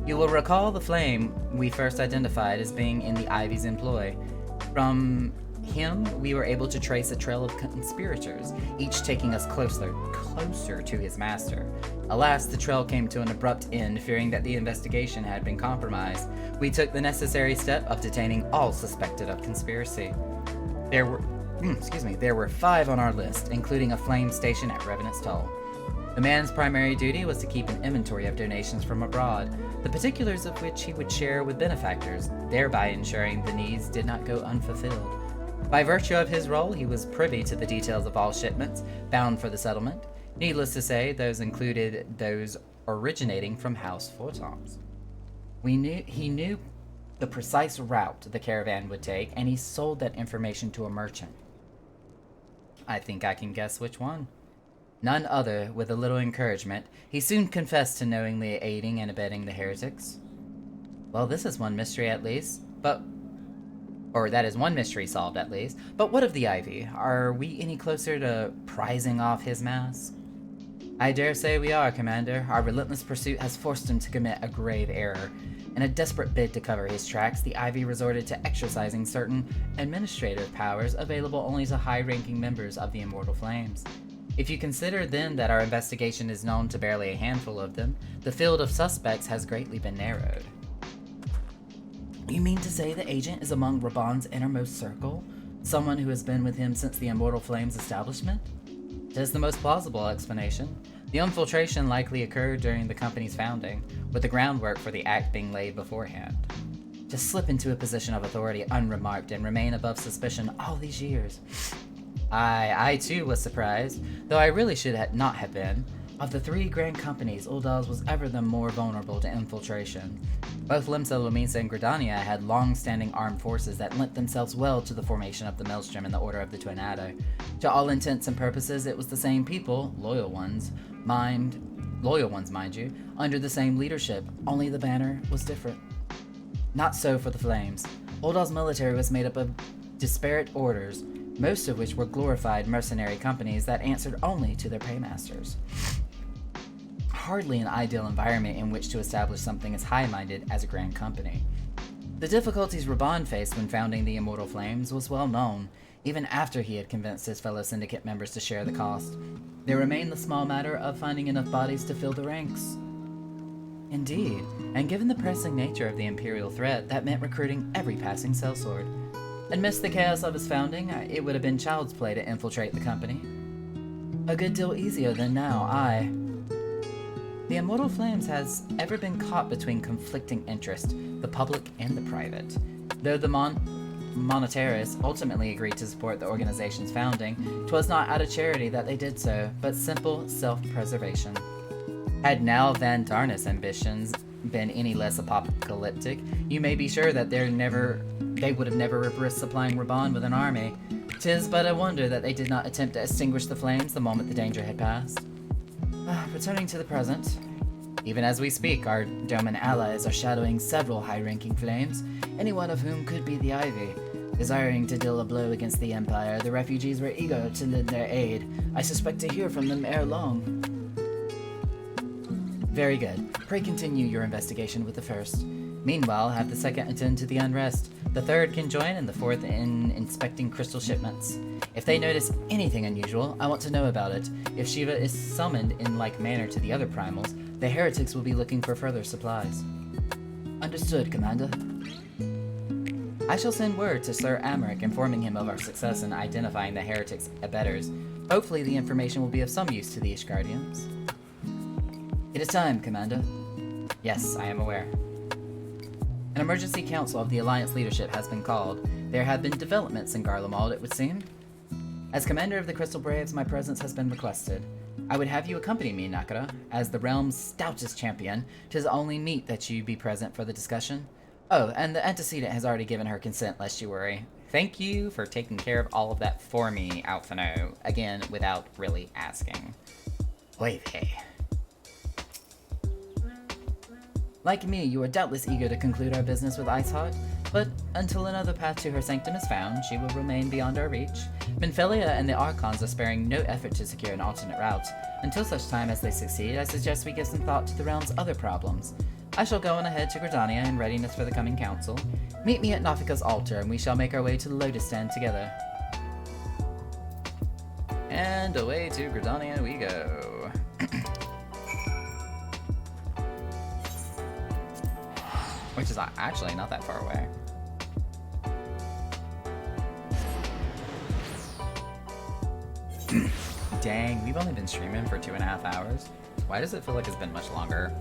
You will recall the flame we first identified as being in the Ivy's employ. From him, we were able to trace a trail of conspirators, each taking us closer to his master. Alas, the trail came to an abrupt end, fearing that the investigation had been compromised. We took the necessary step of detaining all suspected of conspiracy. There were 5 on our list, including a flame station at Revenant's Toll. The man's primary duty was to keep an inventory of donations from abroad, the particulars of which he would share with benefactors, thereby ensuring the needs did not go unfulfilled. By virtue of his role, he was privy to the details of all shipments bound for the settlement. Needless to say, those included those originating from House Fortons. He knew the precise route the caravan would take, and he sold that information to a merchant. I think I can guess which one. None other, with a little encouragement, he soon confessed to knowingly aiding and abetting the heretics. Well, this is one mystery at least, that is one mystery solved at least. But what of the Ivy? Are we any closer to prizing off his mask? I dare say we are, Commander. Our relentless pursuit has forced him to commit a grave error. In a desperate bid to cover his tracks, the Ivy resorted to exercising certain administrative powers available only to high-ranking members of the Immortal Flames. If you consider then that our investigation is known to barely a handful of them, the field of suspects has greatly been narrowed. You mean to say the agent is among Raban's innermost circle? Someone who has been with him since the Immortal Flames establishment? It is the most plausible explanation. The infiltration likely occurred during the company's founding, with the groundwork for the act being laid beforehand. To slip into a position of authority unremarked and remain above suspicion all these years. I too was surprised, though I really should not have been. Of the 3 grand companies, Uldal's was ever the more vulnerable to infiltration. Both Limsa, Lumisa, and Gridania had long-standing armed forces that lent themselves well to the formation of the Maelstrom and the Order of the Twin Adder. To all intents and purposes, it was the same people, loyal ones, mind you, under the same leadership, only the banner was different. Not so for the Flames. Uldal's military was made up of disparate orders, most of which were glorified mercenary companies that answered only to their paymasters. Hardly an ideal environment in which to establish something as high-minded as a grand company. The difficulties Raban faced when founding the Immortal Flames was well known, even after he had convinced his fellow syndicate members to share the cost. There remained the small matter of finding enough bodies to fill the ranks. Indeed, and given the pressing nature of the Imperial threat, that meant recruiting every passing sellsword. Amidst the chaos of his founding, it would have been child's play to infiltrate the company. A good deal easier than now, aye. The Immortal Flames has ever been caught between conflicting interests, the public and the private. Though the monetarists ultimately agreed to support the organization's founding, 'twas not out of charity that they did so, but simple self-preservation. Had Nal Van Darnus' ambitions been any less apocalyptic, you may be sure that they would have never risked supplying Raban with an army. 'Tis but a wonder that they did not attempt to extinguish the flames the moment the danger had passed. Returning to the present. Even as we speak, our Doman allies are shadowing several high-ranking flames, any one of whom could be the Ivy. Desiring to deal a blow against the Empire, the refugees were eager to lend their aid. I suspect to hear from them ere long. Very good. Pray continue your investigation with the first. Meanwhile, have the second attend to the unrest. The third can join, and the fourth in inspecting crystal shipments. If they notice anything unusual, I want to know about it. If Shiva is summoned in like manner to the other primals, the heretics will be looking for further supplies. Understood, Commander. I shall send word to Sir Amaric informing him of our success in identifying the heretics' abettors. Hopefully the information will be of some use to the Ishgardians. It is time, Commander. Yes, I am aware. An emergency council of the Alliance leadership has been called. There have been developments in Garlemald, it would seem. As commander of the Crystal Braves, my presence has been requested. I would have you accompany me, Nakara. As the realm's stoutest champion, 'tis only meet that you be present for the discussion. Oh, and the antecedent has already given her consent, lest you worry. Thank you for taking care of all of that for me, Alphino. Again, without really asking. Oy vey. Like me, you are doubtless eager to conclude our business with Iceheart, but until another path to her sanctum is found, she will remain beyond our reach. Minfelia and the Archons are sparing no effort to secure an alternate route. Until such time as they succeed, I suggest we give some thought to the realm's other problems. I shall go on ahead to Gridania in readiness for the coming council. Meet me at Nafika's altar, and we shall make our way to the Lotus Stand together. And away to Gridania we go. Which is actually not that far away. Dang, we've only been streaming for 2.5 hours. Why does it feel like it's been much longer?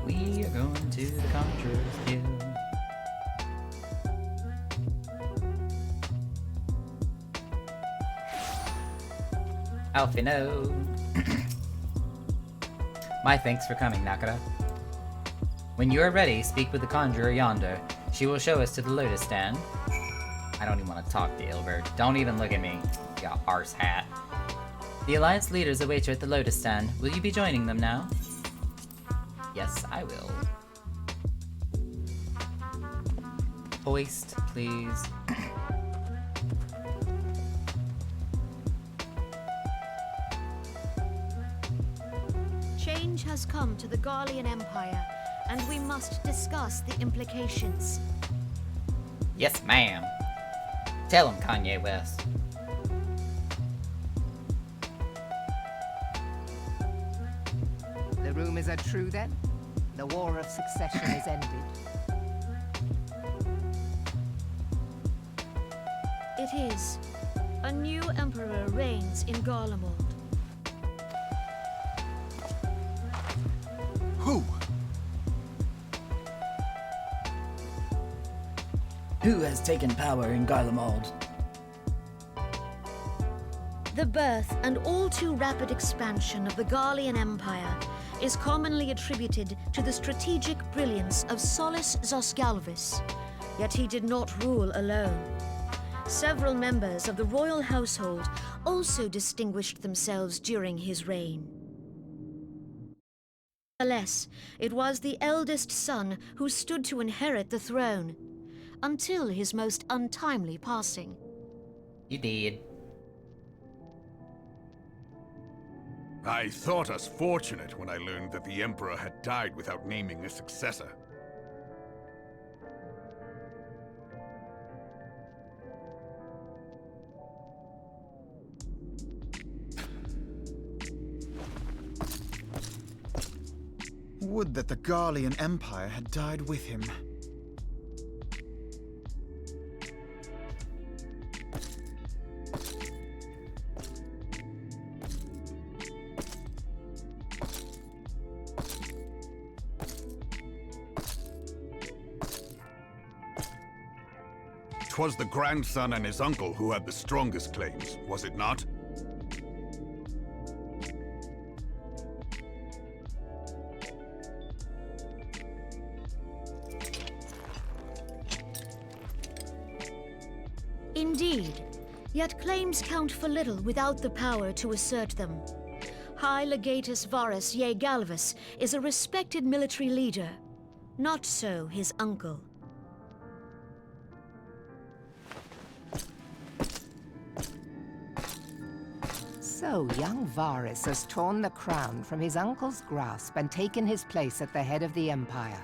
We are going to the Conjurer's Guild. Alfie, no. My thanks for coming, Nakara. When you are ready, speak with the Conjurer yonder. She will show us to the Lotus Stand. I don't even want to talk to Ilbert. Don't even look at me, you arse hat. The Alliance leaders await you at the Lotus Stand. Will you be joining them now? Yes, I will. Hoist, please. Change has come to the Garlean Empire, and we must discuss the implications. Yes, ma'am. Tell him, Kanye West. The rumors are true, then? The War of Succession is ended. It is. A new emperor reigns in Garlemald. Who? Who has taken power in Garlemald? The birth and all too rapid expansion of the Garlean Empire is commonly attributed to the strategic brilliance of Solus Zosgalvis, yet he did not rule alone. Several members of the royal household also distinguished themselves during his reign. Nevertheless, it was the eldest son who stood to inherit the throne, until his most untimely passing. You did. I thought us fortunate when I learned that the Emperor had died without naming a successor. Would that the Garlean Empire had died with him. Twas the grandson and his uncle who had the strongest claims, was it not? Indeed, yet claims count for little without the power to assert them. High Legatus Varus Ye Galvus is a respected military leader. Not so his uncle. So, young Varus has torn the crown from his uncle's grasp and taken his place at the head of the Empire.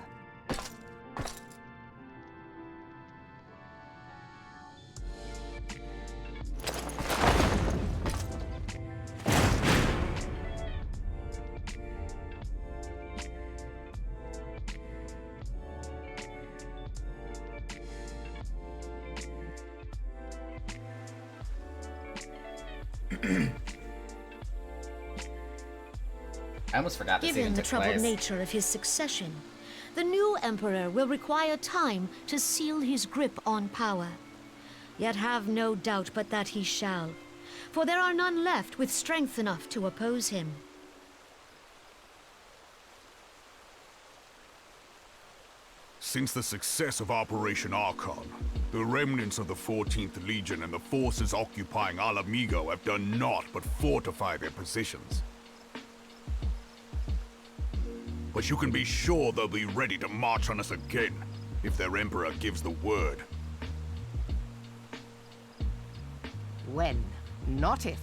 I almost forgot this Given even the took troubled place. nature of his succession, the new emperor will require time to seal his grip on power. Yet have no doubt but that he shall, for there are none left with strength enough to oppose him. Since the success of Operation Archon, the remnants of the 14th Legion and the forces occupying Alamigo have done naught but fortify their positions. But you can be sure they'll be ready to march on us again, if their Emperor gives the word. When, not if.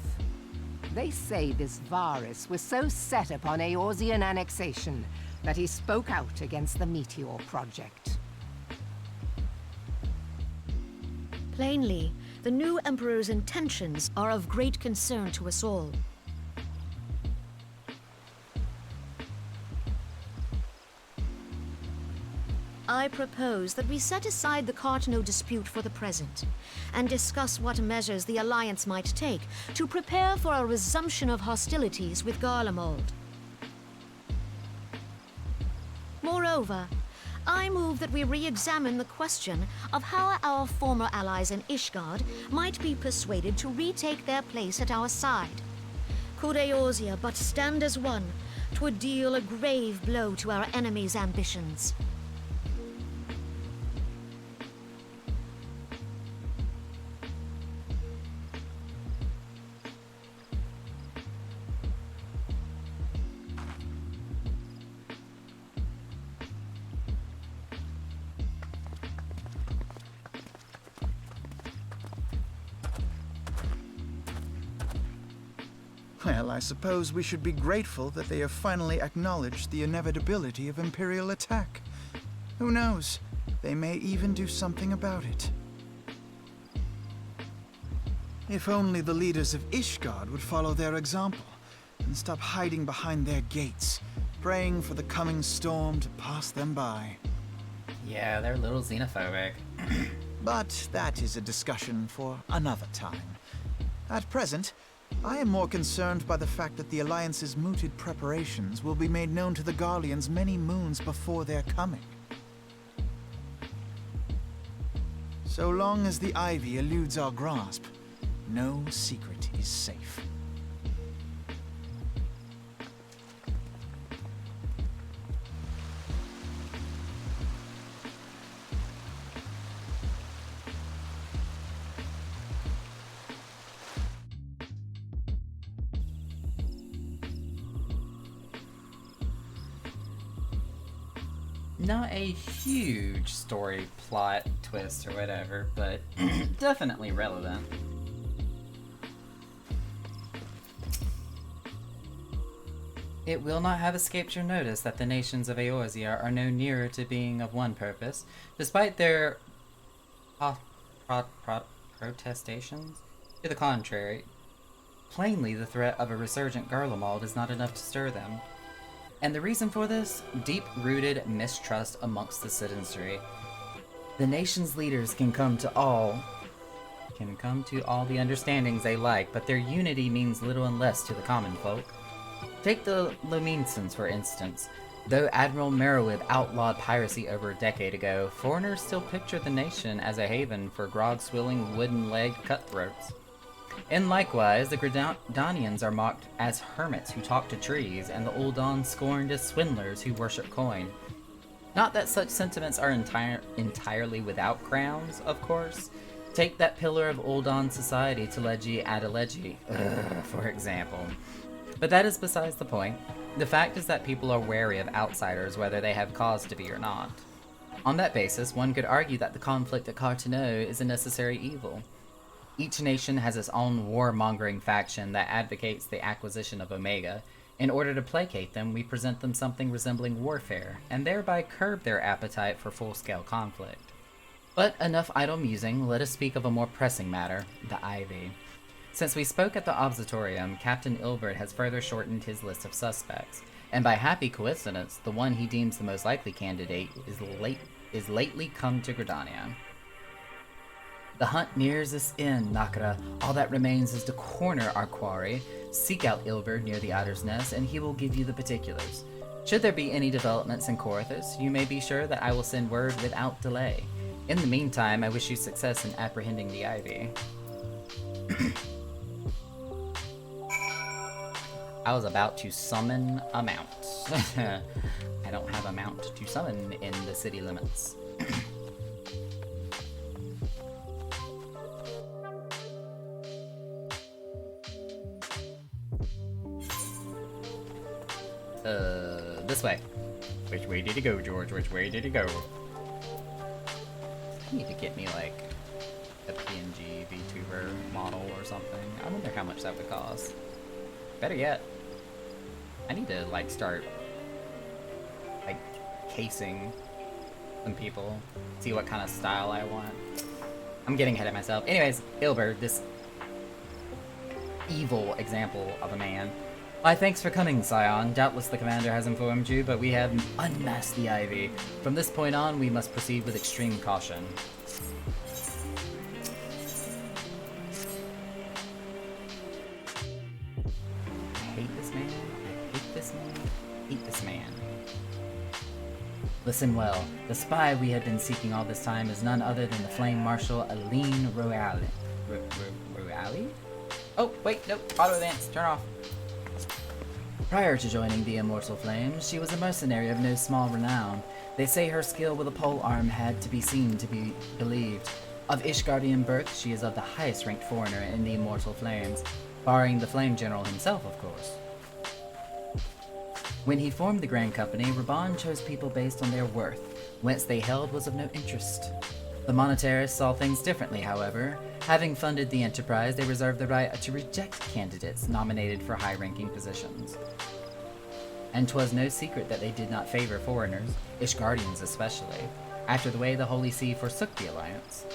They say this Varys was so set upon Eorzean annexation that he spoke out against the Meteor Project. Plainly, the new Emperor's intentions are of great concern to us all. I propose that we set aside the Cartano dispute for the present, and discuss what measures the Alliance might take to prepare for a resumption of hostilities with Garlemald. Moreover, I move that we re-examine the question of how our former allies in Ishgard might be persuaded to retake their place at our side. Could Eorzea but stand as one, 'twould deal a grave blow to our enemies' ambitions. Well, I suppose we should be grateful that they have finally acknowledged the inevitability of Imperial attack. Who knows? They may even do something about it. If only the leaders of Ishgard would follow their example and stop hiding behind their gates, praying for the coming storm to pass them by. Yeah, they're a little xenophobic. But that is a discussion for another time. At present, I am more concerned by the fact that the Alliance's mooted preparations will be made known to the Garleans many moons before their coming. So long as the Ivy eludes our grasp, no secret is safe. Not a huge story plot twist or whatever, but definitely relevant. It will not have escaped your notice that the nations of Eorzea are no nearer to being of one purpose, despite their protestations. To the contrary, plainly the threat of a resurgent Garlemald is not enough to stir them. And the reason for this? Deep-rooted mistrust amongst the citizenry. The nation's leaders can come to all the understandings they like, but their unity means little unless to the common folk. Take the Lominsons, for instance. Though Admiral Merowith outlawed piracy over a decade ago, foreigners still picture the nation as a haven for grog-swilling, wooden-legged cutthroats. And likewise, the Gridanians are mocked as hermits who talk to trees, and the Uldan scorned as swindlers who worship coin. Not that such sentiments are entirely without grounds, of course. Take that pillar of Uldan society, Teleji Adeleji, for example. But that is besides the point. The fact is that people are wary of outsiders, whether they have cause to be or not. On that basis, one could argue that the conflict at Cartano is a necessary evil. Each nation has its own warmongering faction that advocates the acquisition of Omega. In order to placate them, we present them something resembling warfare, and thereby curb their appetite for full-scale conflict. But enough idle musing, let us speak of a more pressing matter, the Ivy. Since we spoke at the Observatorium, Captain Ilbert has further shortened his list of suspects, and by happy coincidence, the one he deems the most likely candidate is lately come to Gridania. The hunt nears its end, Nakara. All that remains is to corner our quarry. Seek out Ilbert near the Otter's Nest, and he will give you the particulars. Should there be any developments in Corythus, you may be sure that I will send word without delay. In the meantime, I wish you success in apprehending the Ivy. I was about to summon a mount. I don't have a mount to summon in the city limits. This way. Which way did he go, George? Which way did he go? I need to get me, like, a PNG VTuber model or something. I wonder how much that would cost. better yet, I need to, like, start, like, casing some people, see what kind of style I want. I'm getting ahead of myself. Anyways, Ilberd, this evil example of a man. Why, thanks for coming, Scion. Doubtless the commander has informed you, but we have unmasked the Ivy. From this point on, we must proceed with extreme caution. I hate this man. I hate this man. I hate this man. Listen well. The spy we have been seeking all this time is none other than the Flame Marshal Aline Royale. Royale? Oh, wait, nope. Auto advance. Turn off. Prior to joining the Immortal Flames, she was a mercenary of no small renown. They say her skill with a pole arm had to be seen to be believed. Of Ishgardian birth, she is of the highest ranked foreigner in the Immortal Flames, barring the Flame General himself, of course. When he formed the Grand Company, Raban chose people based on their worth. Whence they held was of no interest. The Monetarists saw things differently, however. Having funded the enterprise, they reserved the right to reject candidates nominated for high-ranking positions. And 'twas no secret that they did not favor foreigners, Ishgardians especially, after the way the Holy See forsook the alliance.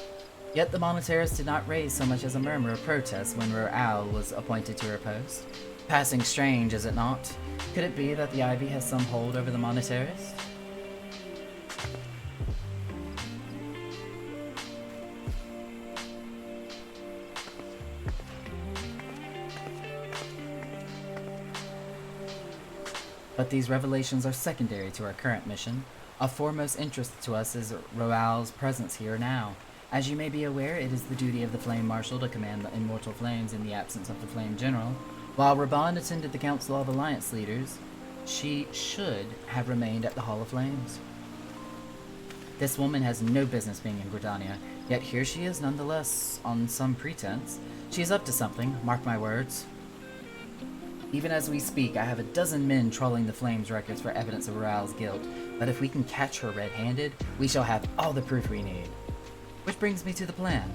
Yet the Monetarists did not raise so much as a murmur of protest when Royale was appointed to her post. Passing strange, is it not? Could it be that the Ivy has some hold over the Monetarists? But these revelations are secondary to our current mission. Of foremost interest to us is Royale's presence here now. As you may be aware, it is the duty of the Flame Marshal to command the Immortal Flames in the absence of the Flame General. While Raban attended the Council of Alliance Leaders, she should have remained at the Hall of Flames. This woman has no business being in Gridania, yet here she is nonetheless, on some pretense. She is up to something, mark my words. Even as we speak, I have a dozen men trawling the Flames records for evidence of Royale's guilt, but if we can catch her red-handed, we shall have all the proof we need. Which brings me to the plan.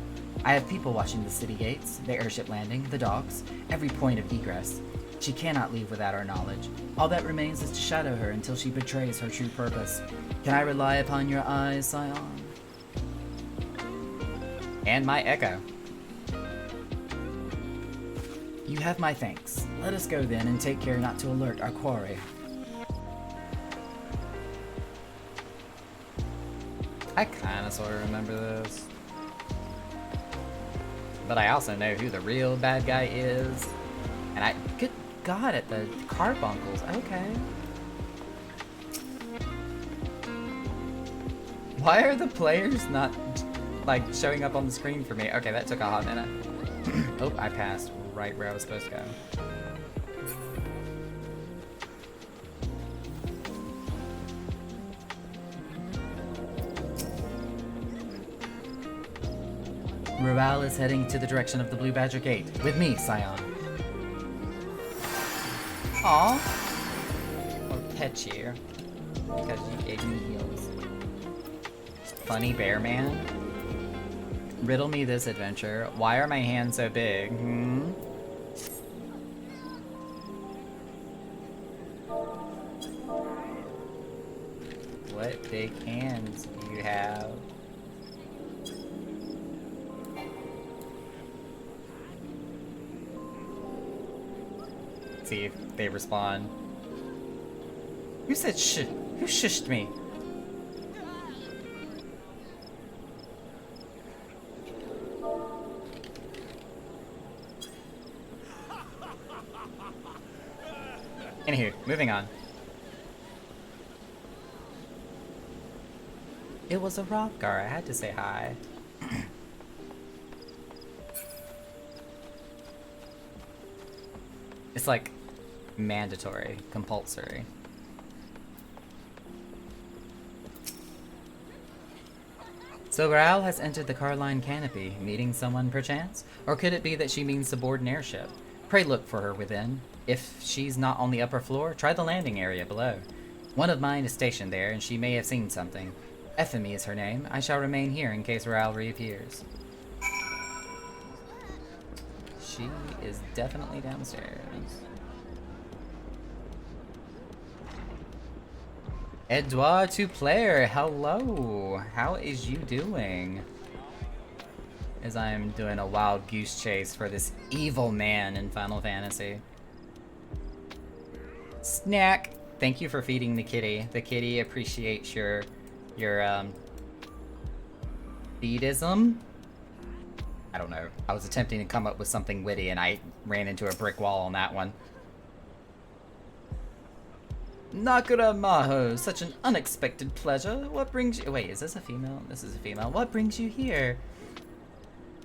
I have people watching the city gates, the airship landing, the docks, every point of egress. She cannot leave without our knowledge. All that remains is to shadow her until she betrays her true purpose. Can I rely upon your eyes, Scion? And my echo. You have my thanks. Let us go then and take care not to alert our quarry. I kinda sorta remember this. But I also know who the real bad guy is. And I, good God, at the Carbuncles, okay. Why are the players not, like, showing up on the screen for me? Okay, that took a hot minute. Oh, I passed right where I was supposed to go. Royale is heading to the direction of the Blue Badger Gate. With me, Scion. Aww. I'll pet you. Because you gave me heals. Funny bear man? Riddle me this adventure. Why are my hands so big? What big hands do you have? See if they respond. Who said shh? Who shushed me? Anywho, moving on. It was a Hrothgar, I had to say hi. It's like mandatory, compulsory. So Royale has entered the Carline Canopy, meeting someone perchance? Or could it be that she means the Borden airship? Pray look for her within. If she's not on the upper floor, try the landing area below. One of mine is stationed there, and she may have seen something. Ephemy is her name. I shall remain here in case Royale reappears. She is definitely downstairs. Edouard 2Player, hello. How is you doing? As I am doing a wild goose chase for this evil man in Final Fantasy. Snack, thank you for feeding the kitty. The kitty appreciates your feedism. I don't know. I was attempting to come up with something witty and I ran into a brick wall on that one. Nakura Maho, such an unexpected pleasure. What brings you— wait, is this a female? This is a female. What brings you here?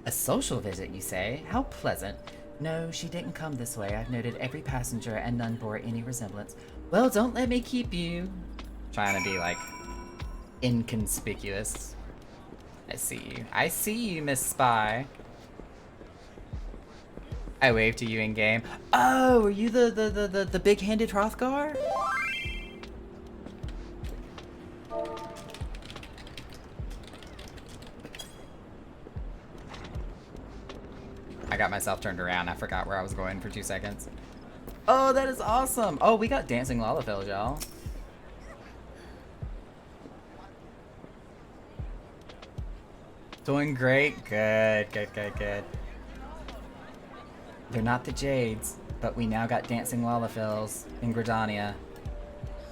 A social visit, you say? How pleasant. No, she didn't come this way. I've noted every passenger and none bore any resemblance. Well, don't let me keep you. Trying to be, like, inconspicuous. I see you. I see you, Miss Spy. I waved to you in game. Oh, are you the big-handed Hrothgar? I got myself turned around. I forgot where I was going for 2 seconds. Oh, that is awesome. Oh, we got Dancing Lalafell, y'all. Doing great. Good, good, good, good. They're not the Jades, but we now got Dancing Lalafells in Gridania.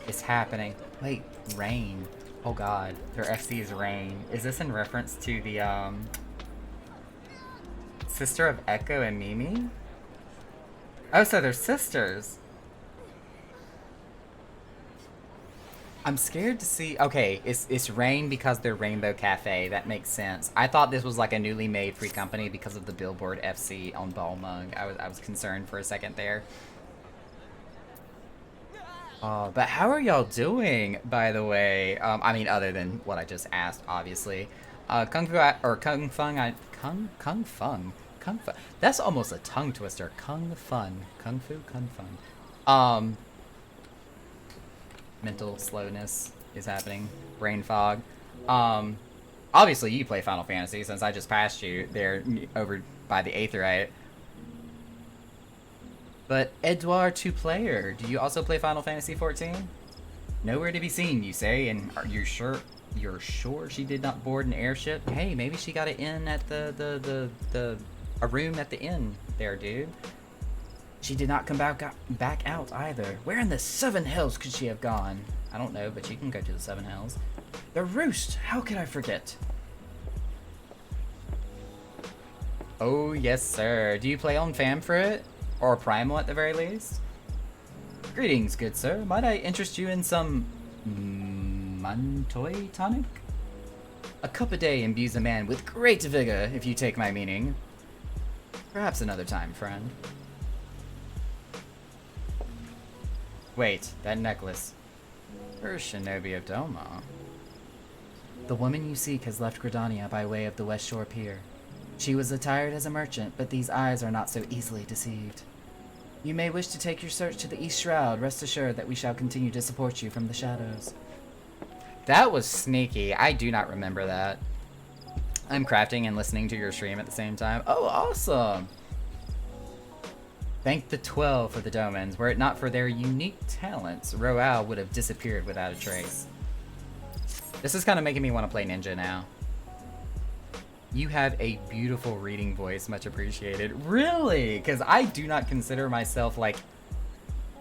It's happening. Wait, Rain. Oh god, their FC is Rain. Is this in reference to the, sister of Echo and Mimi? Oh, so they're sisters. I'm scared to see— okay, it's Rain because they're Rainbow Cafe. That makes sense. I thought this was like a newly made free company because of the Billboard FC on Balmung. I was concerned for a second there. But how are y'all doing, by the way? I mean, other than what I just asked, obviously. Kung Fung. That's almost a tongue twister. Kung Fun. Mental slowness is happening. Brain fog. Obviously you play Final Fantasy since I just passed you there over by the Aetheryte. But Edouard 2Player, do you also play Final Fantasy 14? Nowhere to be seen, you say, and are you sure? You're sure she did not board an airship? Hey, maybe she got it in at a room at the inn there, dude. She did not come back out either. Where in the seven hells could she have gone? I don't know, but she can go to the seven hells. The Roost! How could I forget? Oh, yes, sir. Do you play on Famfrit? Or Primal at the very least? Greetings, good sir. Might I interest you in some Mantoy tonic? A cup a day imbues a man with great vigor, if you take my meaning. Perhaps another time, friend. Wait, that necklace. Her Shinobi of Doma. The woman you seek has left Gridania by way of the West Shore Pier. She was attired as a merchant, but these eyes are not so easily deceived. You may wish to take your search to the East Shroud. Rest assured that we shall continue to support you from the shadows. That was sneaky. I do not remember that. I'm crafting and listening to your stream at the same time. Oh, awesome! Thank the 12 for the Domans. Were it not for their unique talents, Royale would have disappeared without a trace. This is kind of making me want to play Ninja now. You have a beautiful reading voice, much appreciated. Really? Because I do not consider myself, like,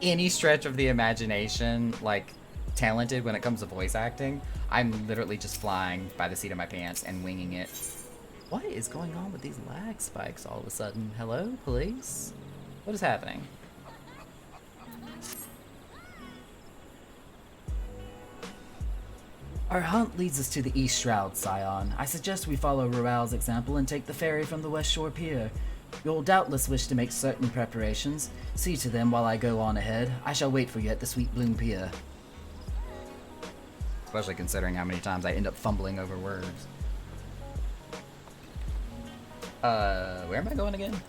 any stretch of the imagination, like, talented when it comes to voice acting. I'm literally just flying by the seat of my pants and winging it. What is going on with these lag spikes all of a sudden? Hello, police? What is happening? Our hunt leads us to the East Shroud, Scion. I suggest we follow Royale's example and take the ferry from the West Shore Pier. You'll doubtless wish to make certain preparations. See to them while I go on ahead. I shall wait for you at the Sweet Bloom Pier. Especially considering how many times I end up fumbling over words. Where am I going again?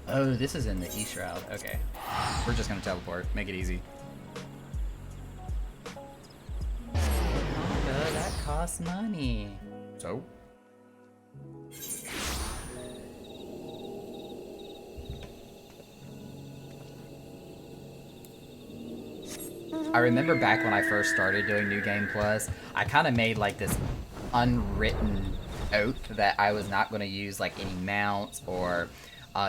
Oh, this is in the East Shroud. Okay. We're just gonna teleport. Make it easy. That costs money. So? I remember back when I first started doing New Game Plus, I kind of made like this unwritten oath that I was not going to use like any mounts or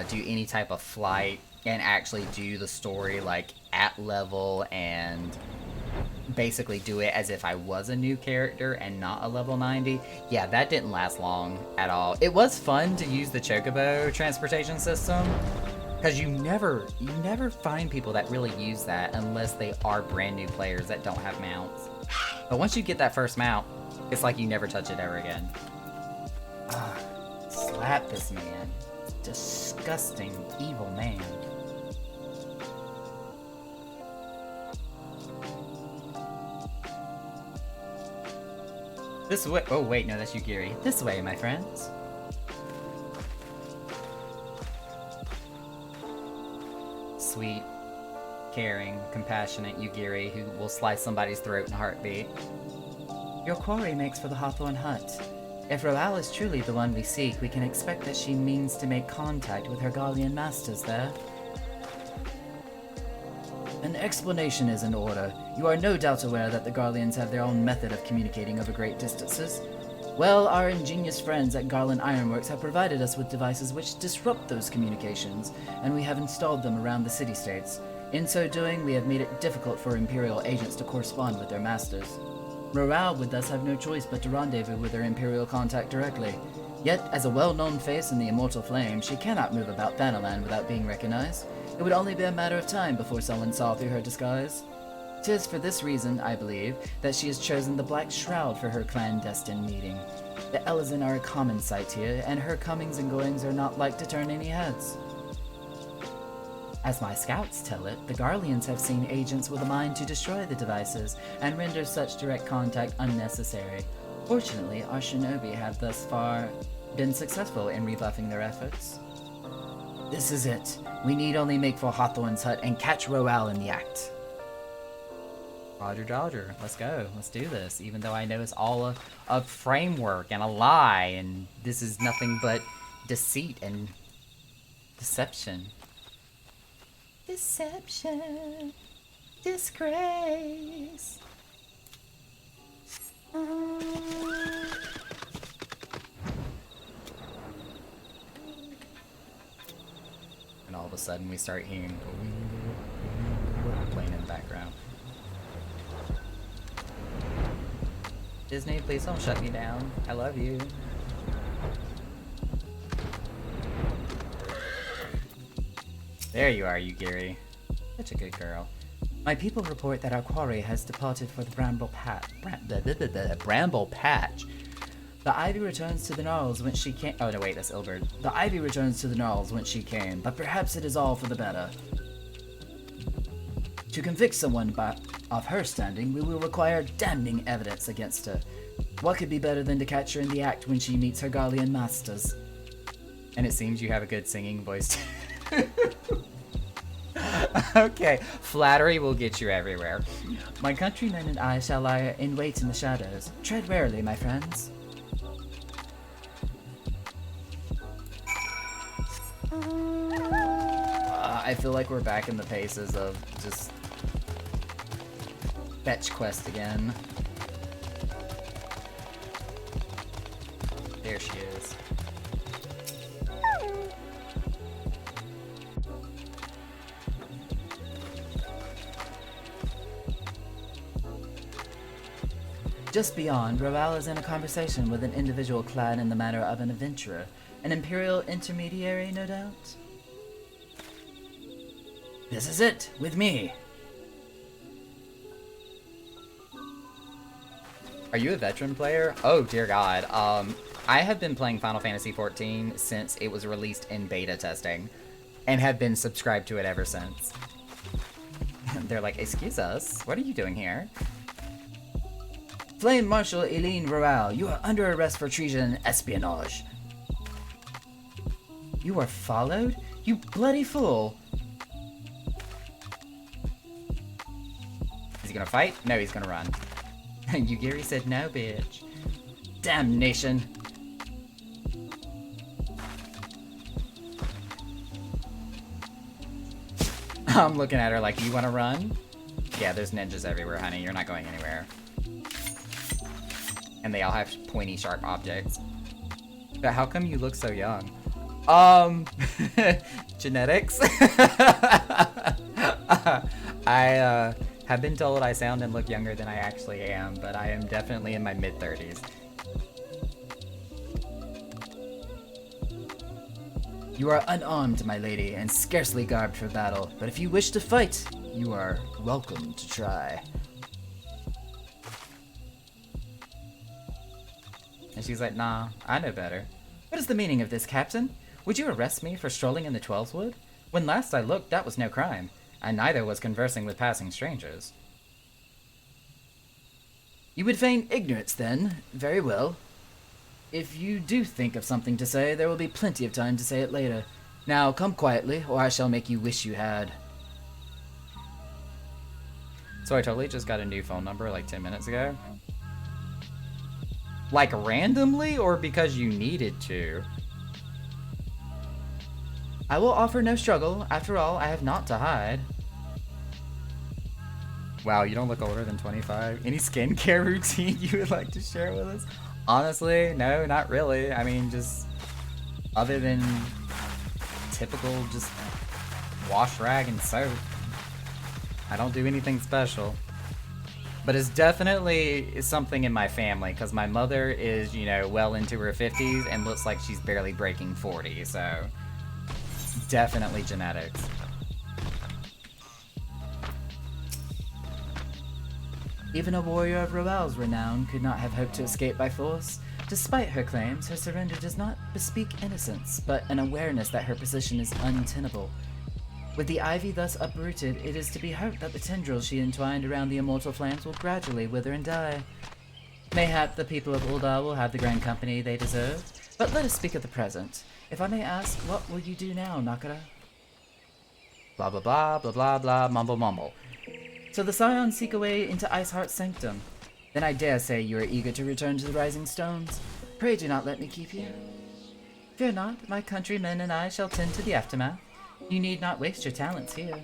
do any type of flight and actually do the story like at level and basically do it as if I was a new character and not a level 90. Yeah, that didn't last long at all. It was fun to use the Chocobo transportation system, because you never find people that really use that unless they are brand new players that don't have mounts. But once you get that first mount, it's like you never touch it ever again. Slap this man. Disgusting, evil man. This way. Oh, wait, no, that's Yugiri. This way, my friends. Sweet, caring, compassionate Yugiri who will slice somebody's throat in a heartbeat. Your quarry makes for the Hawthorne Hut. If Roal is truly the one we seek, we can expect that she means to make contact with her Garlean masters there. An explanation is in order. You are no doubt aware that the Garleans have their own method of communicating over great distances. Well, our ingenious friends at Garland Ironworks have provided us with devices which disrupt those communications, and we have installed them around the city-states. In so doing, we have made it difficult for Imperial agents to correspond with their masters. Roal would thus have no choice but to rendezvous with her Imperial contact directly. Yet, as a well-known face in the Immortal Flame, she cannot move about Thanalan without being recognized. It would only be a matter of time before someone saw through her disguise. 'Tis for this reason, I believe, that she has chosen the Black Shroud for her clandestine meeting. The Elezen are a common sight here, and her comings and goings are not like to turn any heads. As my scouts tell it, the Garleans have seen agents with a mind to destroy the devices and render such direct contact unnecessary. Fortunately, our shinobi have thus far been successful in rebuffing their efforts. This is it. We need only make for Hawthorne's hut and catch Roal in the act. Roger. Let's go. Let's do this. Even though I know it's all a framework and a lie, and this is nothing but deceit and deception. Deception. Disgrace. And all of a sudden we start hearing playing in the background. Disney, please don't shut me down. I love you. There you are, Yugiri. Such a good girl. My people report that our quarry has departed for the Bramble Patch. Bramble Patch. The ivy returns to the gnarls whence she came. Oh no, wait, that's Ilberd. The ivy returns to the gnarls whence she came, but perhaps it is all for the better. To convict someone of her standing, we will require damning evidence against her. What could be better than to catch her in the act when she meets her Garlean masters? And it seems you have a good singing voice too. Okay, flattery will get you everywhere. My countrymen and I shall lie in wait in the shadows. Tread warily, my friends. I feel like we're back in the paces of just fetch quest again. There she is. Just beyond, Roal is in a conversation with an individual clad in the manner of an adventurer. An Imperial intermediary, no doubt? This is it, with me. Are you a veteran player? Oh dear God. I have been playing Final Fantasy XIV since it was released in beta testing, and have been subscribed to it ever since. They're like, excuse us, what are you doing here? Flame Marshal Eileen Roal, you are under arrest for treason and espionage. You are followed? You bloody fool! Is he gonna fight? No, he's gonna run. Yugiri said no, bitch. Damnation! I'm looking at her like, you wanna run? Yeah, there's ninjas everywhere, honey. You're not going anywhere. And they all have pointy, sharp objects. But how come you look so young? Genetics? I have been told I sound and look younger than I actually am, but I am definitely in my mid-30s. You are unarmed, my lady, and scarcely garbed for battle, but if you wish to fight, you are welcome to try. And she's like, nah, I know better. What is the meaning of this, Captain? Would you arrest me for strolling in the Twelveswood? When last I looked, that was no crime, and neither was conversing with passing strangers. You would feign ignorance, then? Very well. If you do think of something to say, there will be plenty of time to say it later. Now, come quietly, or I shall make you wish you had. So I totally just got a new phone number like 10 minutes ago? Like randomly, or because you needed to? I will offer no struggle. After all, I have naught to hide. Wow, you don't look older than 25. Any skincare routine you would like to share with us? Honestly, no, not really. I mean, just other than typical just wash rag and soap. I don't do anything special. But it's definitely something in my family, because my mother is, you know, well into her 50s and looks like she's barely breaking 40, so definitely genetics. Even a warrior of Roel's renown could not have hoped to escape by force. Despite her claims, her surrender does not bespeak innocence, but an awareness that her position is untenable. With the ivy thus uprooted, it is to be hoped that the tendrils she entwined around the immortal flames will gradually wither and die. Mayhap the people of Ul'dah will have the grand company they deserve, but let us speak of the present. If I may ask, what will you do now, Nakara? Blah blah blah, blah blah blah, mumble mumble. So the Scions seek a way into Iceheart's sanctum. Then I dare say you are eager to return to the Rising Stones. Pray do not let me keep you. Fear not, my countrymen and I shall tend to the aftermath. You need not waste your talents here.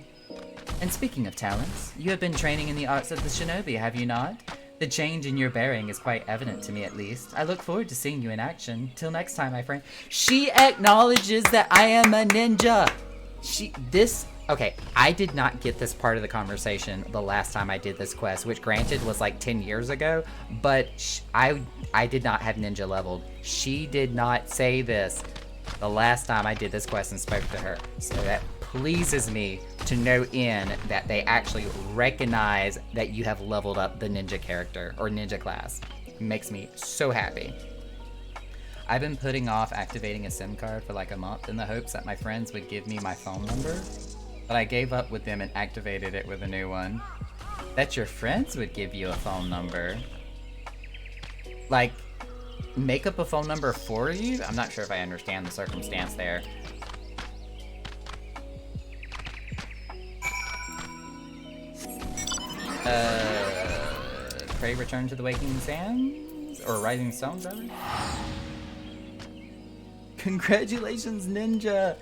And speaking of talents, you have been training in the arts of the shinobi, have you not? The change in your bearing is quite evident to me, at least. I look forward to seeing you in action. Till next time, my friend. She acknowledges that I am a ninja! Okay, I did not get this part of the conversation the last time I did this quest, which granted was like 10 years ago, but I did not have ninja leveled. She did not say this the last time I did this quest and spoke to her. So that pleases me to no end that they actually recognize that you have leveled up the ninja character or ninja class. It makes me so happy. I've been putting off activating a SIM card for like a month in the hopes that my friends would give me my phone number, but I gave up with them and activated it with a new one. That your friends would give you a phone number? Like, make up a phone number for you? I'm not sure if I understand the circumstance there. Pray return to the Waking Sands? Or Rising Stones, rather? Congratulations, Ninja!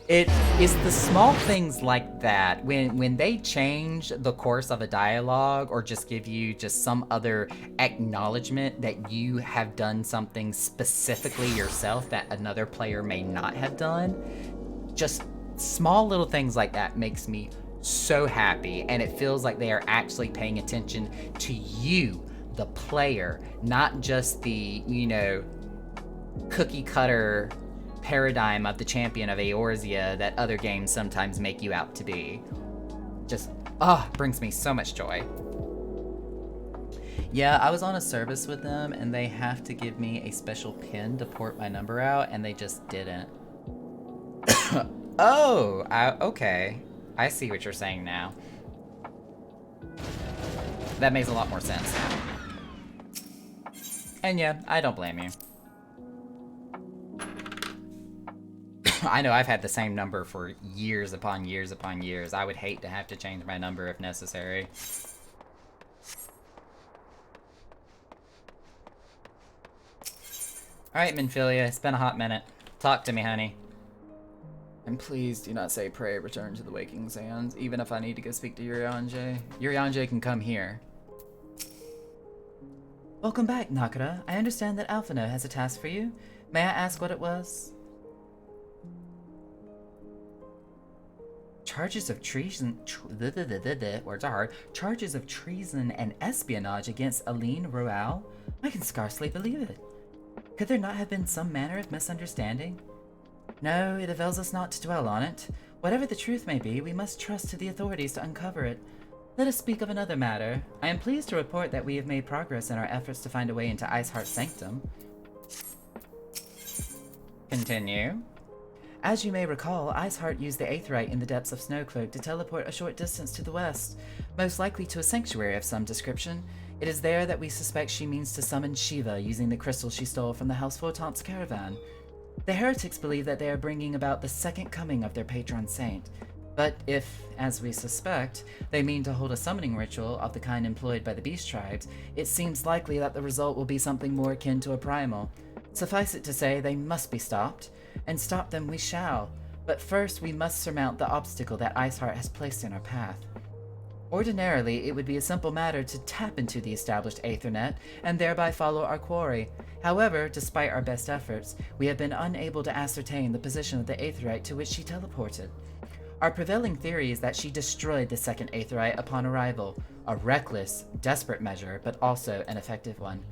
It is the small things like that, when they change the course of a dialogue or just give you just some other acknowledgement that you have done something specifically yourself that another player may not have done. Just small little things like that makes me so happy, and it feels like they are actually paying attention to you, the player, not just the, you know, cookie cutter paradigm of the champion of Eorzea that other games sometimes make you out to be. Just, brings me so much joy. Yeah, I was on a service with them and they have to give me a special pin to port my number out and they just didn't. Okay. I see what you're saying now. That makes a lot more sense now. And yeah, I don't blame you. I know I've had the same number for years upon years upon years. I would hate to have to change my number if necessary. Alright, Minfilia, it's been a hot minute. Talk to me, honey. And please do not say pray return to the waking sands, even if I need to go speak to Urianger. Urianger can come here. Welcome back, Nakara. I understand that Alphino has a task for you. May I ask what it was? Charges of treason. Words are hard. Charges of treason and espionage against Aline Royal? I can scarcely believe it. Could there not have been some manner of misunderstanding? No, it avails us not to dwell on it. Whatever the truth may be, we must trust to the authorities to uncover it. Let us speak of another matter. I am pleased to report that we have made progress in our efforts to find a way into Iceheart's sanctum. Continue. As you may recall, Iceheart used the Aetheryte in the depths of Snowcloak to teleport a short distance to the west, most likely to a sanctuary of some description. It is there that we suspect she means to summon Shiva using the crystal she stole from the House Fortomp's caravan. The heretics believe that they are bringing about the second coming of their patron saint. But if, as we suspect, they mean to hold a summoning ritual of the kind employed by the beast tribes, it seems likely that the result will be something more akin to a primal. Suffice it to say, they must be stopped, and stop them we shall. But first we must surmount the obstacle that Iceheart has placed in our path. Ordinarily, it would be a simple matter to tap into the established Aethernet and thereby follow our quarry. However, despite our best efforts, we have been unable to ascertain the position of the Aetherite to which she teleported. Our prevailing theory is that she destroyed the second Aetherite upon arrival, a reckless, desperate measure, but also an effective one.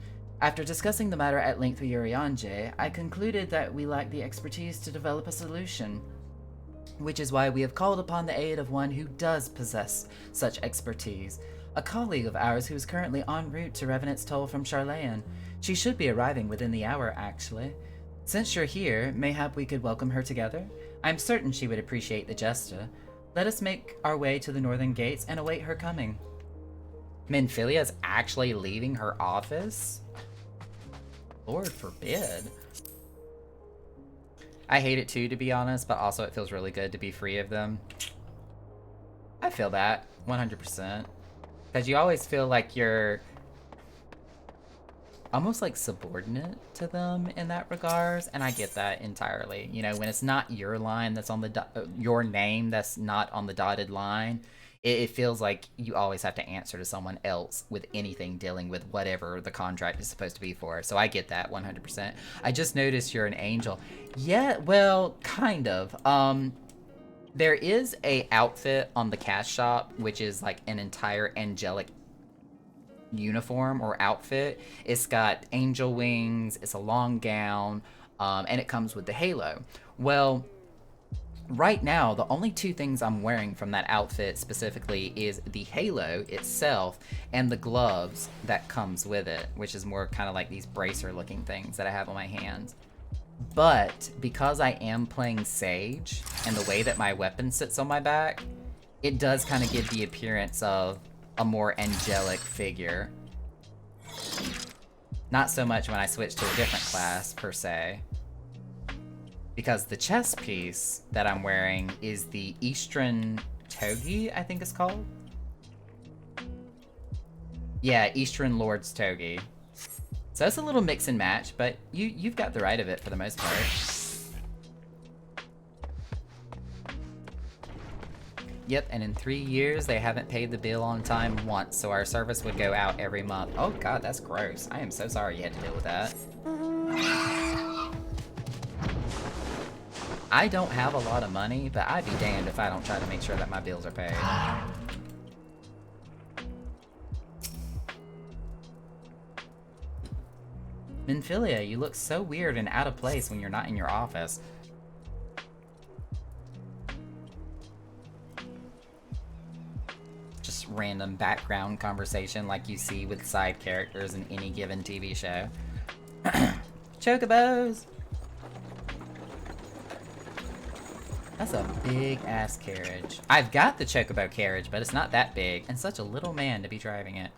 After discussing the matter at length with Urianger, I concluded that we lacked the expertise to develop a solution, which is why we have called upon the aid of one who does possess such expertise, a colleague of ours who is currently en route to Revenant's Toll from Charlayan. She should be arriving within the hour, actually. Since you're here, mayhap we could welcome her together? I'm certain she would appreciate the gesture. Let us make our way to the northern gates and await her coming. Minfilia's actually leaving her office? Lord forbid. I hate it too, to be honest, but also it feels really good to be free of them. I feel that, 100%. Because you always feel like you're almost like subordinate to them in that regards, and I get that entirely. You know, when it's not your line that's on the your name that's not on the dotted line, it feels like you always have to answer to someone else with anything dealing with whatever the contract is supposed to be for. So I get that 100%. I just noticed you're an angel. Yeah, well, kind of. There is a outfit on the cash shop which is like an entire angelic uniform or outfit. It's got angel wings, it's a long gown, and it comes with the halo. Well, right now, the only two things I'm wearing from that outfit specifically is the halo itself and the gloves that comes with it, which is more kind of like these bracer looking things that I have on my hands. But because I am playing Sage and the way that my weapon sits on my back, it does kind of give the appearance of a more angelic figure. Not so much when I switch to a different class, per se. Because the chest piece that I'm wearing is the Eastern Togi, I think it's called. Yeah, Eastern Lord's Togi. So it's a little mix and match, but you've got the right of it for the most part. Yep, and in 3 years, they haven't paid the bill on time once, so our service would go out every month. Oh god, that's gross. I am so sorry you had to deal with that. I don't have a lot of money, but I'd be damned if I don't try to make sure that my bills are paid. Minfilia, you look so weird and out of place when you're not in your office. Just random background conversation like you see with side characters in any given TV show. Chocobos! That's a big ass carriage. I've got the Chocobo carriage, but it's not that big, and such a little man to be driving it.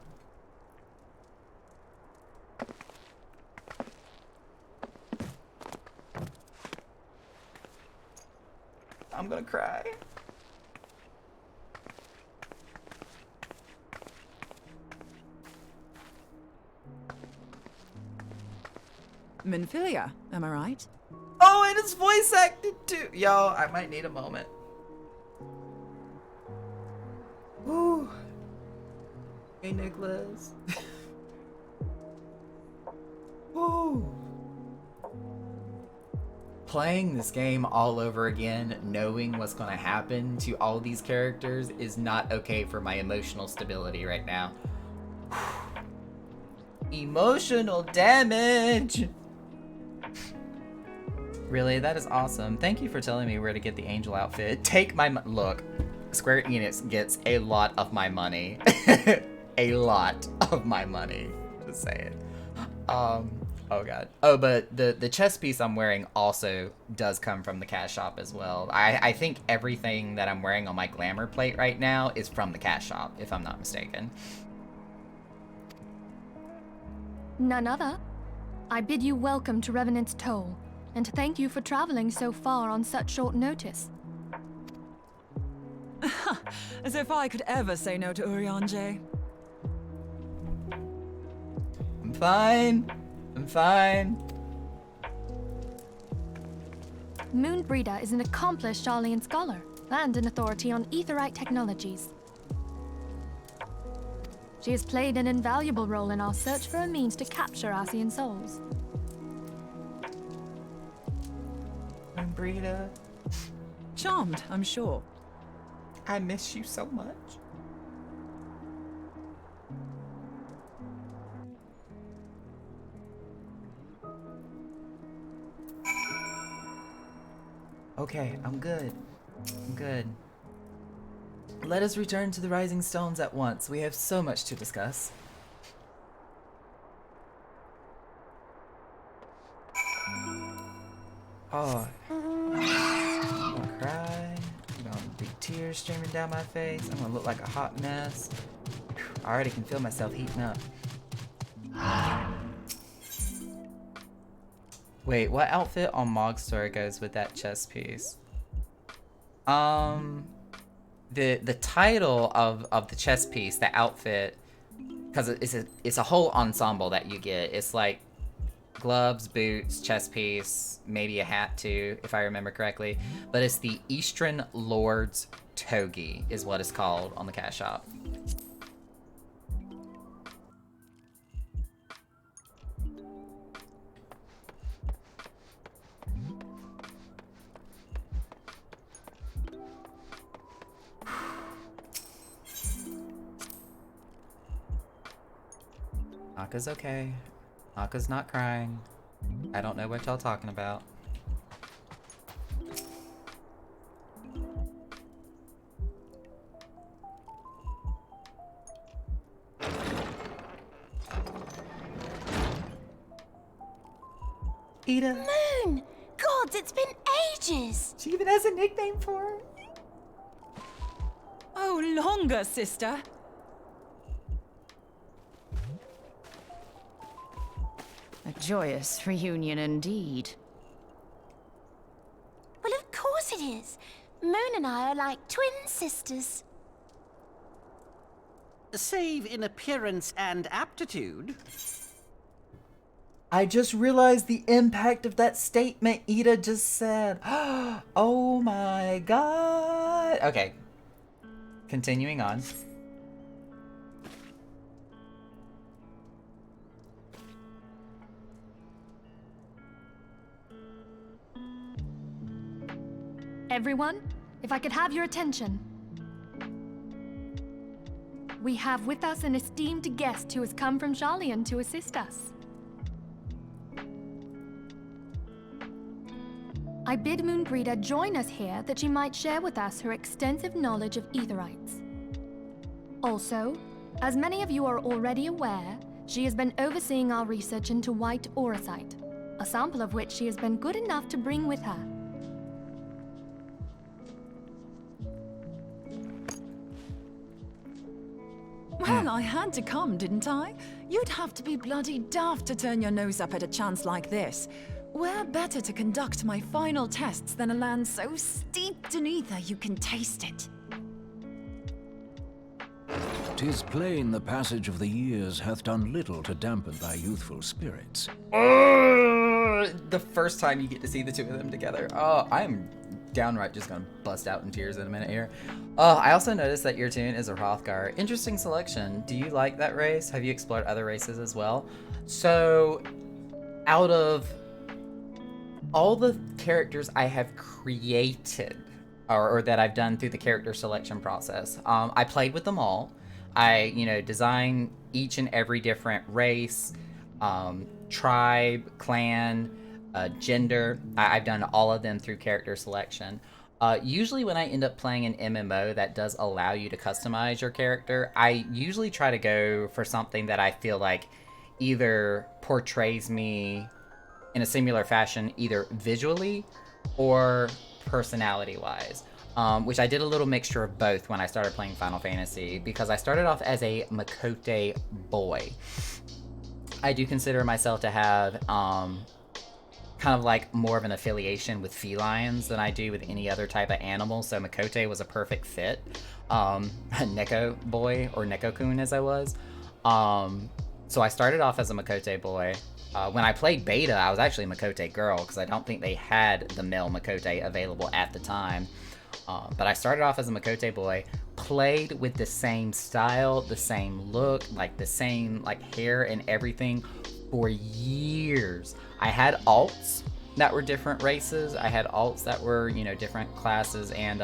I'm gonna cry. Minfilia, am I right? Oh, and it's voice acted too. Yo, I might need a moment. Woo. Hey, Nicholas. Woo. Playing this game all over again, knowing what's going to happen to all these characters is not okay for my emotional stability right now. Emotional damage! Really? That is awesome. Thank you for telling me where to get the angel outfit. Take my look, Square Enix gets a lot of my money. A lot of my money. Just say it. Oh god. Oh, but the chest piece I'm wearing also does come from the cash shop as well. I think everything that I'm wearing on my glamour plate right now is from the cash shop, if I'm not mistaken. None other. I bid you welcome to Revenant's Toll, and thank you for traveling so far on such short notice. As if I could ever say no to Urianger. I'm fine. I'm fine. Moonbreeder is an accomplished Sharlayan scholar and an authority on aetheryte technologies. She has played an invaluable role in our search for a means to capture Ascian souls. Moonbreeder. Charmed, I'm sure. I miss you so much. Okay, I'm good. I'm good. Let us return to the Rising Stones at once. We have so much to discuss. Oh. I'm gonna cry. I'm gonna big tears streaming down my face. I'm gonna look like a hot mess. I already can feel myself heating up. Wait, what outfit on Mog's story goes with that chest piece? The title of the chest piece, the outfit, because it's a whole ensemble that you get. It's like gloves, boots, chest piece, maybe a hat too, if I remember correctly. But it's the Eastern Lord's Togi is what it's called on the cash shop. Aka's okay. Aka's not crying. I don't know what y'all talking about. Ida. Moon! Gods, it's been ages! She even has a nickname for her. Oh, longer, sister. A joyous reunion indeed. Well, of course it is. Moon and I are like twin sisters. Save in appearance and aptitude. I just realized the impact of that statement Ida just said. Oh my god. Okay. Continuing on. Everyone, if I could have your attention. We have with us an esteemed guest who has come from Sharlayan to assist us. I bid Moonbreeder join us here that she might share with us her extensive knowledge of aetherites. Also, as many of you are already aware, she has been overseeing our research into white auracite, a sample of which she has been good enough to bring with her. Well, I had to come, didn't I? You'd have to be bloody daft to turn your nose up at a chance like this. Where better to conduct my final tests than a land so steeped in ether you can taste it? 'Tis plain the passage of the years hath done little to dampen thy youthful spirits. The first time you get to see the two of them together. Oh, I'm downright just gonna bust out in tears in a minute here. I also noticed that your tune is a Hrothgar. Interesting selection. Do you like that race? Have you explored other races as well? So, out of all the characters I have created, or that I've done through the character selection process, I played with them all. I, designed each and every different race, tribe, clan, gender. I've done all of them through character selection. Usually when I end up playing an MMO that does allow you to customize your character, I usually try to go for something that I feel like either portrays me in a similar fashion, either visually or personality-wise. Which I did a little mixture of both when I started playing Final Fantasy, because I started off as a Miqo'te boy. I do consider myself to have kind of like more of an affiliation with felines than I do with any other type of animal, so Miqo'te was a perfect fit. Neko boy, or Neko-kun as I was. So I started off as a Miqo'te boy. When I played beta, I was actually a Miqo'te girl, because I don't think they had the male Miqo'te available at the time. But I started off as a Miqo'te boy, played with the same style, the same look, like the same hair and everything for years. I had alts that were different races. I had alts that were, different classes and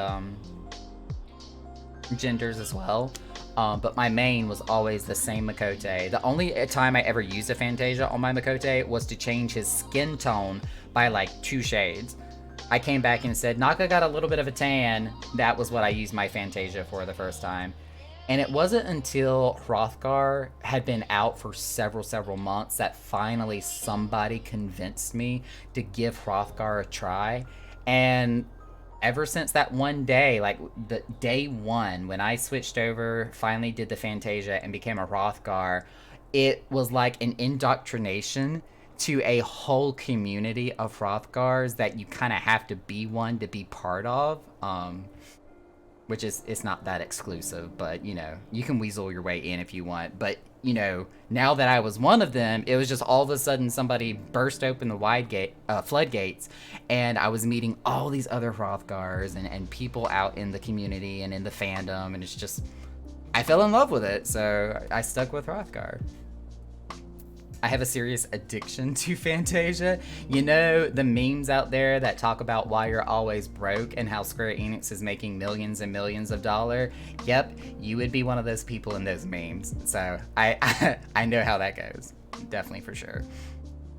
genders as well. But my main was always the same Miqo'te. The only time I ever used a Fantasia on my Miqo'te was to change his skin tone by 2 shades. I came back and said, Naka got a little bit of a tan. That was what I used my Fantasia for the first time. And it wasn't until Hrothgar had been out for several months that finally somebody convinced me to give Hrothgar a try. And ever since that one day, the day one, when I switched over, finally did the Fantasia and became a Hrothgar, it was like an indoctrination to a whole community of Hrothgars that you kind of have to be one to be part of, which is, it's not that exclusive, but you can weasel your way in if you want. But now that I was one of them, it was just all of a sudden somebody burst open the floodgates, and I was meeting all these other Hrothgars and people out in the community and in the fandom, and it's just, I fell in love with it, so I stuck with Hrothgar. I have a serious addiction to Fantasia. The memes out there that talk about why you're always broke and how Square Enix is making millions and millions of dollars. Yep, you would be one of those people in those memes. So I know how that goes. Definitely, for sure.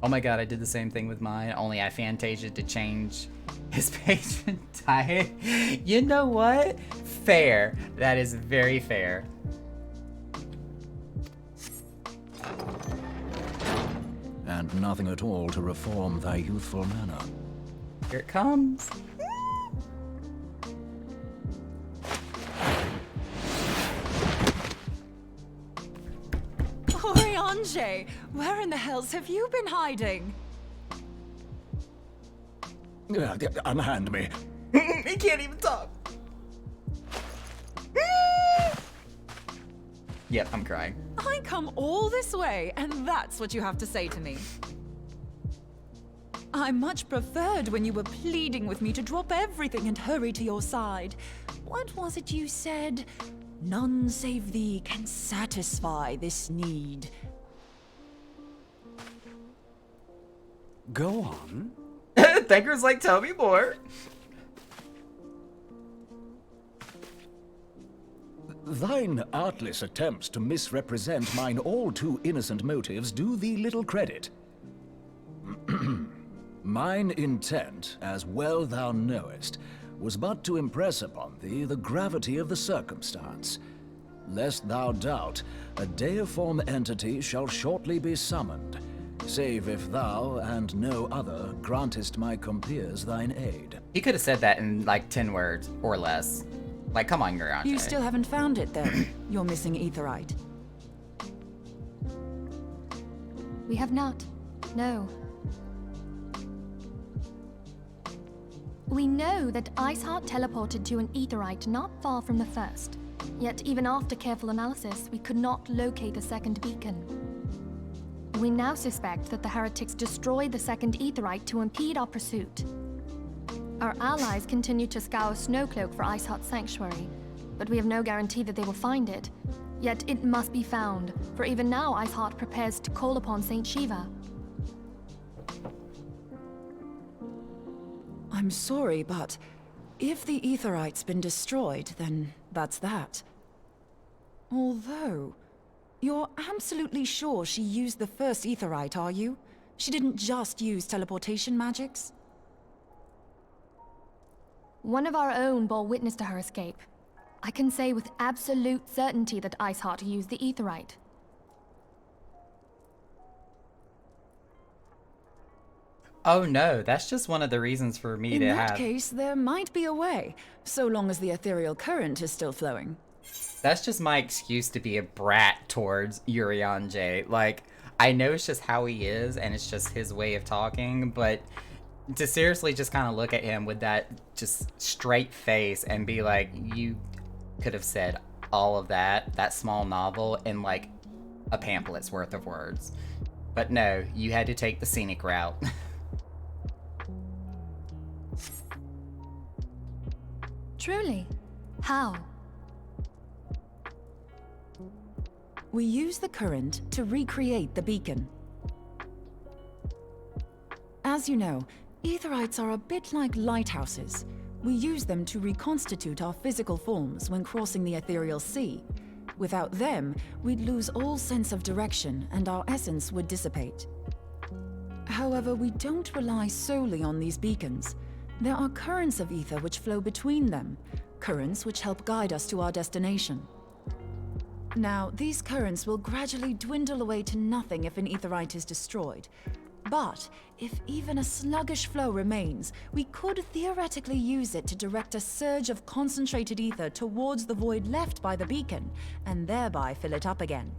Oh my god, I did the same thing with mine, only I Fantasia'd to change his patron diet. You know what? Fair. That is very fair. And nothing at all to reform thy youthful manner. Here it comes. Oriange, where in the hells have you been hiding? Unhand me. He can't even talk. Yep, I'm crying. I come all this way, and that's what you have to say to me. I much preferred when you were pleading with me to drop everything and hurry to your side. What was it you said? None save thee can satisfy this need. Go on. Thinker's like, tell me more. Thine artless attempts to misrepresent mine all too innocent motives do thee little credit. Mine intent, as well thou knowest, was but to impress upon thee the gravity of the circumstance. Lest thou doubt, a deiform entity shall shortly be summoned, save if thou and no other grantest my compeers thine aid. He could have said that in 10 words or less. Come on, Oriange. You still haven't found it, then? Your missing aetheryte. We have not. No. We know that Iceheart teleported to an aetheryte not far from the first. Yet even after careful analysis, we could not locate a second beacon. We now suspect that the heretics destroyed the second Aetheryte to impede our pursuit. Our allies continue to scour Snowcloak for Iceheart's sanctuary, but we have no guarantee that they will find it. Yet it must be found, for even now Iceheart prepares to call upon Saint Shiva. I'm sorry, but if the Aetheryte's been destroyed, then that's that. Although, you're absolutely sure she used the first Aetheryte, are you? She didn't just use teleportation magics? One of our own bore witness to her escape. I can say with absolute certainty that Iceheart used the Aetheryte. Oh no, that's just one of the reasons for me In to that have... case, there might be a way, so long as the ethereal current is still flowing. That's just my excuse to be a brat towards Urianger. Like, I know it's just how he is, and it's just his way of talking, but to seriously just kind of look at him with that just straight face and be like, you could have said all of that small novel, in like a pamphlet's worth of words. But no, you had to take the scenic route. Truly? How? We use the current to recreate the beacon. As you know, Aetherites are a bit like lighthouses. We use them to reconstitute our physical forms when crossing the ethereal sea. Without them, we'd lose all sense of direction and our essence would dissipate. However, we don't rely solely on these beacons. There are currents of ether which flow between them, currents which help guide us to our destination. Now, these currents will gradually dwindle away to nothing if an Aetherite is destroyed. But if even a sluggish flow remains, we could theoretically use it to direct a surge of concentrated ether towards the void left by the beacon, and thereby fill it up again.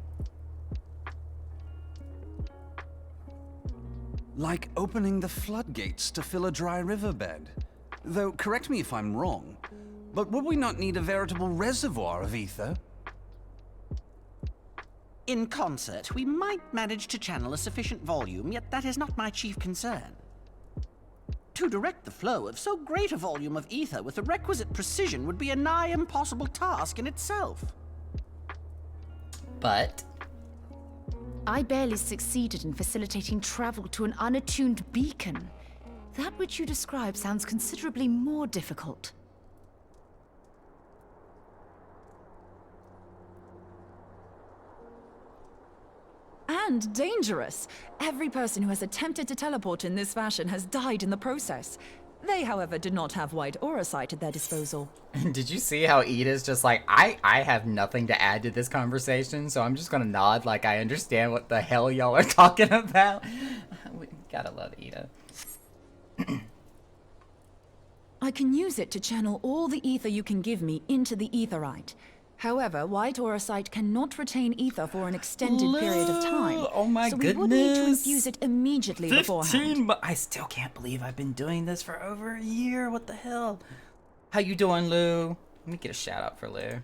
Like opening the floodgates to fill a dry riverbed. Though, correct me if I'm wrong, but would we not need a veritable reservoir of ether? In concert, we might manage to channel a sufficient volume, yet that is not my chief concern. To direct the flow of so great a volume of ether with the requisite precision would be a nigh impossible task in itself. But I barely succeeded in facilitating travel to an unattuned beacon. That which you describe sounds considerably more difficult. And dangerous. Every person who has attempted to teleport in this fashion has died in the process. They, however, did not have white aura sight at their disposal. Did you see how Ida's just like, I have nothing to add to this conversation, so I'm just gonna nod like I understand what the hell y'all are talking about? We gotta love Ida. I can use it to channel all the ether you can give me into the Aetherite. However, white aura sight cannot retain ether for an extended period of time. Oh my so goodness. we would need to infuse it immediately beforehand. But I still can't believe I've been doing this for over a year. What the hell? How you doing, Lou? Let me get a shout out for Lou.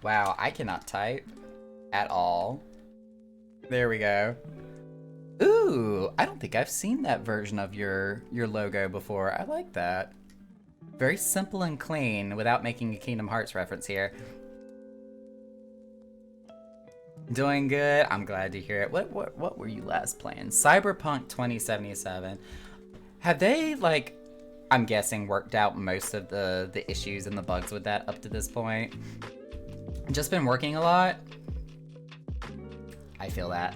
Wow, I cannot type at all. There we go. Ooh, I don't think I've seen that version of your logo before. I like that. Very simple and clean without making a Kingdom Hearts reference here. Doing good. I'm glad to hear it. What were you last playing? Cyberpunk 2077. Have they, like, I'm guessing, worked out most of the issues and the bugs with that up to this point? Just been working a lot? I feel that.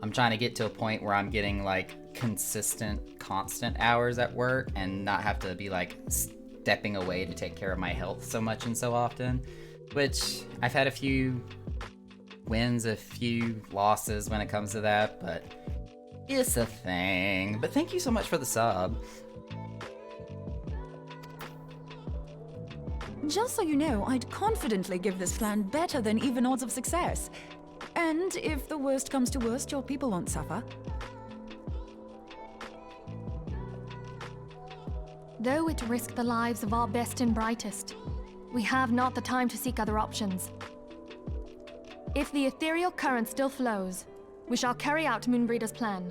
I'm trying to get to a point where I'm getting like consistent, constant hours at work and not have to be like stepping away to take care of my health so much and so often, which I've had a few wins, a few losses when it comes to that, but it's a thing. But thank you so much for the sub. Just so you know, I'd confidently give this plan better than even odds of success. And if the worst comes to worst, your people won't suffer. Though it risked the lives of our best and brightest, We have not the time to seek other options. If the ethereal current still flows, we shall carry out Moonbreeder's plan.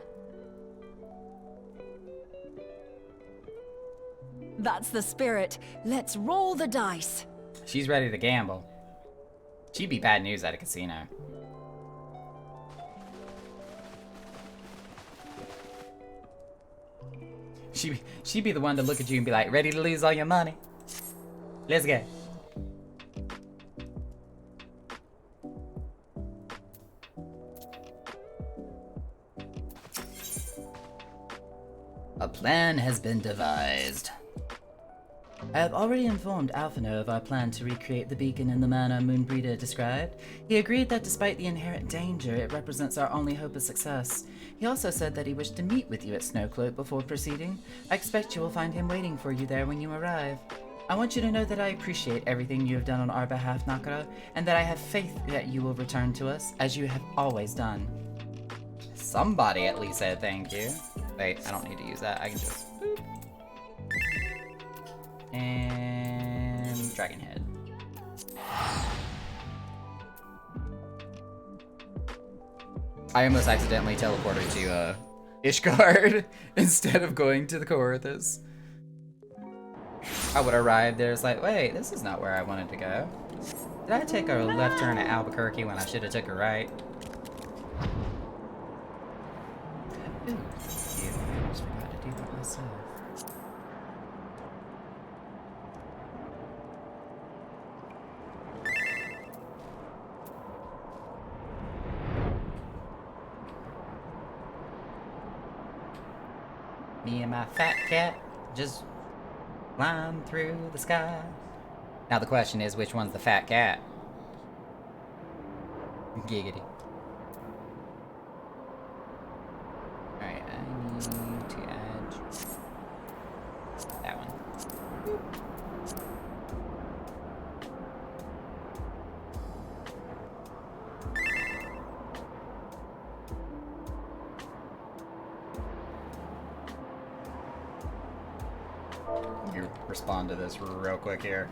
That's the spirit. Let's roll the dice. She's ready to gamble. She'd be bad news at a casino. She'd be the one to look at you and be like, ready to lose all your money? Let's go. A plan has been devised. I have already informed Alphino of our plan to recreate the beacon in the manner Moonbreeder described. He agreed that despite the inherent danger, it represents our only hope of success. He also said that he wished to meet with you at Snowcloak before proceeding. I expect you will find him waiting for you there when you arrive. I want you to know that I appreciate everything you have done on our behalf, Nakara, and that I have faith that you will return to us, as you have always done. Somebody at least said thank you. Wait, I don't need to use that. I can just... boop. And... Dragon Head. I almost accidentally teleported to, Ishgard instead of going to the Coerthas. I would arrive there, it's like, wait, this is not where I wanted to go. Did I take a left turn at Albuquerque when I should have took a right? Ooh, yeah, I just forgot to do that myself. Me and my fat cat just flying through the sky. Now the question is, which one's the fat cat? Giggity. Alright, I need to add that one. You respond to this real quick here.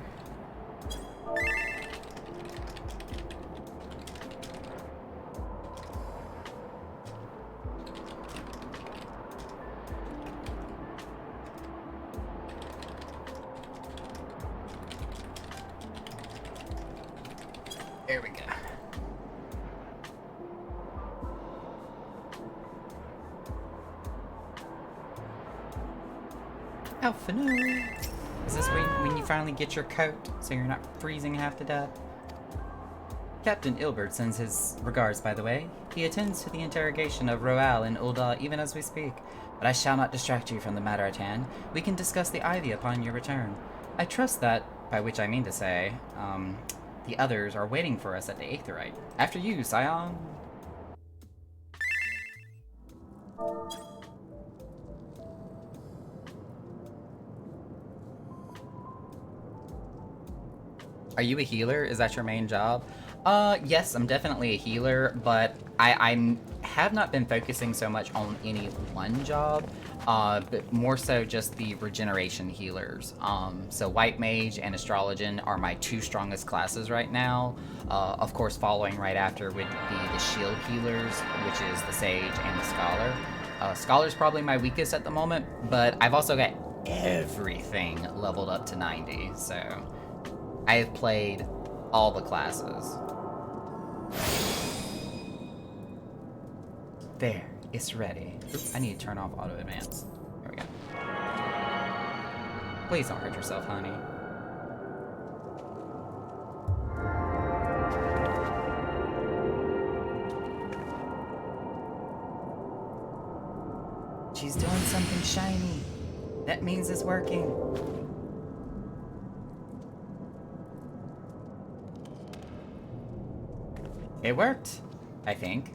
There we go. Alphino. Is this when you finally get your coat, so you're not freezing half to death? Captain Ilbert sends his regards, by the way. He attends to the interrogation of Roal and Ul'dah even as we speak. But I shall not distract you from the matter at hand. We can discuss the Ivy upon your return. I trust that, by which I mean to say, the others are waiting for us at the Aetheryte. After you, Scion. Are you a healer? Is that your main job? Yes, I'm definitely a healer, but I have not been focusing so much on any one job, but more so just the regeneration healers. So White Mage and Astrologian are my two strongest classes right now. Of course, following right after would be the Shield healers, which is the Sage and the Scholar. Scholar's probably my weakest at the moment, but I've also got everything leveled up to 90, so I have played all the classes. There, it's ready. Oops, I need to turn off auto advance. There we go. Please don't hurt yourself, honey. She's doing something shiny. That means it's working. It worked, I think.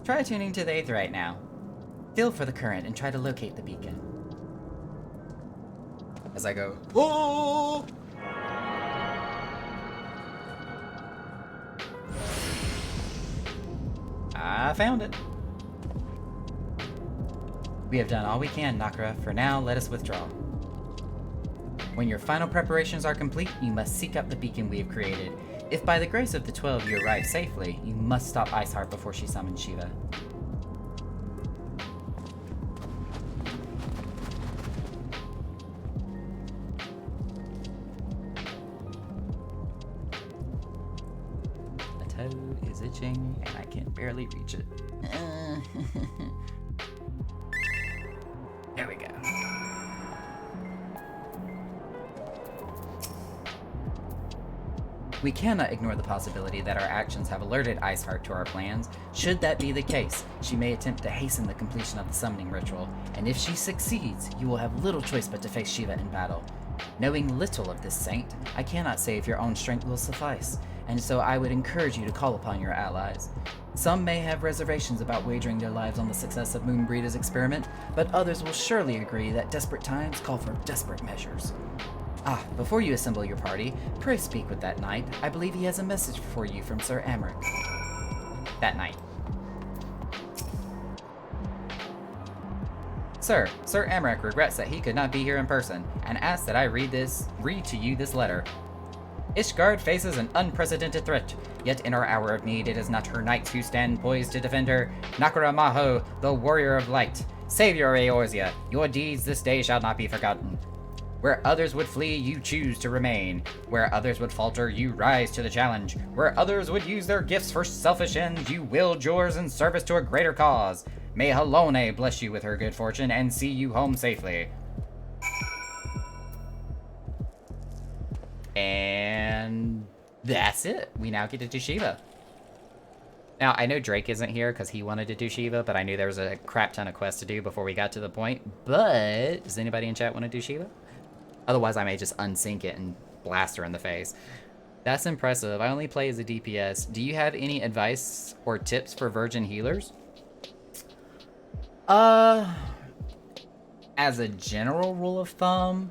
Try tuning to the Aetheryte now. Feel for the current and try to locate the beacon. As I go, whoa! I found it. We have done all we can, Nakara. For now, let us withdraw. When your final preparations are complete, you must seek out the beacon we have created. If by the grace of the 12 you arrive safely, you must stop Iceheart before she summons Shiva. My toe is itching and I can barely reach it. There we go. We cannot ignore the possibility that our actions have alerted Iceheart to our plans. Should that be the case, she may attempt to hasten the completion of the summoning ritual, and if she succeeds, you will have little choice but to face Shiva in battle. Knowing little of this saint, I cannot say if your own strength will suffice, and so I would encourage you to call upon your allies. Some may have reservations about wagering their lives on the success of Moonbreeder's experiment, but others will surely agree that desperate times call for desperate measures. Ah, before you assemble your party, pray speak with that knight. I believe he has a message for you from Sir Emeric. That knight. Sir Emeric regrets that he could not be here in person, and asks that I read to you this letter. Ishgard faces an unprecedented threat, yet in our hour of need it is not her knights who stand poised to defend her. Nakura Maho, the warrior of light, savior of Eorzea, your deeds this day shall not be forgotten. Where others would flee, you choose to remain. Where others would falter, you rise to the challenge. Where others would use their gifts for selfish ends, you wield yours in service to a greater cause. May Halone bless you with her good fortune and see you home safely. And that's it. We now get to do Shiva. Now, I know Drake isn't here because he wanted to do Shiva, but I knew there was a crap ton of quests to do before we got to the point. But does anybody in chat want to do Shiva? Otherwise, I may just unsync it and blast her in the face. That's impressive. I only play as a DPS. Do you have any advice or tips for virgin healers? As a general rule of thumb,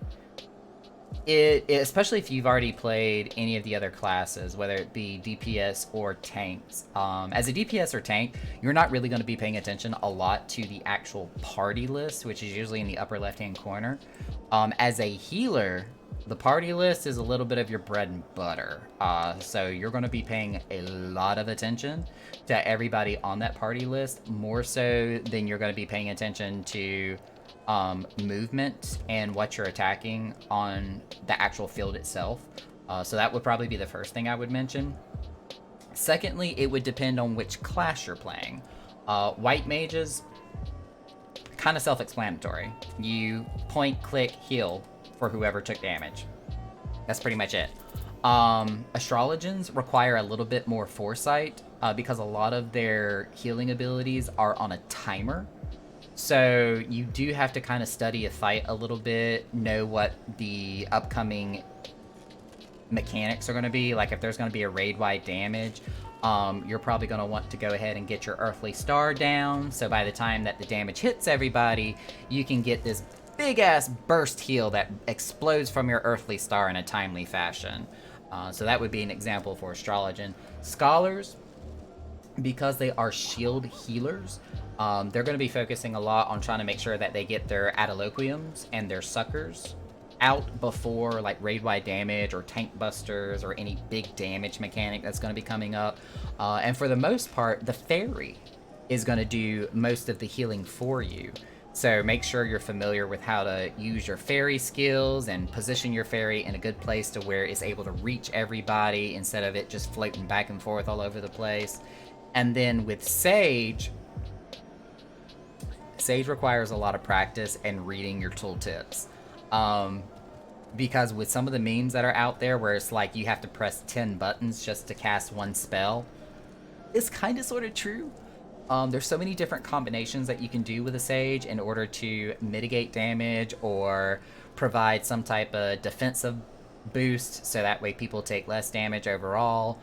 especially if you've already played any of the other classes, whether it be DPS or tanks. As a DPS or tank, you're not really going to be paying attention a lot to the actual party list, which is usually in the upper left-hand corner. As a healer, the party list is a little bit of your bread and butter. So you're going to be paying a lot of attention to everybody on that party list, more so than you're going to be paying attention to movement and what you're attacking on the actual field itself. So that would probably be the first thing I would mention. Secondly, it would depend on which class you're playing. White mages, kind of self-explanatory. You point, click, heal for whoever took damage. That's pretty much it. Astrologians require a little bit more foresight because a lot of their healing abilities are on a timer. So you do have to kind of study a fight a little bit, know what the upcoming mechanics are going to be. Like if there's going to be a raid-wide damage, you're probably going to want to go ahead and get your Earthly Star down. So by the time that the damage hits everybody, you can get this big-ass burst heal that explodes from your Earthly Star in a timely fashion. So that would be an example for Astrologian. Scholars, because they are shield healers, they're going to be focusing a lot on trying to make sure that they get their Adiloquiums and their Suckers out before like raid-wide damage or tank busters or any big damage mechanic that's going to be coming up. And for the most part, the Fairy is going to do most of the healing for you. So make sure you're familiar with how to use your Fairy skills and position your Fairy in a good place to where it's able to reach everybody instead of it just floating back and forth all over the place. And then with Sage, Sage requires a lot of practice and reading your tooltips. Because with some of the memes that are out there where it's like you have to press 10 buttons just to cast one spell, it's kind of sort of true. There's so many different combinations that you can do with a Sage in order to mitigate damage or provide some type of defensive boost so that way people take less damage overall.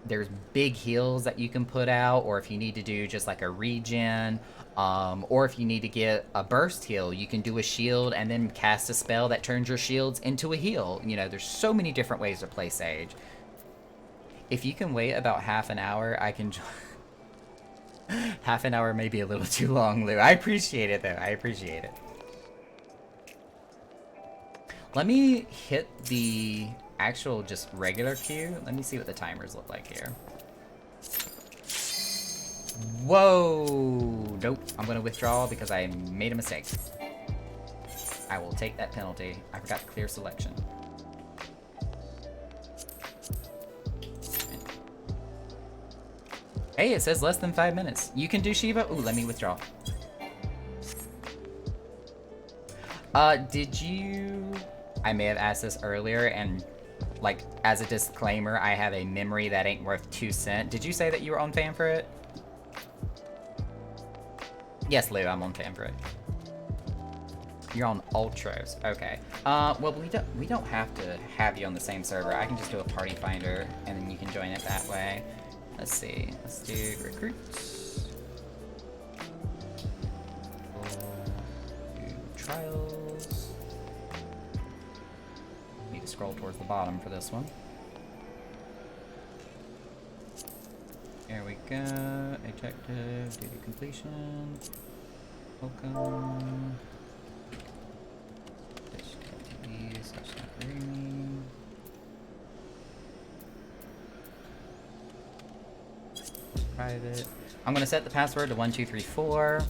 There's big heals that you can put out, or if you need to do just like a regen, or if you need to get a burst heal, you can do a shield and then cast a spell that turns your shields into a heal. You know, there's so many different ways to play Sage. If you can wait about half an hour, I can... Half an hour may be a little too long, Lou. I appreciate it, though. I appreciate it. Let me hit the actual just regular queue. Let me see what the timers look like here. Whoa! Nope, I'm gonna withdraw because I made a mistake. I will take that penalty. I forgot to clear selection. Hey, it says less than 5 minutes. You can do Shiva? Ooh, let me withdraw. Did you... I may have asked this earlier, and, like, as a disclaimer, I have a memory that ain't worth 2 cents. Did you say that you were on Fan for It? Yes, Lou, I'm on Fan for It. You're on Ultros. Okay. Well, we don't have to have you on the same server. I can just do a party finder, and then you can join it that way. Let's see. Let's do recruits. Do trials. Need to scroll towards the bottom for this one. There we go. Objective, duty completion. Welcome. Private. I'm gonna set the password to 1234.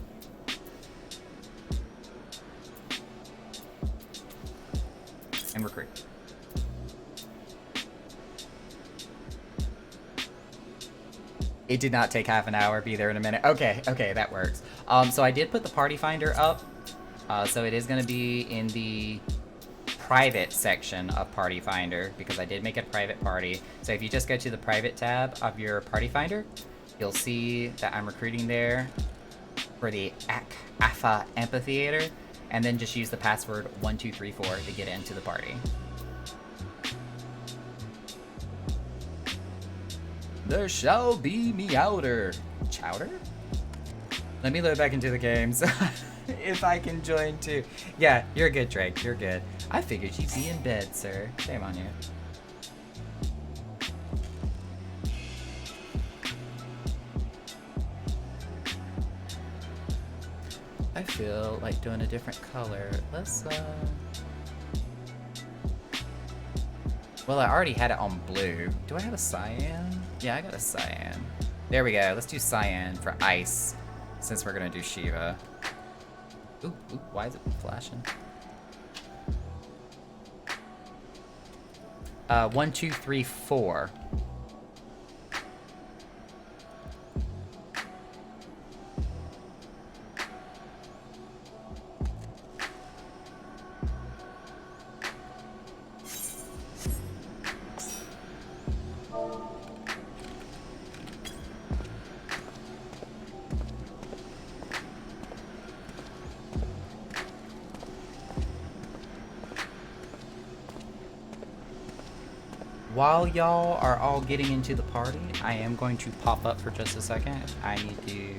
And recruit. It did not take half an hour. Be there in a minute. Okay, okay, that works. So I did put the party finder up. So it is gonna be in the private section of Party Finder because I did make it a private party. So if you just go to the private tab of your Party Finder, you'll see that I'm recruiting there for the AFA Amphitheater, and then just use the password 1234 to get into the party. There shall be meowder. Chowder? Let me load back into the game so if I can join too. Yeah, you're good, Drake. You're good. I figured you'd be in bed, sir. Shame on you. I feel like doing a different color. Let's, well, I already had it on blue. Do I have a cyan? Yeah, I got a cyan. There we go. Let's do cyan for ice, since we're gonna do Shiva. Ooh, why is it flashing? 1234. While y'all are all getting into the party, I am going to pop up for just a second. I need to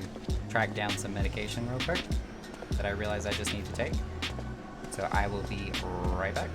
track down some medication real quick that I realize I just need to take. So I will be right back.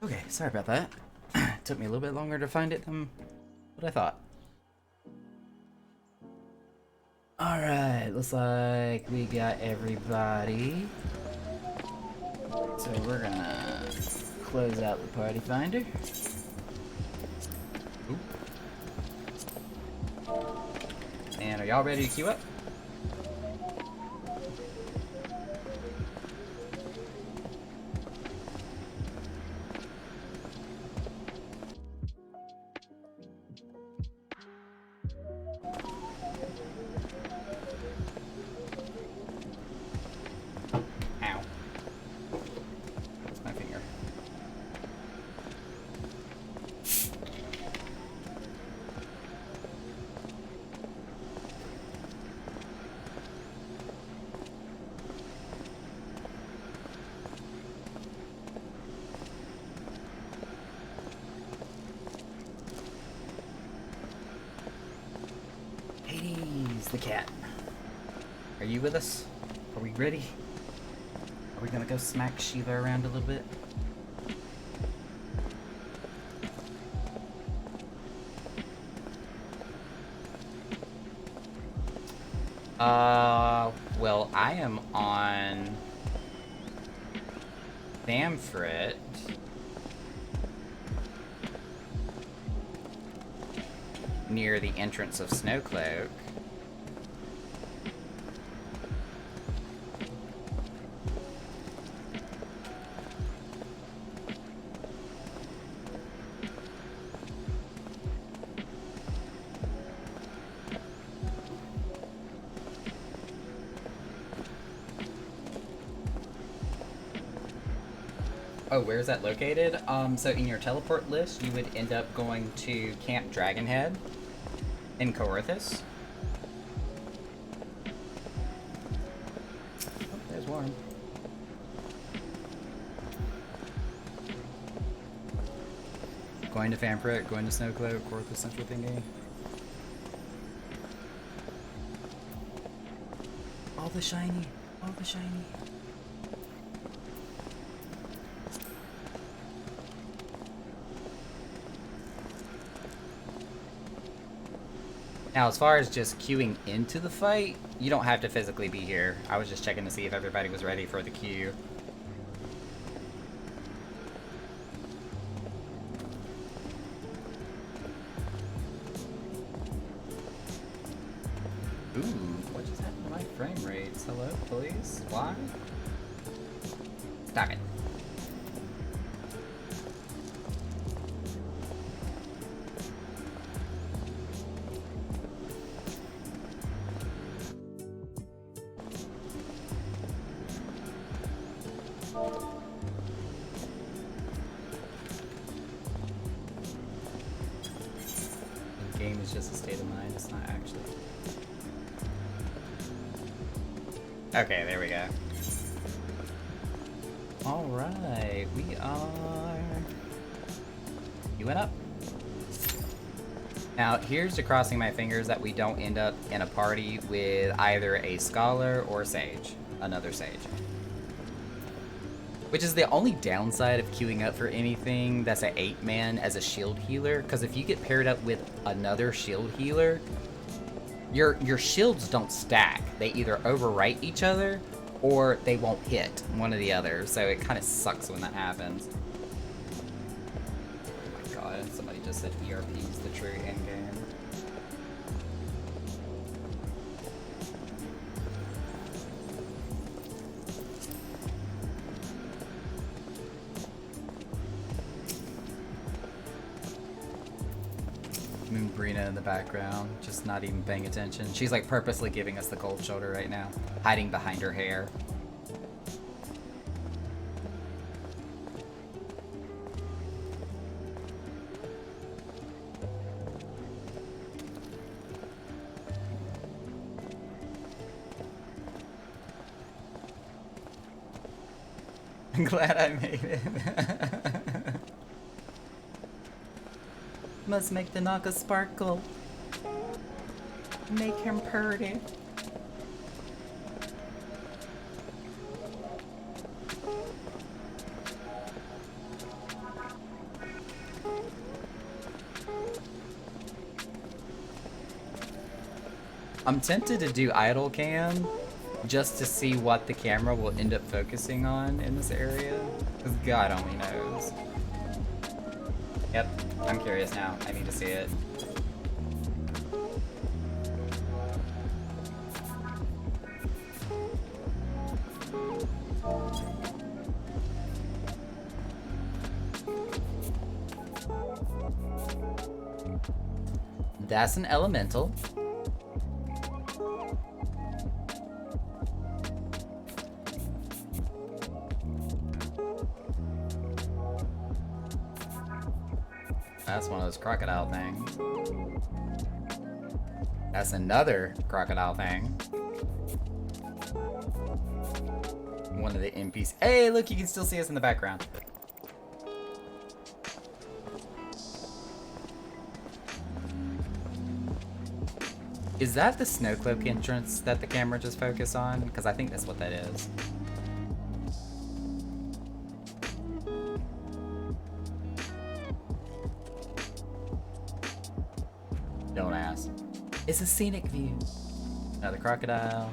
Okay, sorry about that. Took me a little bit longer to find it than what I thought. Alright, looks like we got everybody. So we're gonna close out the party finder. Oop. And are y'all ready to queue up? The cat. Are you with us? Are we ready? Are we gonna go smack Shiva around a little bit? Well, I am on Thamfrit. Near the entrance of Snowcloak. Oh, where is that located? So in your teleport list, you would end up going to Camp Dragonhead in Coerthas. Oh, there's Warren. Going to Thamfrit, going to Snowcloak, Coerthas Central thingy. All the shiny, all the shiny. Now, as far as just queuing into the fight, you don't have to physically be here. I was just checking to see if everybody was ready for the queue. Ooh, what just happened to my frame rates? Hello, please? Why? Stop it. Game is just a state of mind, it's not actually. Okay, there we go. Alright, we are... You went up. Now, here's to crossing my fingers that we don't end up in a party with either a scholar or sage. Another sage. Which is the only downside of queuing up for anything that's an 8-man as a shield healer, because if you get paired up with another shield healer, your shields don't stack. They either overwrite each other, or they won't hit one or the other, so it kind of sucks when that happens. Oh my god, somebody just said ERP is the true endgame. Moonbrina in the background, just not even paying attention. She's like purposely giving us the cold shoulder right now, hiding behind her hair. I'm glad I made it. Must make the Naga sparkle. Make him purty. I'm tempted to do idle cam just to see what the camera will end up focusing on in this area. Because God only knows. Yep, I'm curious now. I need to see it. That's an elemental. That's one of those crocodile things. That's another crocodile thing. One of the NPCs. Hey, look, you can still see us in the background. Is that the Snowcloak entrance that the camera just focused on? Because I think that's what that is. Don't ask. It's a scenic view. Another crocodile.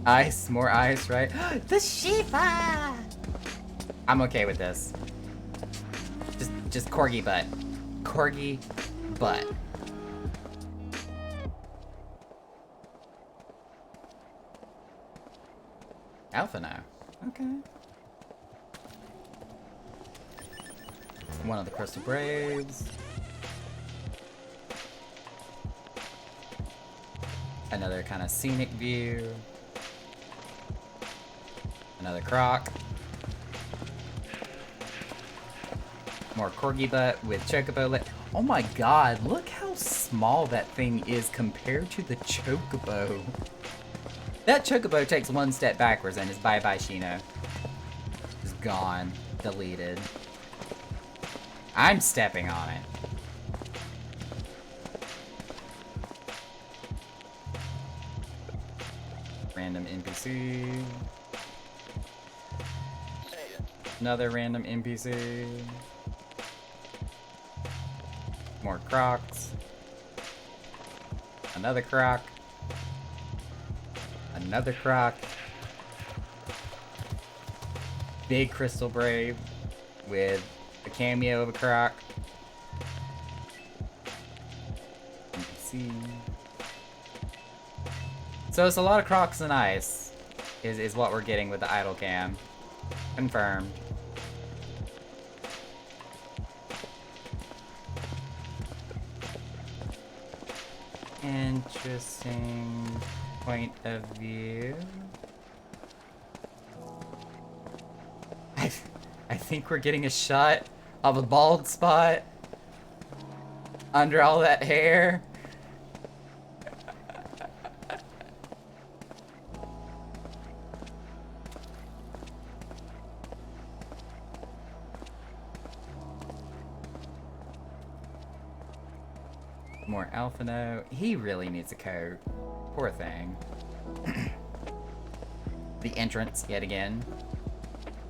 Ice, more ice, right? The Shiva! I'm okay with this. Just corgi butt. Corgi butt. Alpha now. Okay. One of the Crystal Braves. Another kind of scenic view. Another croc. More corgi butt with chocobo leg. Oh my god, look how small that thing is compared to the chocobo. That chocobo takes one step backwards and is bye-bye Shino. It's gone. Deleted. I'm stepping on it. Random NPC. Another random NPC. More crocs. Another croc. Another croc. Big Crystal Brave with a cameo of a croc. NPC. So it's a lot of crocs and ice is what we're getting with the idle cam. Confirmed. Interesting point of view. I think we're getting a shot of a bald spot under all that hair. More Alphino. He really needs a coat. Poor thing. The entrance, yet again.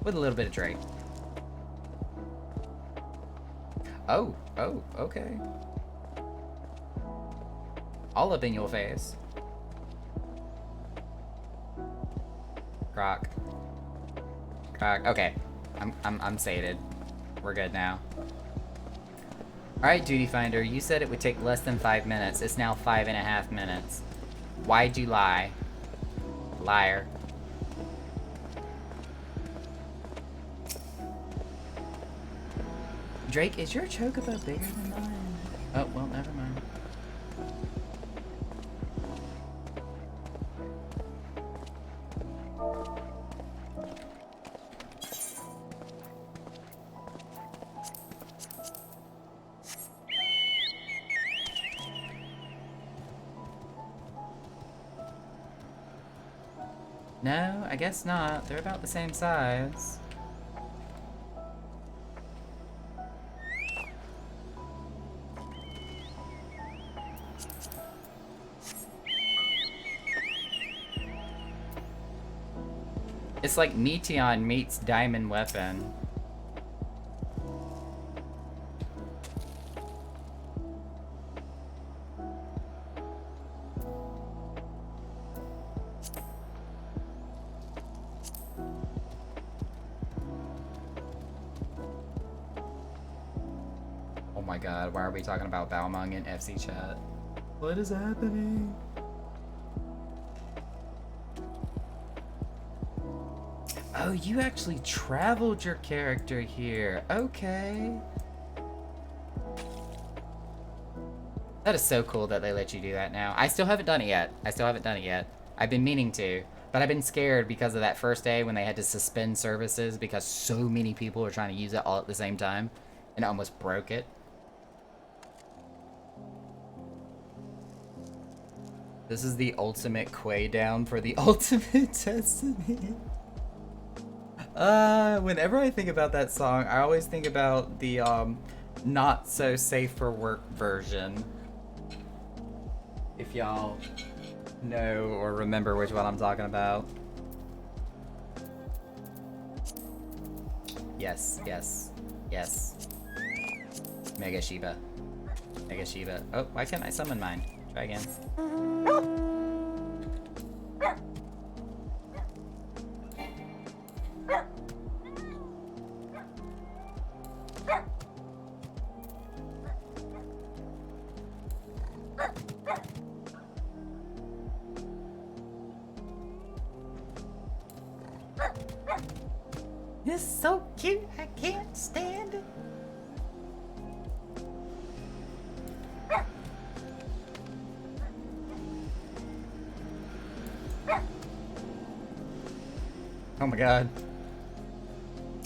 With a little bit of Drake. Oh, okay. All up in your face. Croc. Okay. I'm sated. We're good now. Alright, Duty Finder, you said it would take less than 5 minutes. It's now 5.5 minutes. Why'd you lie? Liar. Drake, is your chocobo bigger than mine? Oh, well, never mind. No, I guess not. They're about the same size. It's like Meteon meets Diamond Weapon. god, why are we talking about Balmung in FC chat? What is happening? Oh, you actually traveled your character here. Okay. That is so cool that they let you do that now. I still haven't done it yet. I've been meaning to, but I've been scared because of that first day when they had to suspend services because so many people were trying to use it all at the same time, and it almost broke it. This is the ultimate Quay down for the ultimate Testament. Whenever I think about that song, I always think about the not so safe for work version. If y'all know or remember which one I'm talking about. Yes, yes, yes. Mega Shiba. Mega Shiba. Oh, why can't I summon mine? Try again. It's so cute, I can't stand it. Oh my god.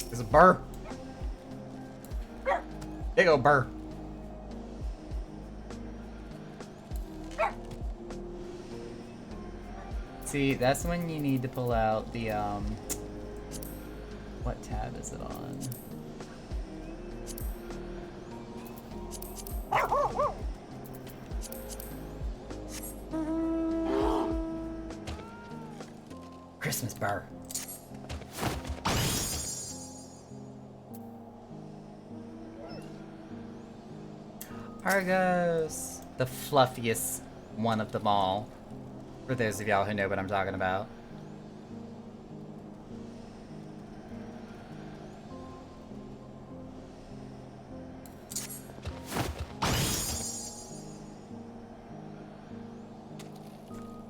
There's a burr. Big ol' burr. See, that's when you need to pull out the, what tab is it on? Christmas burr. Argos, the fluffiest one of them all. For those of y'all who know what I'm talking about.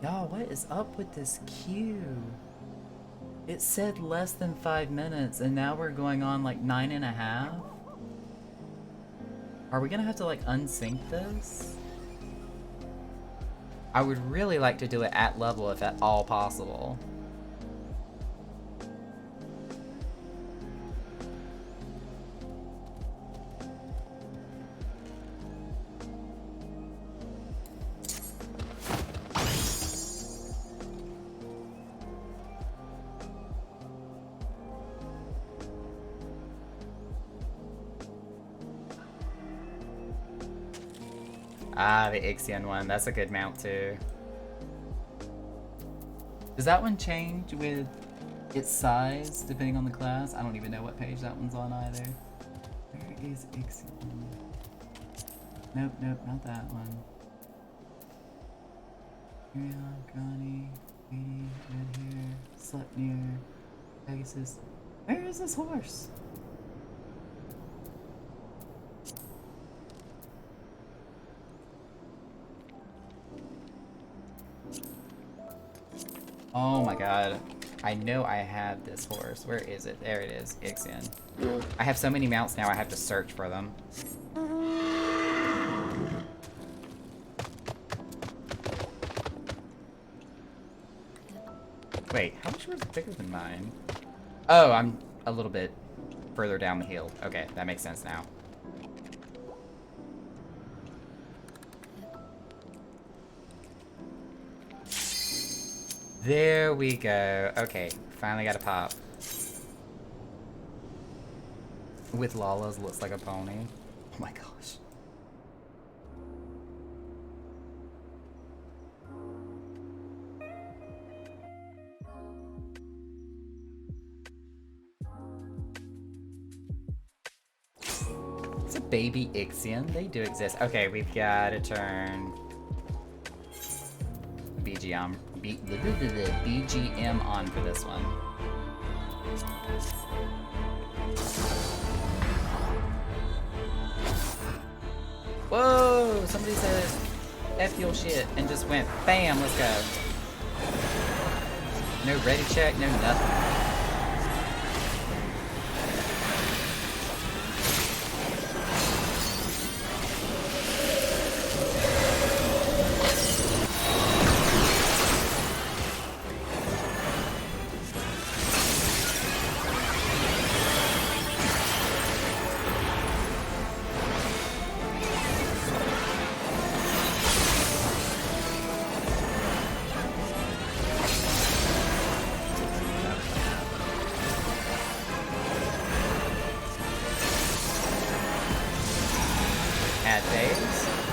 Y'all, what is up with this queue? It said less than 5 minutes, and now we're going on like 9.5? Are we gonna have to like unsync this? I would really like to do it at level if at all possible. Ah, the Ixion one. That's a good mount too. Does that one change with its size depending on the class? I don't even know what page that one's on either. Where is Ixion? Nope, nope, not that one. Miriam, Grani, Lady, Red Hair, Sleipnir, Pegasus. Where is this horse? Oh my god. I know I have this horse. Where is it? There it is. Ixion. I have so many mounts now I have to search for them. Wait, how much was bigger than mine? Oh, I'm a little bit further down the hill. Okay, that makes sense now. There we go. Okay, finally got a pop. With Lala's looks like a pony. Oh my gosh. It's a baby Ixion. They do exist. Okay, we've got to turn BGM on for this one. Whoa! Somebody said F your shit and just went bam, let's go. No ready check, no nothing.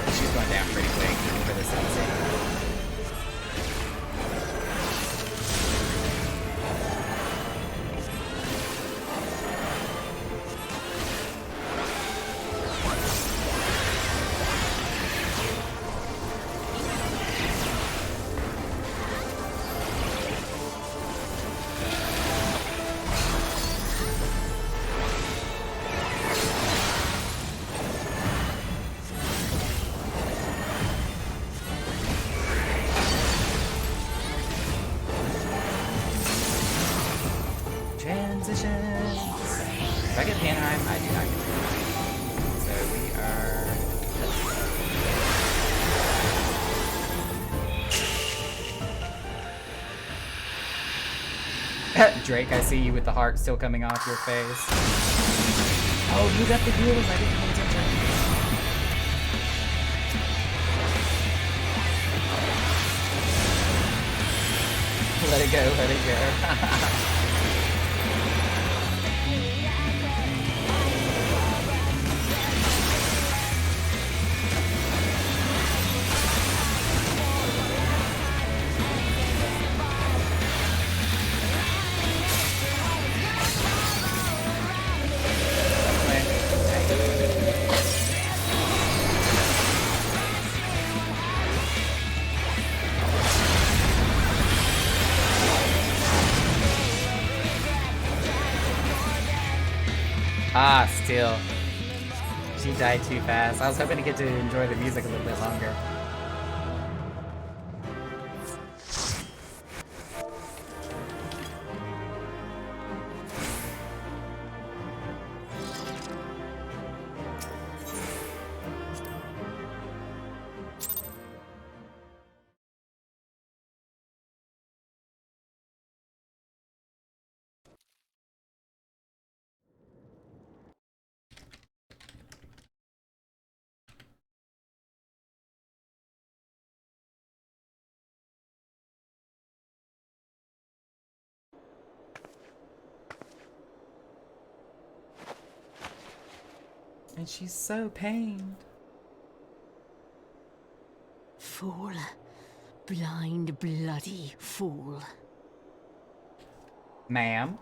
She's going down pretty quick for this episode. If I get Panheim, I do not get Panheim. So we are... Drake, I see you with the heart still coming off your face. Oh, you got the heals. I didn't pay attention. Let it go, let it go. Ah, still. She died too fast. I was hoping to get to enjoy the music a little bit longer. And she's so pained. Fool. Blind, bloody fool. Ma'am?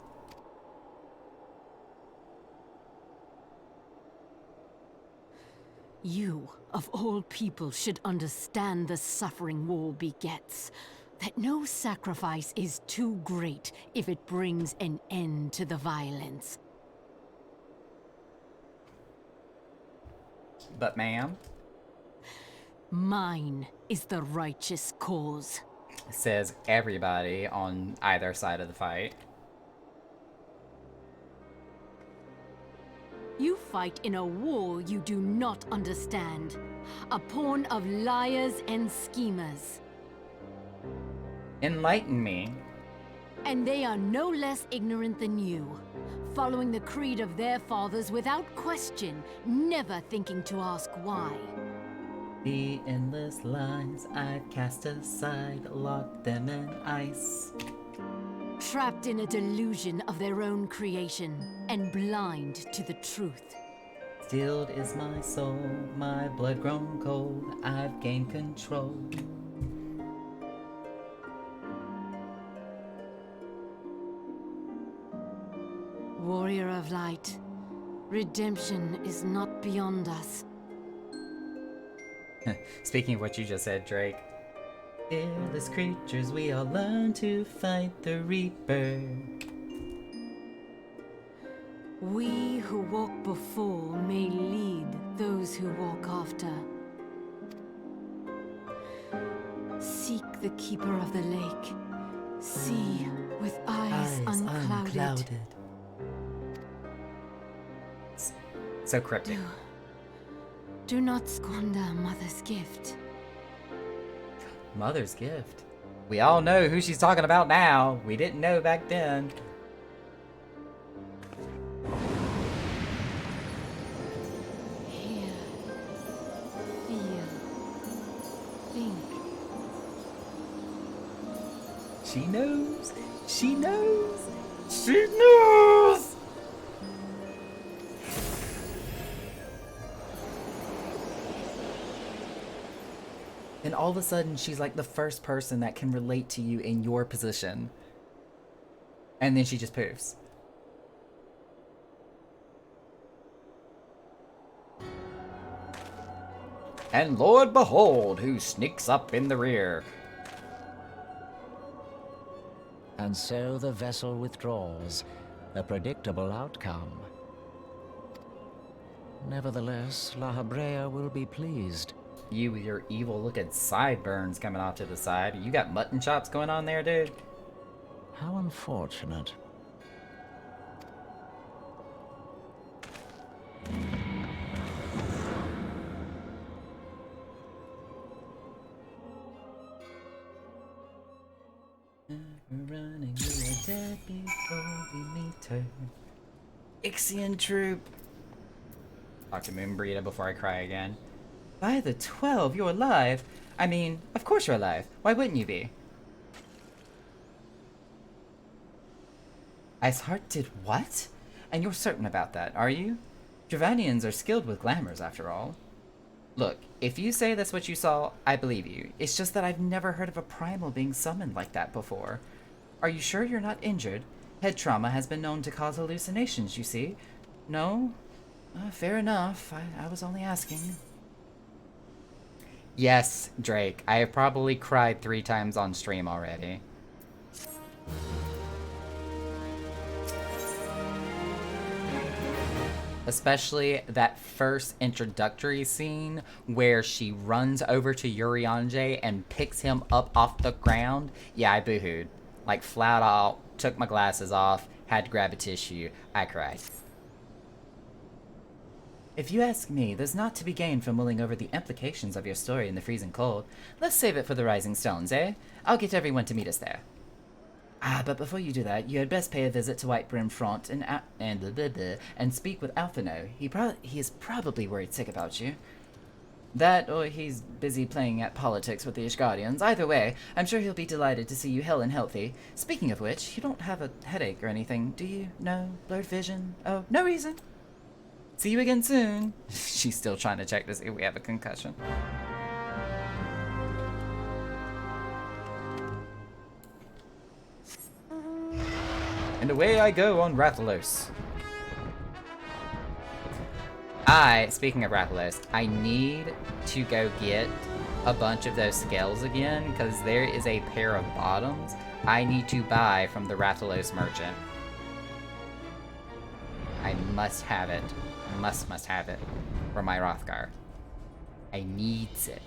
You, of all people, should understand the suffering war begets. That no sacrifice is too great if it brings an end to the violence. But ma'am? Mine is the righteous cause. Says everybody on either side of the fight. You fight in a war you do not understand. A pawn of liars and schemers. Enlighten me. And they are no less ignorant than you. Following the creed of their fathers without question, never thinking to ask why. The endless lies I've cast aside, locked them in ice. Trapped in a delusion of their own creation, and blind to the truth. Stilled is my soul, my blood grown cold, I've gained control. Warrior of light, redemption is not beyond us. Speaking of what you just said, Drake. Fearless creatures, we all learn to fight the Reaper. We who walk before may lead those who walk after. Seek the keeper of the lake. See with eyes unclouded. So cryptic. Do not squander Mother's gift. Mother's gift. We all know who she's talking about now. We didn't know back then. Hear, feel, think. She knows. She knows. She knows. And all of a sudden, she's like the first person that can relate to you in your position. And then she just poofs. And Lord behold, who sneaks up in the rear. And so the vessel withdraws, a predictable outcome. Nevertheless, La Habrea will be pleased. You with your evil-looking sideburns coming off to the side. You got mutton chops going on there, dude? How unfortunate. Running with a dead before we meet her. Ixian troop. Talk to Moonbreeda before I cry again. By the 12, you're alive. I mean, of course you're alive. Why wouldn't you be? Iceheart did what? And you're certain about that, are you? Dravanians are skilled with glamours, after all. Look, if you say that's what you saw, I believe you. It's just that I've never heard of a primal being summoned like that before. Are you sure you're not injured? Head trauma has been known to cause hallucinations, you see. No? Fair enough. I was only asking. Yes, Drake. I have probably cried 3 times on stream already. Especially that first introductory scene where she runs over to Urianger and picks him up off the ground. Yeah, I boohooed. Like flat out, took my glasses off, had to grab a tissue. I cried. If you ask me, there's not to be gained from mulling over the implications of your story in the freezing cold. Let's save it for the Rising Stones, eh? I'll get everyone to meet us there. But before you do that, you had best pay a visit to Whitebrim Front and speak with Alphino. He is probably worried sick about you. That, or he's busy playing at politics with the Ishgardians. Either way, I'm sure he'll be delighted to see you hale and healthy. Speaking of which, you don't have a headache or anything, do you? No? Blurred vision? Oh, no reason. See you again soon. She's still trying to check to see if we have a concussion. And away I go on Rathalos. Speaking of Rathalos, I need to go get a bunch of those scales again, because there is a pair of bottoms I need to buy from the Rathalos merchant. I must have it. Must have it for my Rothgar. I needs it.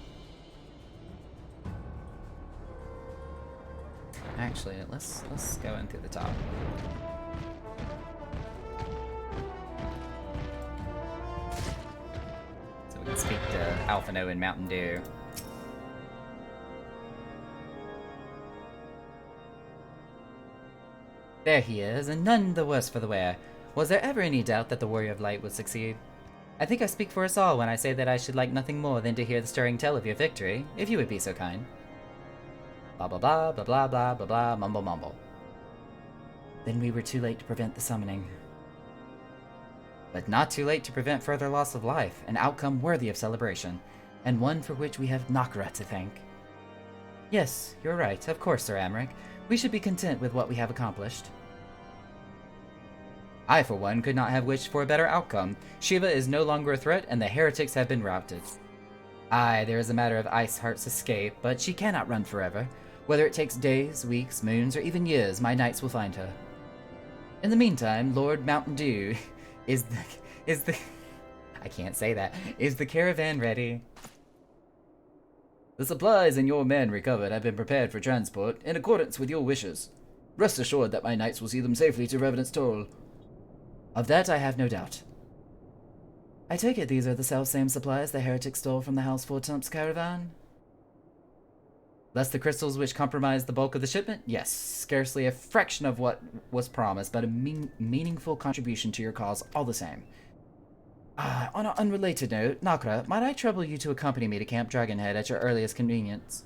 Actually, let's go in through the top. So we can speak to Alphino and Mountain Dew. There he is, and none the worse for the wear. Was there ever any doubt that the Warrior of Light would succeed? I think I speak for us all when I say that I should like nothing more than to hear the stirring tale of your victory, if you would be so kind. Blah blah blah, blah blah blah, blah blah, mumble mumble. Then we were too late to prevent the summoning. But not too late to prevent further loss of life, an outcome worthy of celebration, and one for which we have Nokra to thank. Yes, you're right, of course, Sir Amric. We should be content with what we have accomplished. I, for one, could not have wished for a better outcome. Shiva is no longer a threat, and the heretics have been routed. Aye, there is a matter of Iceheart's escape, but she cannot run forever. Whether it takes days, weeks, moons, or even years, my knights will find her. In the meantime, Lord Mountain Dew, Is the I can't say that. Is the caravan ready? The supplies and your men recovered have been prepared for transport in accordance with your wishes. Rest assured that my knights will see them safely to Revenant's Toll. Of that I have no doubt. I take it these are the self-same supplies the heretics stole from the House Fortump's caravan? Less the crystals which compromised the bulk of the shipment? Yes, scarcely a fraction of what was promised, but a meaningful contribution to your cause all the same. On an unrelated note, Nakra, might I trouble you to accompany me to Camp Dragonhead at your earliest convenience?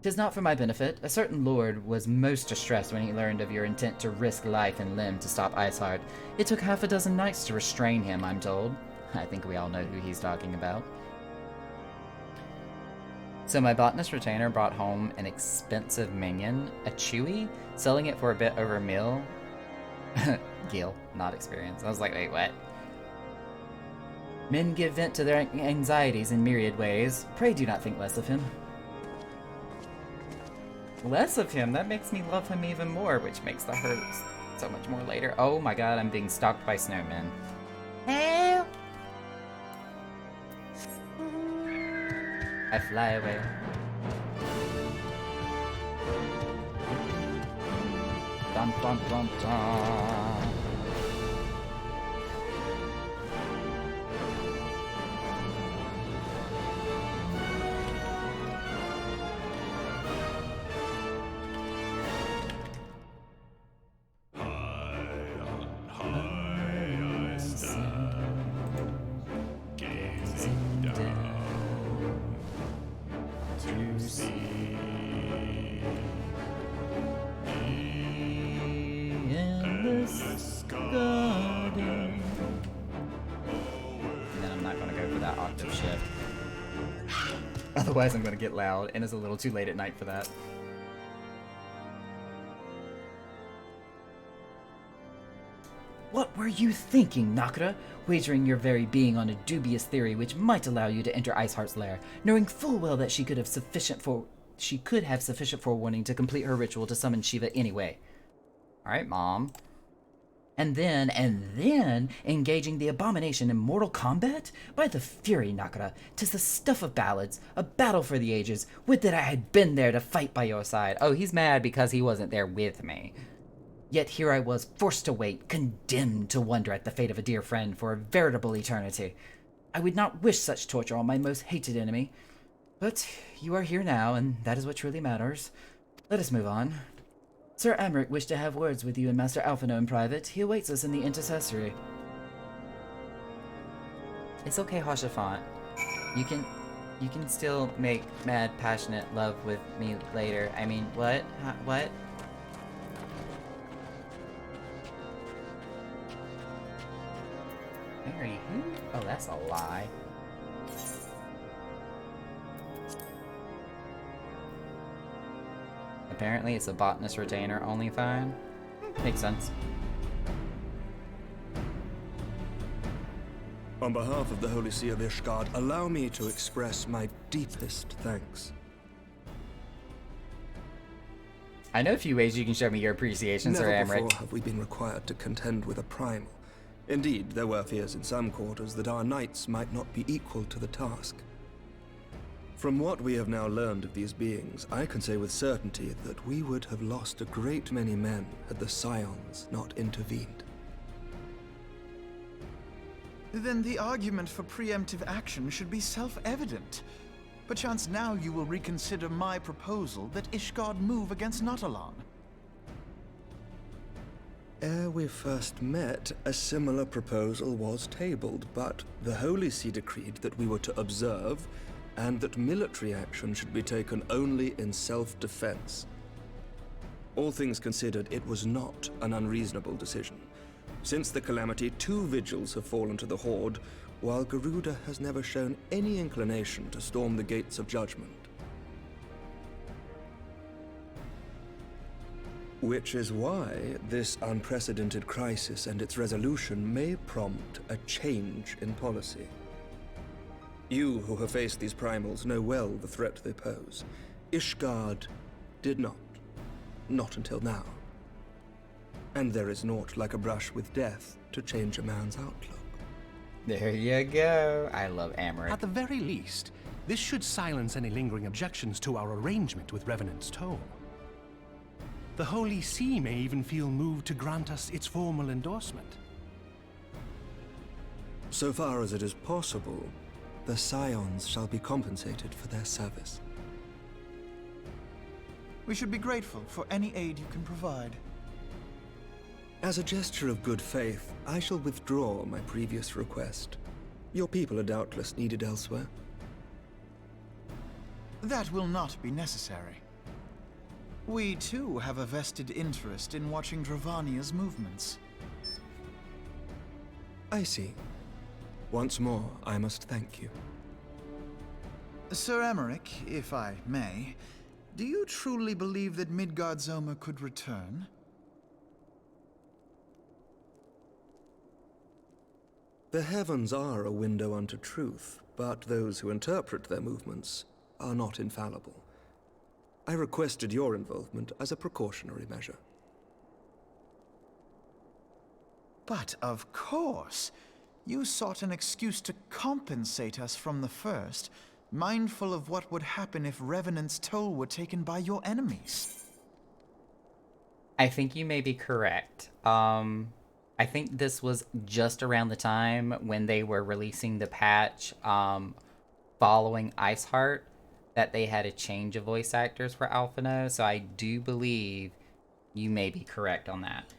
'Tis not for my benefit. A certain lord was most distressed when he learned of your intent to risk life and limb to stop Iceheart. It took half a dozen knights to restrain him, I'm told. I think we all know who he's talking about. So my botanist retainer brought home an expensive minion, a Chewy, selling it for a bit over a mil. Gil, not experience. I was like, wait, what? Men give vent to their anxieties in myriad ways. Pray do not think less of him. Less of him? That makes me love him even more, which makes the hurt so much more later. Oh my god, I'm being stalked by snowmen. Help! I fly away. Dun dun dun dun. Otherwise I'm gonna get loud, and it's a little too late at night for that. What were you thinking, Nakra? Wagering your very being on a dubious theory which might allow you to enter Iceheart's lair, knowing full well that she could have sufficient forewarning to complete her ritual to summon Shiva anyway. Alright, Mom. And then engaging the abomination in mortal combat? By the fury, Nakra, 'tis the stuff of ballads, a battle for the ages. Would that I had been there to fight by your side. Oh, he's mad because he wasn't there with me. Yet here I was, forced to wait, condemned to wonder at the fate of a dear friend for a veritable eternity. I would not wish such torture on my most hated enemy. But you are here now, and that is what truly matters. Let us move on. Sir Amric wished to have words with you and Master Alphino in private. He awaits us in the intercessory. It's okay, Hoshafant. You can still make mad, passionate love with me later. I mean, what? What? Mary who? Oh, that's a lie. Apparently it's a botanist retainer only fine. Makes sense. On behalf of the Holy See of Ishgard, allow me to express my deepest thanks. I know a few ways you can show me your appreciation, Sir Amric. Never before have we been required to contend with a primal. Indeed, there were fears in some quarters that our knights might not be equal to the task. From what we have now learned of these beings, I can say with certainty that we would have lost a great many men had the Scions not intervened. Then the argument for preemptive action should be self-evident. Perchance now you will reconsider my proposal that Ishgard move against Natalan. Ere we first met, a similar proposal was tabled, but the Holy See decreed that we were to observe, and that military action should be taken only in self-defense. All things considered, it was not an unreasonable decision. Since the calamity, 2 vigils have fallen to the Horde, while Garuda has never shown any inclination to storm the gates of judgment. Which is why this unprecedented crisis and its resolution may prompt a change in policy. You who have faced these primals know well the threat they pose. Ishgard did not. Not until now. And there is naught like a brush with death to change a man's outlook. There you go. I love Amric. At the very least, this should silence any lingering objections to our arrangement with Revenant's Toll. The Holy See may even feel moved to grant us its formal endorsement. So far as it is possible, the Scions shall be compensated for their service. We should be grateful for any aid you can provide. As a gesture of good faith, I shall withdraw my previous request. Your people are doubtless needed elsewhere. That will not be necessary. We too have a vested interest in watching Dravania's movements. I see. Once more, I must thank you. Sir Emeric, if I may, do you truly believe that Midgard-Zoma could return? The heavens are a window unto truth, but those who interpret their movements are not infallible. I requested your involvement as a precautionary measure. But of course, you sought an excuse to compensate us from the first, mindful of what would happen if Revenant's Toll were taken by your enemies. I think you may be correct. I think this was just around the time when they were releasing the patch following Iceheart that they had a change of voice actors for Alphinaud, so I do believe you may be correct on that.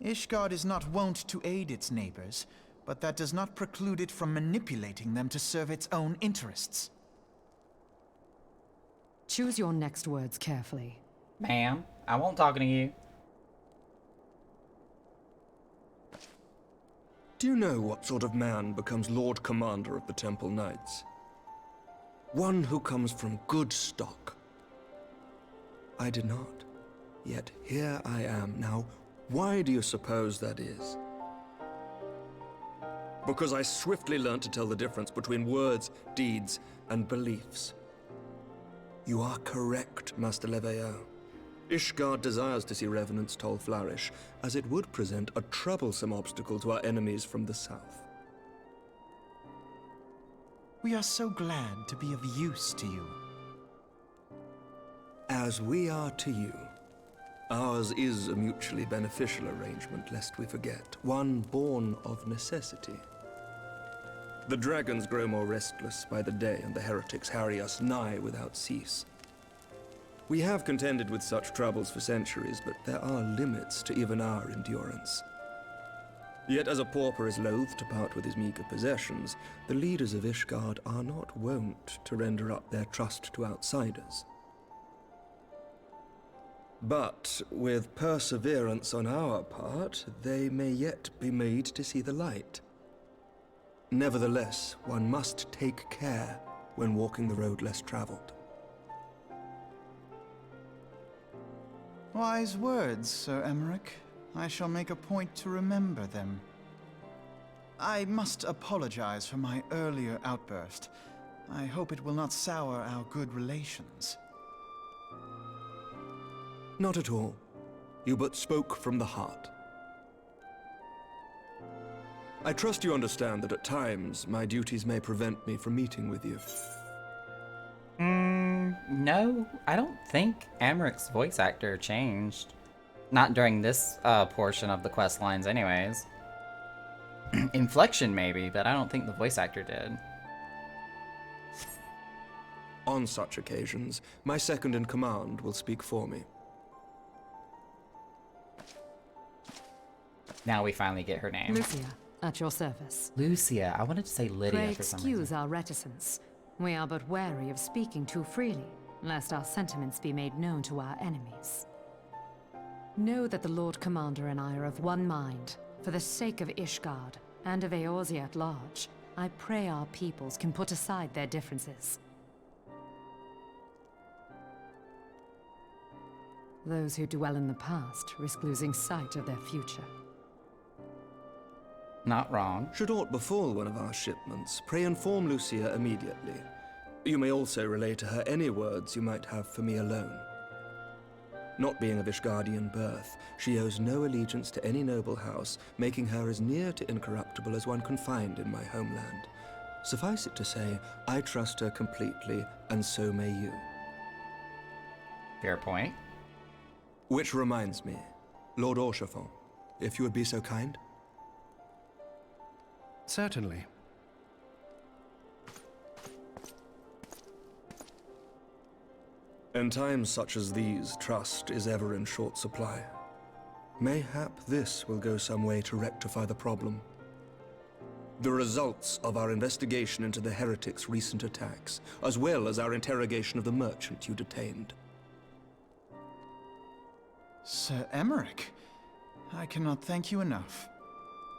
Ishgard is not wont to aid its neighbors, but that does not preclude it from manipulating them to serve its own interests. Choose your next words carefully. Ma'am, I won't talking to you. Do you know what sort of man becomes Lord Commander of the Temple Knights? One who comes from good stock. I did not. Yet here I am. Now, why do you suppose that is? Because I swiftly learned to tell the difference between words, deeds, and beliefs. You are correct, Master Leveilleur. Ishgard desires to see Revenant's Toll flourish, as it would present a troublesome obstacle to our enemies from the south. We are so glad to be of use to you. As we are to you. Ours is a mutually beneficial arrangement, lest we forget, one born of necessity. The dragons grow more restless by the day, and the heretics harry us nigh without cease. We have contended with such troubles for centuries, but there are limits to even our endurance. Yet as a pauper is loath to part with his meager possessions, the leaders of Ishgard are not wont to render up their trust to outsiders. But with perseverance on our part, they may yet be made to see the light. Nevertheless, one must take care when walking the road less traveled. Wise words, Sir Emeric. I shall make a point to remember them. I must apologize for my earlier outburst. I hope it will not sour our good relations. Not at all. You but spoke from the heart. I trust you understand that at times my duties may prevent me from meeting with you. No, I don't think Amric's voice actor changed. Not during this portion of the quest lines anyways. Inflection maybe, but I don't think the voice actor did. On such occasions, my second in command will speak for me. Now we finally get her name. Lucia, at your service. Lucia. I wanted to say Lydia Pray for some reason. excuse our reticence. We are but wary of speaking too freely, lest our sentiments be made known to our enemies. Know that the Lord Commander and I are of one mind. For the sake of Ishgard, and of Eorzea at large, I pray our peoples can put aside their differences. Those who dwell in the past risk losing sight of their future. Not wrong. Should aught befall one of our shipments, pray inform Lucia immediately. You may also relay to her any words you might have for me alone. Not being of Ishgardian birth, she owes no allegiance to any noble house, making her as near to incorruptible as one can find in my homeland. Suffice it to say, I trust her completely, and so may you. Fair point. Which reminds me, Lord Orchefort, if you would be so kind? Certainly. In times such as these, trust is ever in short supply. Mayhap this will go some way to rectify the problem. The results of our investigation into the heretics' recent attacks, as well as our interrogation of the merchant you detained. Sir Emmerich, I cannot thank you enough.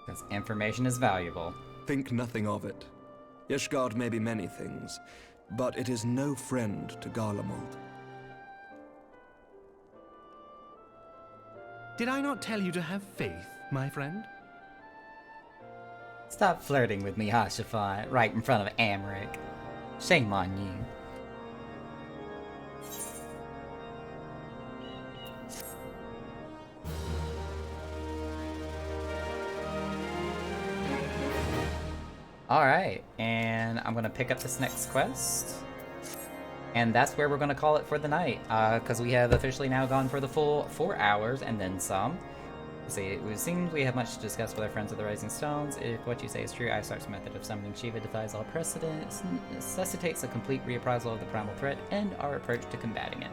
Because information is valuable. Think nothing of it. Ishgard may be many things, but it is no friend to Garlemald. Did I not tell you to have faith, my friend? Stop flirting with me, Haschafai, right in front of Emmerich. Shame on you. Alright, and I'm going to pick up this next quest. And that's where we're going to call it for the night, because we have officially now gone for the full 4 hours and then some. See, it seems we have much to discuss with our friends of the Rising Stones. If what you say is true, Isar's method of summoning Shiva defies all precedent, necessitates a complete reappraisal of the primal threat and our approach to combating it.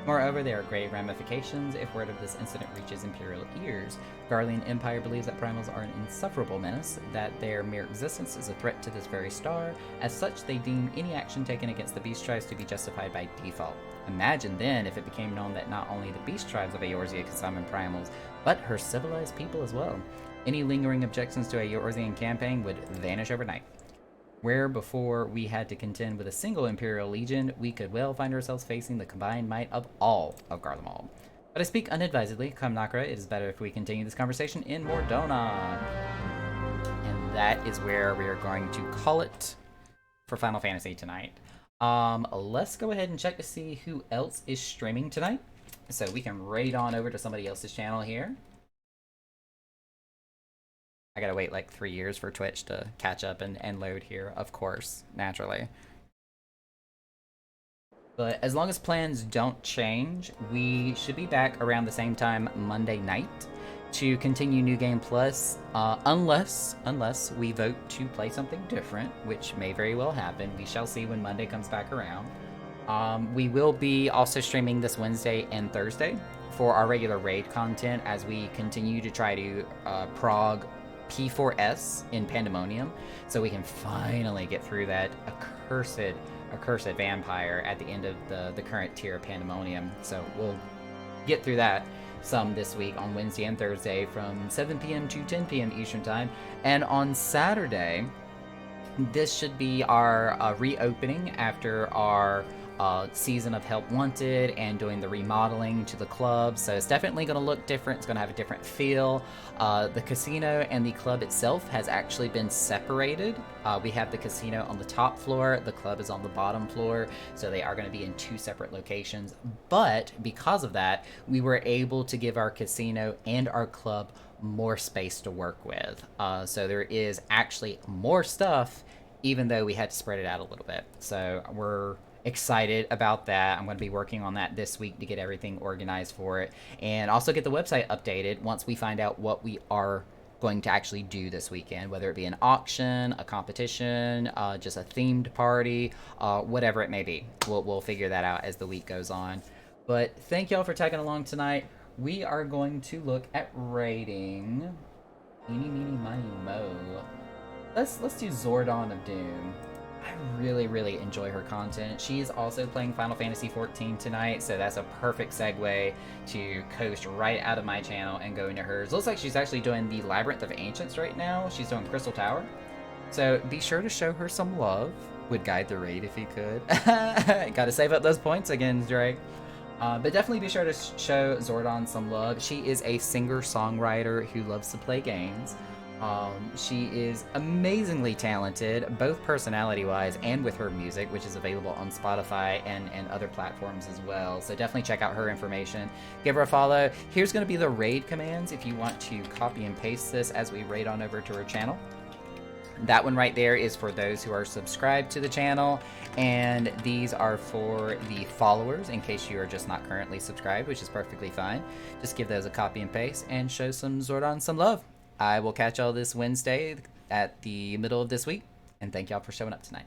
Moreover, there are grave ramifications if word of this incident reaches Imperial ears. Garlean Empire believes that primals are an insufferable menace, that their mere existence is a threat to this very star. As such, they deem any action taken against the Beast Tribes to be justified by default. Imagine then if it became known that not only the Beast Tribes of Eorzea could summon primals, but her civilized people as well. Any lingering objections to a Eorzean campaign would vanish overnight. Where before we had to contend with a single Imperial Legion, we could well find ourselves facing the combined might of all of Garlemald. But I speak unadvisedly. Come Nakra, it is better if we continue this conversation in Mordona. And that is where we are going to call it for Final Fantasy tonight. Let's go ahead and check to see who else is streaming tonight. So we can raid on over to somebody else's channel here. I gotta wait like 3 years for Twitch to catch up and load here, of course, naturally. But as long as plans don't change, we should be back around the same time Monday night to continue New Game Plus, unless we vote to play something different, which may very well happen. We shall see when Monday comes back around. We will be also streaming this Wednesday and Thursday for our regular raid content as we continue to try to prog P4S in Pandemonium, so we can finally get through that accursed vampire at the end of the current tier of Pandemonium. So we'll get through that some this week on Wednesday and Thursday from 7 p.m. to 10 p.m. Eastern Time. And on Saturday, this should be our reopening after our season of Help Wanted and doing the remodeling to the club. So it's definitely going to look different. It's going to have a different feel. The casino and the club itself has actually been separated. We have the casino on the top floor. The club is on the bottom floor. So they are going to be in 2 separate locations. But because of that, we were able to give our casino and our club more space to work with. So there is actually more stuff, even though we had to spread it out a little bit. So we're excited about that. I'm going to be working on that this week to get everything organized for it, and also get the website updated once we find out what we are going to actually do this weekend, whether it be an auction, a competition, just a themed party, whatever it may be. We'll figure that out as the week goes on. But thank y'all for tagging along tonight. We are going to look at raiding Eeny, Meeny, Miny, Mo. Let's do Zordon of Doom. I really enjoy her content. She's also playing Final Fantasy XIV tonight, so that's a perfect segue to coast right out of my channel and go into hers. Looks like she's actually doing the Labyrinth of Ancients right now. She's doing Crystal Tower. So be sure to show her some love. Would guide the raid if you could. Gotta save up those points again, Drake. But definitely be sure to show Zordon some love. She is a singer-songwriter who loves to play games. She is amazingly talented, both personality-wise and with her music, which is available on Spotify and other platforms as well. So definitely check out her information. Give her a follow. Here's going to be the raid commands if you want to copy and paste this as we raid on over to her channel. That one right there is for those who are subscribed to the channel, and these are for the followers in case you are just not currently subscribed, which is perfectly fine. Just give those a copy and paste and show some Zordon some love. I will catch y'all this Wednesday at the middle of this week, and thank y'all for showing up tonight.